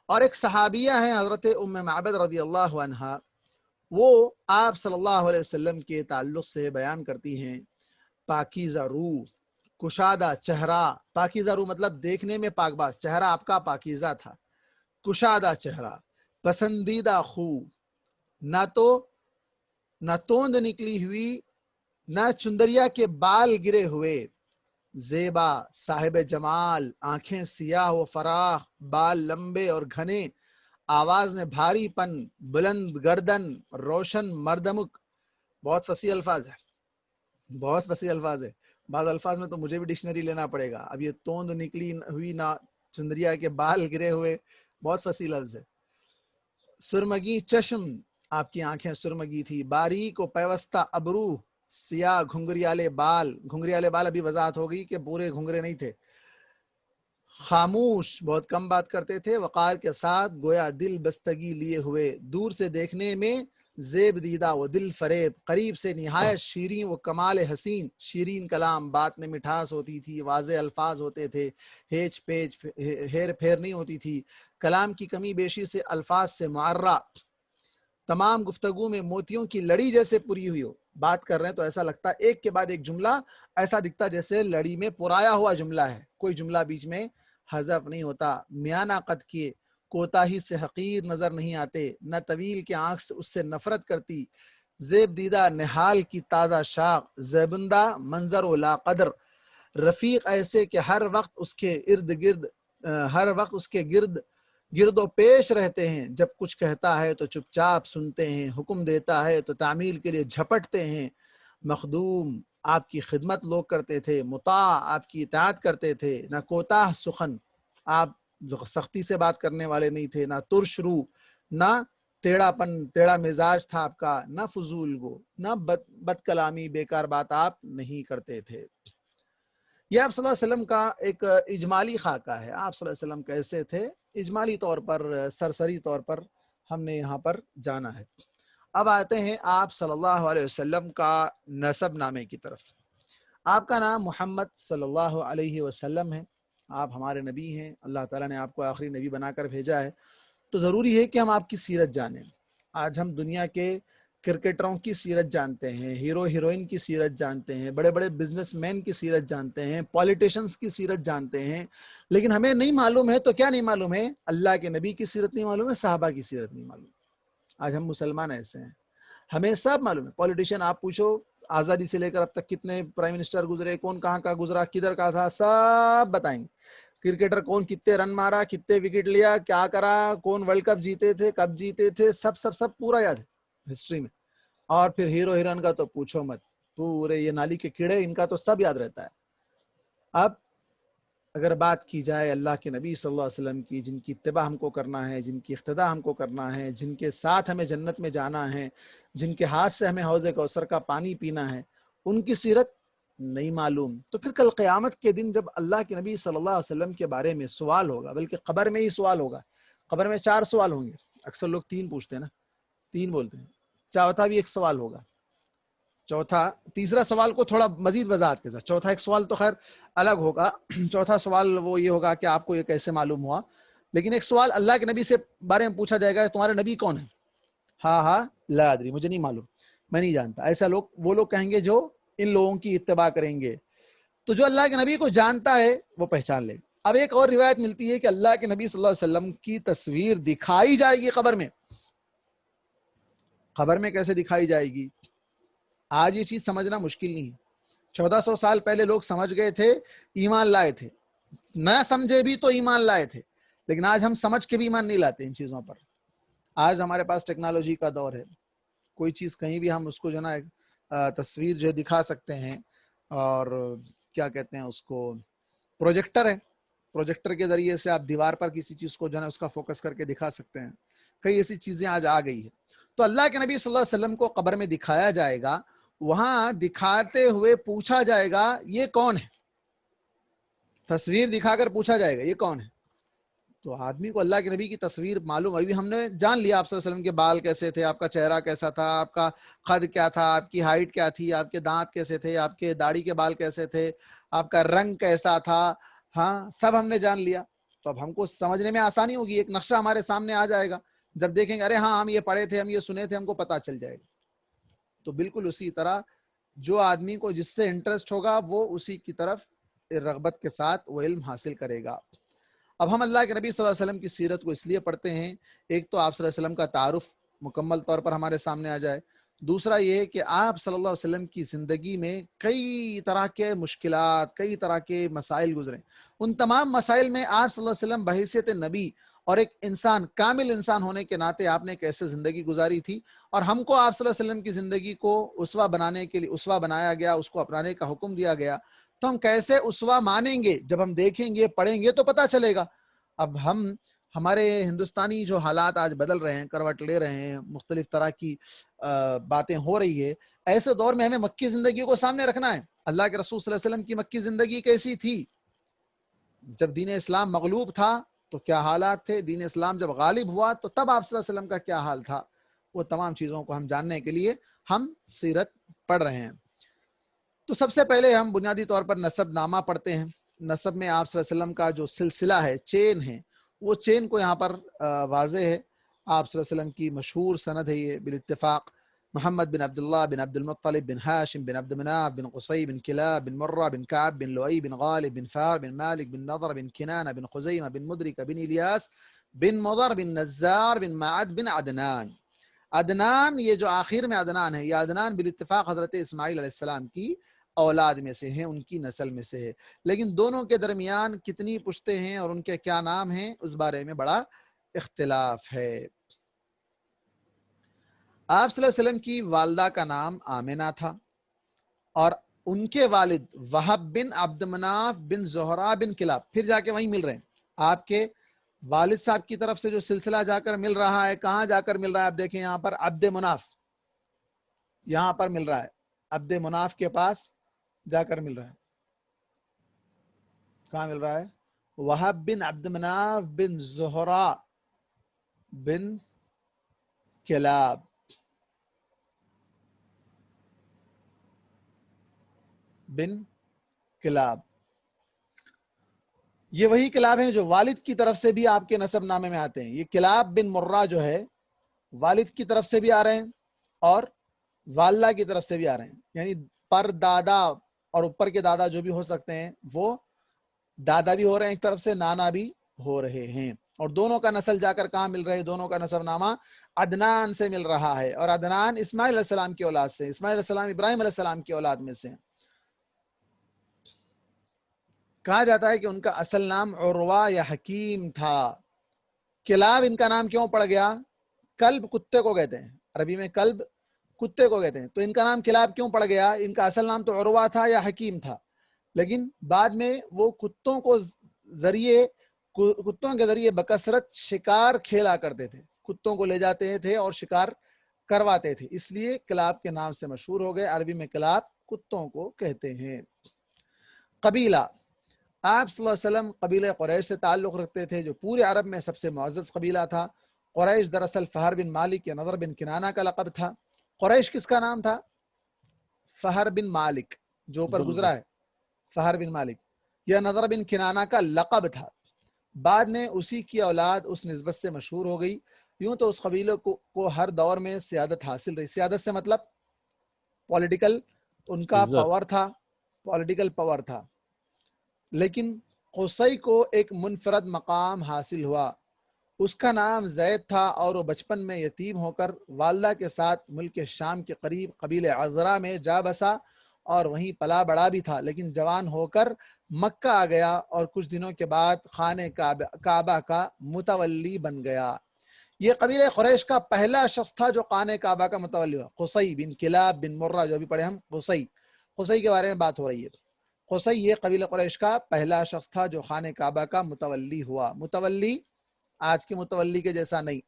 اور ایک صحابیہ ہیں حضرت ام معبد رضی اللہ عنہا، وہ آپ صلی اللہ علیہ وسلم کے تعلق سے بیان کرتی ہیں: پاکیزہ روح، کشادہ چہرہ. پاکیزہ روح مطلب دیکھنے میں پاک باز، چہرہ آپ کا پاکیزہ تھا. کشادہ چہرہ، پسندیدہ خو، نہ توند نکلی ہوئی، نہ چندریا کے بال گرے ہوئے. زیبا، صاحب جمال، آنکھیں سیاہ و فراخ، بال لمبے اور گھنے، آواز میں بھاری پن، بلند گردن، روشن مردمک. بہت فصیح الفاظ ہے، بہت فصیح الفاظ ہے. بعض الفاظ میں تو مجھے بھی ڈکشنری لینا پڑے گا. اب یہ توند نکلی ہوئی، نہ چندریا کے بال گرے ہوئے، بہت فصیح لفظ ہے. سرمگی چشم، آپ کی آنکھیں سرمگی تھی. باریک و پیوستہ ابرو، سیاہ گھنگریالے بال. گھنگریالے بال ابھی وضاحت ہوگی کہ پورے گھنگرے نہیں تھے. خاموش، بہت کم بات کرتے تھے. وقار کے ساتھ، گویا دل بستگی لیے ہوئے. دور سے دیکھنے میں زیب دیدہ و دل فریب، قریب سے نہایت شیریں و کمال حسین، شیرین کلام، بات میں مٹھاس ہوتی تھی، واضح الفاظ ہوتے تھے، ہیچ پیچ ہیر پھیر نہیں ہوتی تھی، کلام کی کمی بیشی سے الفاظ سے معرہ، تمام گفتگو میں موتیوں کی لڑی جیسے پوری ہوئی ہو، بات کر رہے ہیں تو ایسا لگتا ہے ایک کے بعد ایک جملہ ایسا دکھتا جیسے لڑی میں پرایا ہوا جملہ ہے، کوئی جملہ بیچ میں حذف نہیں ہوتا، میانہ قد کیے، کوتاہی سے حقیر نظر نہیں آتے، نہ طویل کے آنکھ سے اس سے نفرت کرتی، زیب دیدہ نحال کی تازہ شاخ، زیبندہ منظر و لا قدر، رفیق ایسے کہ ہر وقت اس کے گرد و پیش رہتے ہیں، جب کچھ کہتا ہے تو چپ چاپ سنتے ہیں، حکم دیتا ہے تو تعمیل کے لیے جھپٹتے ہیں، مخدوم آپ کی خدمت لوگ کرتے تھے، مطاع آپ کی اطاعت کرتے تھے، نہ کوتاہ سخن آپ سختی سے بات کرنے والے نہیں تھے، نہ ترش رو، نہ ٹیڑھا مزاج تھا آپ کا، نہ فضول گو، نہ بد کلامی، بیکار بات آپ نہیں کرتے تھے۔ یہ آپ صلی اللہ علیہ وسلم کا ایک اجمالی خاکہ ہے، آپ صلی اللہ علیہ وسلم کیسے تھے اجمالی طور پر، سرسری طور پر ہم نے یہاں پر جانا ہے۔ اب آتے ہیں آپ صلی اللہ علیہ وسلم کا نسب نامے کی طرف۔ آپ کا نام محمد صلی اللہ علیہ وسلم ہے، آپ ہمارے نبی ہیں، اللہ تعالیٰ نے آپ کو آخری نبی بنا کر بھیجا ہے، تو ضروری ہے کہ ہم آپ کی سیرت جانیں۔ آج ہم دنیا کے کرکٹروں کی سیرت جانتے ہیں، ہیرو ہیروئن کی سیرت جانتے ہیں، بڑے بڑے بزنس مین کی سیرت جانتے ہیں، پولیٹیشنز کی سیرت جانتے ہیں، لیکن ہمیں نہیں معلوم ہے، تو کیا نہیں معلوم ہے؟ اللہ کے نبی کی سیرت نہیں معلوم ہے، صحابہ کی سیرت نہیں معلوم۔ آج ہم مسلمان ایسے ہیں، ہمیں سب معلوم ہے۔ پولیٹیشین آپ پوچھو، آزادی سے لے کر اب تک کتنے پرائم منسٹر گزرے، کون کہاں کا گزرا، کدھر کا تھا، سب بتائیں گے۔ کرکٹر کون کتنے رن مارا، کتنے وکٹ لیا، کیا کرا، کون ورلڈ کپ جیتے تھے، کب جیتے تھے، سب پورا یاد ہے ہسٹری میں۔ اور پھر ہیرو ہیرون کا تو پوچھو مت، پورے یہ نالی کے کیڑے، ان کا تو سب یاد رہتا ہے۔ اب اگر بات کی جائے اللہ کے نبی صلی اللہ علیہ وسلم کی، جن کی اتباع ہم کو کرنا ہے، جن کی اقتداء ہم کو کرنا ہے، جن کے ساتھ ہمیں جنت میں جانا ہے، جن کے ہاتھ سے ہمیں حوض کوثر کا پانی پینا ہے، ان کی سیرت نہیں معلوم، تو پھر کل قیامت کے دن جب اللہ کے نبی صلی اللہ علیہ وسلم کے بارے میں سوال ہوگا، بلکہ قبر میں ہی سوال ہوگا، قبر میں 4 سوال ہوں گے، اکثر لوگ 3 پوچھتے ہیں نا، 3 بولتے ہیں، چوتھا بھی ایک سوال ہوگا، تیسرا سوال کو تھوڑا مزید وضاحت کے ساتھ، چوتھا ایک سوال تو خیر الگ ہوگا، چوتھا سوال وہ یہ ہوگا کہ آپ کو یہ کیسے معلوم ہوا، لیکن ایک سوال اللہ کے نبی سے بارے میں پوچھا جائے گا، تمہارے نبی کون ہے؟ ہاں لا ادری، مجھے نہیں معلوم، میں نہیں جانتا۔ ایسا وہ لوگ کہیں گے جو ان لوگوں کی اتباع کریں گے۔ تو جو اللہ کے نبی کو جانتا ہے وہ پہچان لے۔ اب ایک اور روایت ملتی ہے کہ اللہ کے نبی صلی اللہ علیہ وسلم کی تصویر دکھائی جائے گی قبر میں۔ قبر میں کیسے دکھائی جائے گی؟ آج یہ چیز سمجھنا مشکل نہیں ہے، 1400 سال پہلے لوگ سمجھ گئے تھے، ایمان لائے تھے، نہ سمجھے بھی تو ایمان لائے تھے، لیکن آج ہم سمجھ کے بھی ایمان نہیں لاتے ان چیزوں پر۔ آج ہمارے پاس ٹیکنالوجی کا دور ہے، کوئی چیز کہیں بھی ہم اس کو جو نا تصویر جو دکھا سکتے ہیں، اور کیا کہتے ہیں اس کو، پروجیکٹر ہے، پروجیکٹر کے ذریعے سے آپ دیوار پر کسی چیز کو جو ہے اس کا فوکس کر کے دکھا سکتے ہیں۔ کئی ایسی چیزیں آج آ گئی ہے۔ تو اللہ کے نبی صلی اللہ علیہ وسلم کو قبر میں دکھایا جائے گا، وہاں دکھاتے ہوئے پوچھا جائے گا یہ کون ہے، تصویر دکھا کر پوچھا جائے گا یہ کون ہے۔ تو آدمی کو اللہ کے نبی کی تصویر معلوم، ابھی ہم نے جان لیا آپ صلی اللہ علیہ وسلم کے بال کیسے تھے، آپ کا چہرہ کیسا تھا، آپ کا قد کیا تھا، آپ کی ہائٹ کیا تھی، آپ کے دانت کیسے تھے، آپ کے داڑھی کے بال کیسے تھے، آپ کا رنگ کیسا تھا، ہاں سب ہم نے جان لیا۔ تو اب ہم کو سمجھنے میں آسانی ہوگی، ایک نقشہ ہمارے سامنے آ جائے گا، جب دیکھیں گے ارے ہاں ہم یہ پڑھے تھے، ہم یہ سنے تھے، ہم کو پتہ چل جائے گا۔ تو بالکل اسی طرح جو آدمی کو جس سے انٹرسٹ ہوگا وہ اسی کی طرف رغبت کے ساتھ وہ علم حاصل کرے گا۔ اب ہم اللہ کے نبی صلی اللہ علیہ وسلم کی سیرت کو اس لیے پڑھتے ہیں، ایک تو آپ صلی اللہ علیہ وسلم کا تعارف مکمل طور پر ہمارے سامنے آ جائے، دوسرا یہ کہ آپ صلی اللہ علیہ وسلم کی زندگی میں کئی طرح کے مشکلات، کئی طرح کے مسائل گزرے، ان تمام مسائل میں آپ صلی اللہ علیہ وسلم بحیثیت نبی اور ایک انسان، کامل انسان ہونے کے ناطے آپ نے کیسے زندگی گزاری تھی، اور ہم کو آپ صلی اللہ علیہ وسلم کی زندگی کو اسوہ بنانے کے لیے اسوہ بنایا گیا، اس کو اپنانے کا حکم دیا گیا، تو ہم کیسے اسوہ مانیں گے؟ جب ہم دیکھیں گے، پڑھیں گے تو پتہ چلے گا۔ اب ہمارے ہندوستانی جو حالات آج بدل رہے ہیں، کروٹ لے رہے ہیں، مختلف طرح کی باتیں ہو رہی ہے، ایسے دور میں ہمیں مکی زندگی کو سامنے رکھنا ہے۔ اللہ کے رسول صلی اللہ علیہ وسلم کی مکی زندگی کیسی تھی؟ جب دین اسلام مغلوب تھا تو کیا حالات تھے؟ دین اسلام جب غالب ہوا تو تب آپ صلی اللہ علیہ وسلم کا کیا حال تھا؟ وہ تمام چیزوں کو ہم جاننے کے لیے ہم سیرت پڑھ رہے ہیں. تو سب سے پہلے ہم بنیادی طور پر نسب نامہ پڑھتے ہیں. نسب میں آپ صلی اللہ علیہ وسلم کا جو سلسلہ ہے، چین ہے، وہ چین کو یہاں پر واضح ہے. آپ صلی اللہ علیہ وسلم کی مشہور سند ہے یہ بالاتفاق: محمد بن عبداللہ بن عبد المطلب بن ہاشم بن عبد مناف بن قصی بن کلاب بن مرہ بن کعب بن لؤی بن غالب بن فار بن مالک بن نضر بن کنانہ بن خزیمہ بن مدرکہ بن الیاس بن مضر بن نزار بن معد بن عدنان. عدنان، یہ جو آخر میں عدنان ہے، یہ عدنان بالاتفاق حضرت اسماعیل علیہ السلام کی اولاد میں سے ہیں، ان کی نسل میں سے ہے. لیکن دونوں کے درمیان کتنی پشتیں ہیں اور ان کے کیا نام ہیں، اس بارے میں بڑا اختلاف ہے. آپ صلی اللہ علیہ وسلم کی والدہ کا نام آمنہ تھا، اور ان کے والد وہب بن عبد مناف بن زہرہ بن کلاب، پھر جا کے وہیں مل رہے ہیں. آپ کے والد صاحب کی طرف سے جو سلسلہ جا کر مل رہا ہے، کہاں جا کر مل رہا ہے؟ آپ دیکھیں یہاں پر عبد مناف، یہاں پر مل رہا ہے، عبد مناف کے پاس جا کر مل رہا ہے. کہاں مل رہا ہے؟ وہب بن عبد مناف بن زہرہ بن کلاب. بن کلاب، یہ وہی کلاب ہیں جو والد کی طرف سے بھی آپ کے نسب نامے میں آتے ہیں. یہ کلاب بن مرہ جو ہے والد کی طرف سے بھی آ رہے ہیں اور والدہ کی طرف سے بھی آ رہے ہیں، یعنی پر دادا اور اوپر کے دادا جو بھی ہو سکتے ہیں وہ دادا بھی ہو رہے ہیں ایک طرف سے، نانا بھی ہو رہے ہیں. اور دونوں کا نسل جا کر کہاں مل رہے ہیں؟ دونوں کا نسب نامہ عدنان سے مل رہا ہے، اور عدنان اسماعیل علیہ السلام کی اولاد سے، اسماعیل علیہ السلام ابراہیم علیہ السلام کی اولاد میں سے. کہا جاتا ہے کہ ان کا اصل نام عروہ یا حکیم تھا. کلاب ان کا نام کیوں پڑ گیا؟ کلب کتے کو کہتے ہیں، عربی میں کلب کتے کو کہتے ہیں، تو ان کا نام کلاب کیوں پڑ گیا؟ ان کا اصل نام تو عروہ تھا یا حکیم تھا، لیکن بعد میں وہ کتوں کے ذریعے بکثرت شکار کھیلا کرتے تھے، کتوں کو لے جاتے تھے اور شکار کرواتے تھے، اس لیے کلاب کے نام سے مشہور ہو گئے. عربی میں کلاب کتوں کو کہتے ہیں. قبیلہ: آپ صلی اللہ علیہ وسلم قبیلہ قریش سے تعلق رکھتے تھے، جو پورے عرب میں سب سے معزز قبیلہ تھا. قریش دراصل فہر بن مالک یا نضر بن کنانہ کا لقب تھا. قریش کس کا نام تھا؟ فہر بن مالک، جو اوپر گزرا ہے فہر بن مالک، یا نضر بن کنانہ کا لقب تھا. بعد میں اسی کی اولاد اس نسبت سے مشہور ہو گئی. یوں تو اس قبیلے کو ہر دور میں سیادت حاصل رہی. سیادت سے مطلب پولیٹیکل، ان کا عزت. پاور تھا، پولیٹیکل پاور تھا. لیکن قصی کو ایک منفرد مقام حاصل ہوا. اس کا نام زید تھا، اور وہ بچپن میں یتیم ہو کر والدہ کے ساتھ ملک شام کے قریب قبیلہ عذرا میں جا بسا اور وہیں پلا بڑا بھی تھا. لیکن جوان ہو کر مکہ آ گیا اور کچھ دنوں کے بعد خانہ کعبہ کا متولی بن گیا. یہ قبیلہ قریش کا پہلا شخص تھا جو خانہ کعبہ کا متولی ہوا. قصی بن کلاب بن مرہ، جو بھی پڑھے ہم، قصی کے بارے میں بات ہو رہی ہے. قصی یہ قبیلہ قریش کا پہلا شخص تھا جو خانہ کعبہ کا متولی ہوا. متولی آج کے متولی کے جیسا نہیں،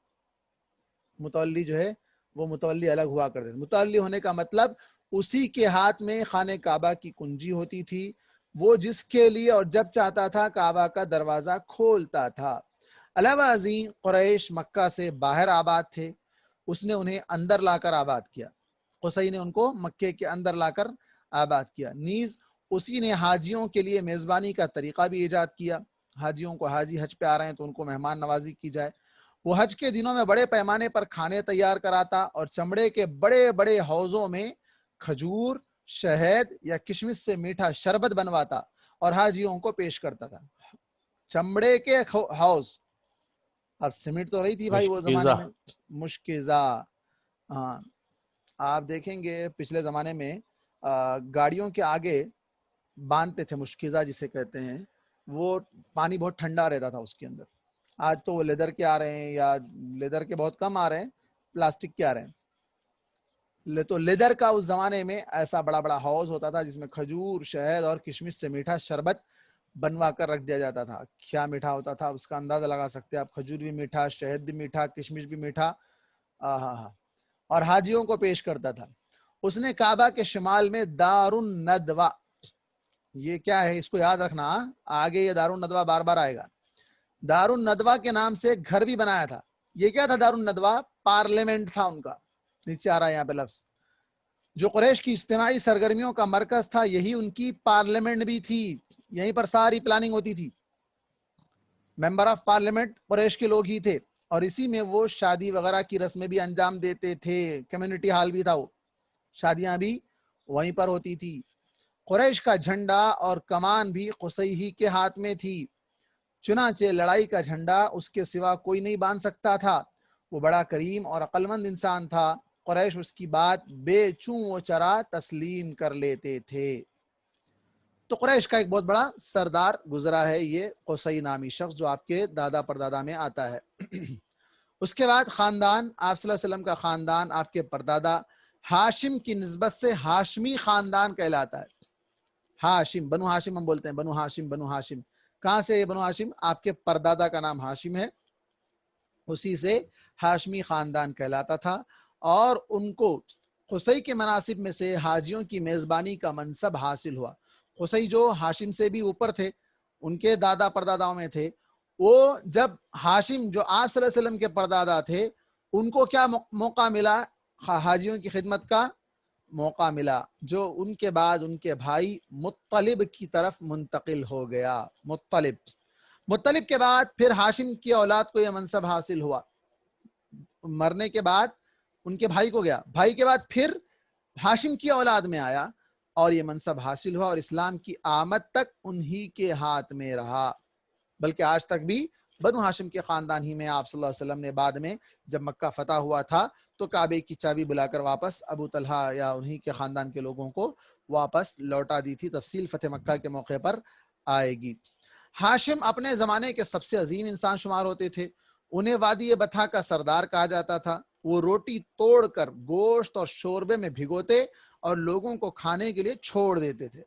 متولی جو ہے وہ متولی الگ ہوا کرتے تھے. متولی ہونے کا مطلب اسی کے ہاتھ میں خانہ کعبہ کی کنجی ہوتی تھی، وہ جس کے لیے اور جب چاہتا تھا کعبہ کا دروازہ کھولتا تھا. علاوہ ازیں قریش مکہ سے باہر آباد تھے، اس نے انہیں اندر لا کر آباد کیا. قصی نے ان کو مکے کے اندر لا کر آباد کیا. نیز اسی نے حاجیوں کے لیے میزبانی کا طریقہ بھی ایجاد کیا. حاجیوں کو، حاجی حج پہ آ رہے ہیں تو ان کو مہمان نوازی کی جائے. وہ حج کے دنوں میں بڑے پیمانے پر کھانے تیار کراتا اور چمڑے کے بڑے بڑے حوضوں میں کھجور، شہد یا کشمش سے میٹھا شربت بنواتا اور حاجیوں کو پیش کرتا تھا. چمڑے کے حوض، اب سیمنٹ تو رہی تھی بھائی وہ زمانے میں، مشکزہ. ہاں، آپ دیکھیں گے پچھلے زمانے میں گاڑیوں کے آگے باندھتے تھے، مشکزہ جسے کہتے ہیں، وہ پانی بہت ٹھنڈا رہتا تھا اس کے اندر. آج تو وہ لیدر کے آ رہے ہیں، یا لیدر کے بہت کم آ رہے ہیں، پلاسٹک کے آ رہے ہیں. تو لیدر کا اس زمانے میں ایسا بڑا بڑا حوض ہوتا تھا جس میں کھجور، شہد اور کشمش سے میٹھا شربت بنوا کر رکھ دیا جاتا تھا. کیا میٹھا ہوتا تھا اس کا اندازہ لگا سکتے ہیں آپ. کھجور بھی میٹھا، شہد بھی میٹھا، کشمش بھی میٹھا. اور حاجیوں کو پیش کرتا تھا. اس نے کعبہ کے شمال میں دار الندوہ، یہ کیا ہے اس کو یاد رکھنا، آگے یہ دار الندوہ بار بار آئے گا. دار الندوہ کے نام سے گھر بھی بنایا تھا. یہ کیا تھا دار الندوہ؟ پارلیمنٹ تھا ان کا، نیچے آ رہا ہے یہاں پہ لفظ، جو قریش کی اجتماعی سرگرمیوں کا مرکز تھا یہی ان کی پارلیمنٹ بھی تھی، یہیں پر ساری پلاننگ ہوتی تھی، ممبر آف پارلیمنٹ قریش کے لوگ ہی تھے، اور اسی میں وہ شادی وغیرہ کی رسمیں بھی انجام دیتے تھے، کمیونٹی ہال بھی تھا، وہ شادیاں بھی وہیں پر ہوتی تھی۔ قریش کا جھنڈا اور کمان بھی قصی ہی کے ہاتھ میں تھی، چنانچہ لڑائی کا جھنڈا اس کے سوا کوئی نہیں باندھ سکتا تھا، وہ بڑا کریم اور عقل مند انسان تھا، قریش اس کی بات بے چوں و چرا تسلیم کر لیتے تھے۔ تو قریش کا ایک بہت بڑا سردار گزرا ہے یہ قصی نامی شخص، جو آپ کے دادا پردادا میں آتا ہے۔ اس کے بعد خاندان، آپ صلی اللہ علیہ وسلم کا خاندان آپ کے پردادا ہاشم کی نسبت سے ہاشمی خاندان کہلاتا ہے۔ ہاشم، بنو ہاشم ہم بولتے ہیں، بنو ہاشم، بنو ہاشم، کہاں سے یہ بنو ہاشم؟ آپ کے پردادا کا نام ہاشم ہے، اسی سے ہاشمی خاندان کہلاتا تھا، اور ان کو قصی کے مناصب میں سے حاجیوں کی میزبانی کا منصب حاصل ہوا۔ قصی جو ہاشم سے بھی اوپر تھے، ان کے دادا پرداداؤں میں تھے، وہ جب ہاشم جو آپ صلی اللہ علیہ وسلم کے پردادا تھے، ان کو کیا موقع ملا؟ حاجیوں کی خدمت کا موقع ملا، جو ان کے بعد ان کے بھائی مطلب کی طرف منتقل ہو گیا۔ مطلب کے بعد پھر ہاشم کی اولاد کو یہ منصب حاصل ہوا، مرنے کے بعد ان کے بھائی کو گیا، بھائی کے بعد پھر ہاشم کی اولاد میں آیا اور یہ منصب حاصل ہوا، اور اسلام کی آمد تک انہی کے ہاتھ میں رہا، بلکہ آج تک بھی بنو ہاشم کے خاندان ہی میں آپ صلی اللہ علیہ وسلم نے بعد میں جب مکہ فتح ہوا تھا تو کعبے کی چابی بلا کر واپس ابو طلحہ یا انہی کے خاندان کے لوگوں کو واپس لوٹا دی تھی۔ تفصیل فتح مکہ کے موقع پر آئے گی۔ ہاشم اپنے زمانے کے سب سے عظیم انسان شمار ہوتے تھے، انہیں وادی بطحا کا سردار کہا جاتا تھا۔ وہ روٹی توڑ کر گوشت اور شوربے میں بھگوتے اور لوگوں کو کھانے کے لیے چھوڑ دیتے تھے۔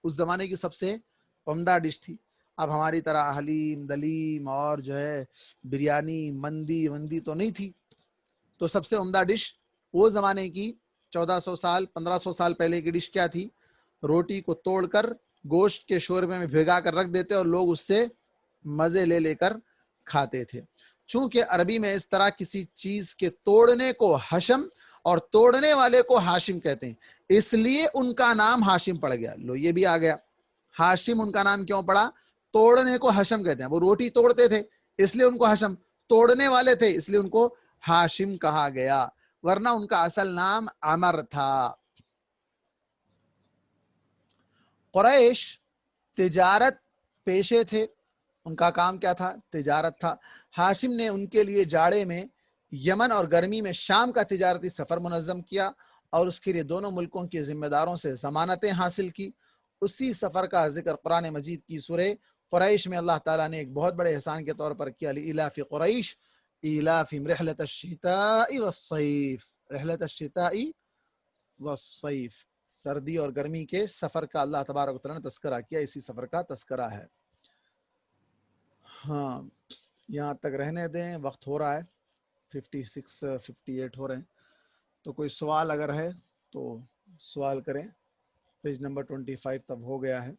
اس زمانے کی سب سے عمدہ ڈش تھی۔ اب ہماری طرح حلیم دلیم اور جو ہے بریانی مندی تو نہیں تھی، تو سب سے عمدہ ڈش وہ زمانے کی 1400 سال 1500 سال پہلے کی ڈش کیا تھی؟ روٹی کو توڑ کر گوشت کے شوربے میں بھگا کر رکھ دیتے اور لوگ اس سے مزے لے کر کھاتے تھے۔ چونکہ عربی میں اس طرح کسی چیز کے توڑنے کو حشم اور توڑنے والے کو ہاشم کہتے ہیں، اس لیے ان کا نام ہاشم پڑ گیا۔ لو یہ بھی آ گیا، ہاشم ان کا نام کیوں پڑا؟ توڑنے کو حشم کہتے ہیں، وہ روٹی توڑتے تھے اس لیے ان کو حشم، توڑنے والے تھے اس لیے ان کو ہاشم کہا گیا، ورنہ ان کا اصل نام عمر تھا۔ قریش تجارت پیشے تھے، ان کا کام کیا تھا؟ تجارت تھا۔ ہاشم نے ان کے لیے جاڑے میں یمن اور گرمی میں شام کا تجارتی سفر منظم کیا اور اس کے لیے دونوں ملکوں کے ذمہ داروں سے ضمانتیں حاصل کی۔ اسی سفر کا ذکر قرآن مجید کی سورہ قریش میں اللہ تعالیٰ نے ایک بہت بڑے احسان کے طور پر کیا، لإلاف قریش ایلافہم رحلۃ الشتاء والصیف، رحلۃ الشتاء والصیف، سردی اور گرمی کے سفر کا اللہ تبارک و تعالیٰ نے تذکرہ کیا، اسی سفر کا تذکرہ ہے۔ ہاں یہاں تک رہنے دیں، وقت ہو رہا ہے 56 58 ہو رہے ہیں، تو کوئی سوال اگر ہے تو سوال کریں۔ پیج نمبر 25 تب ہو گیا ہے۔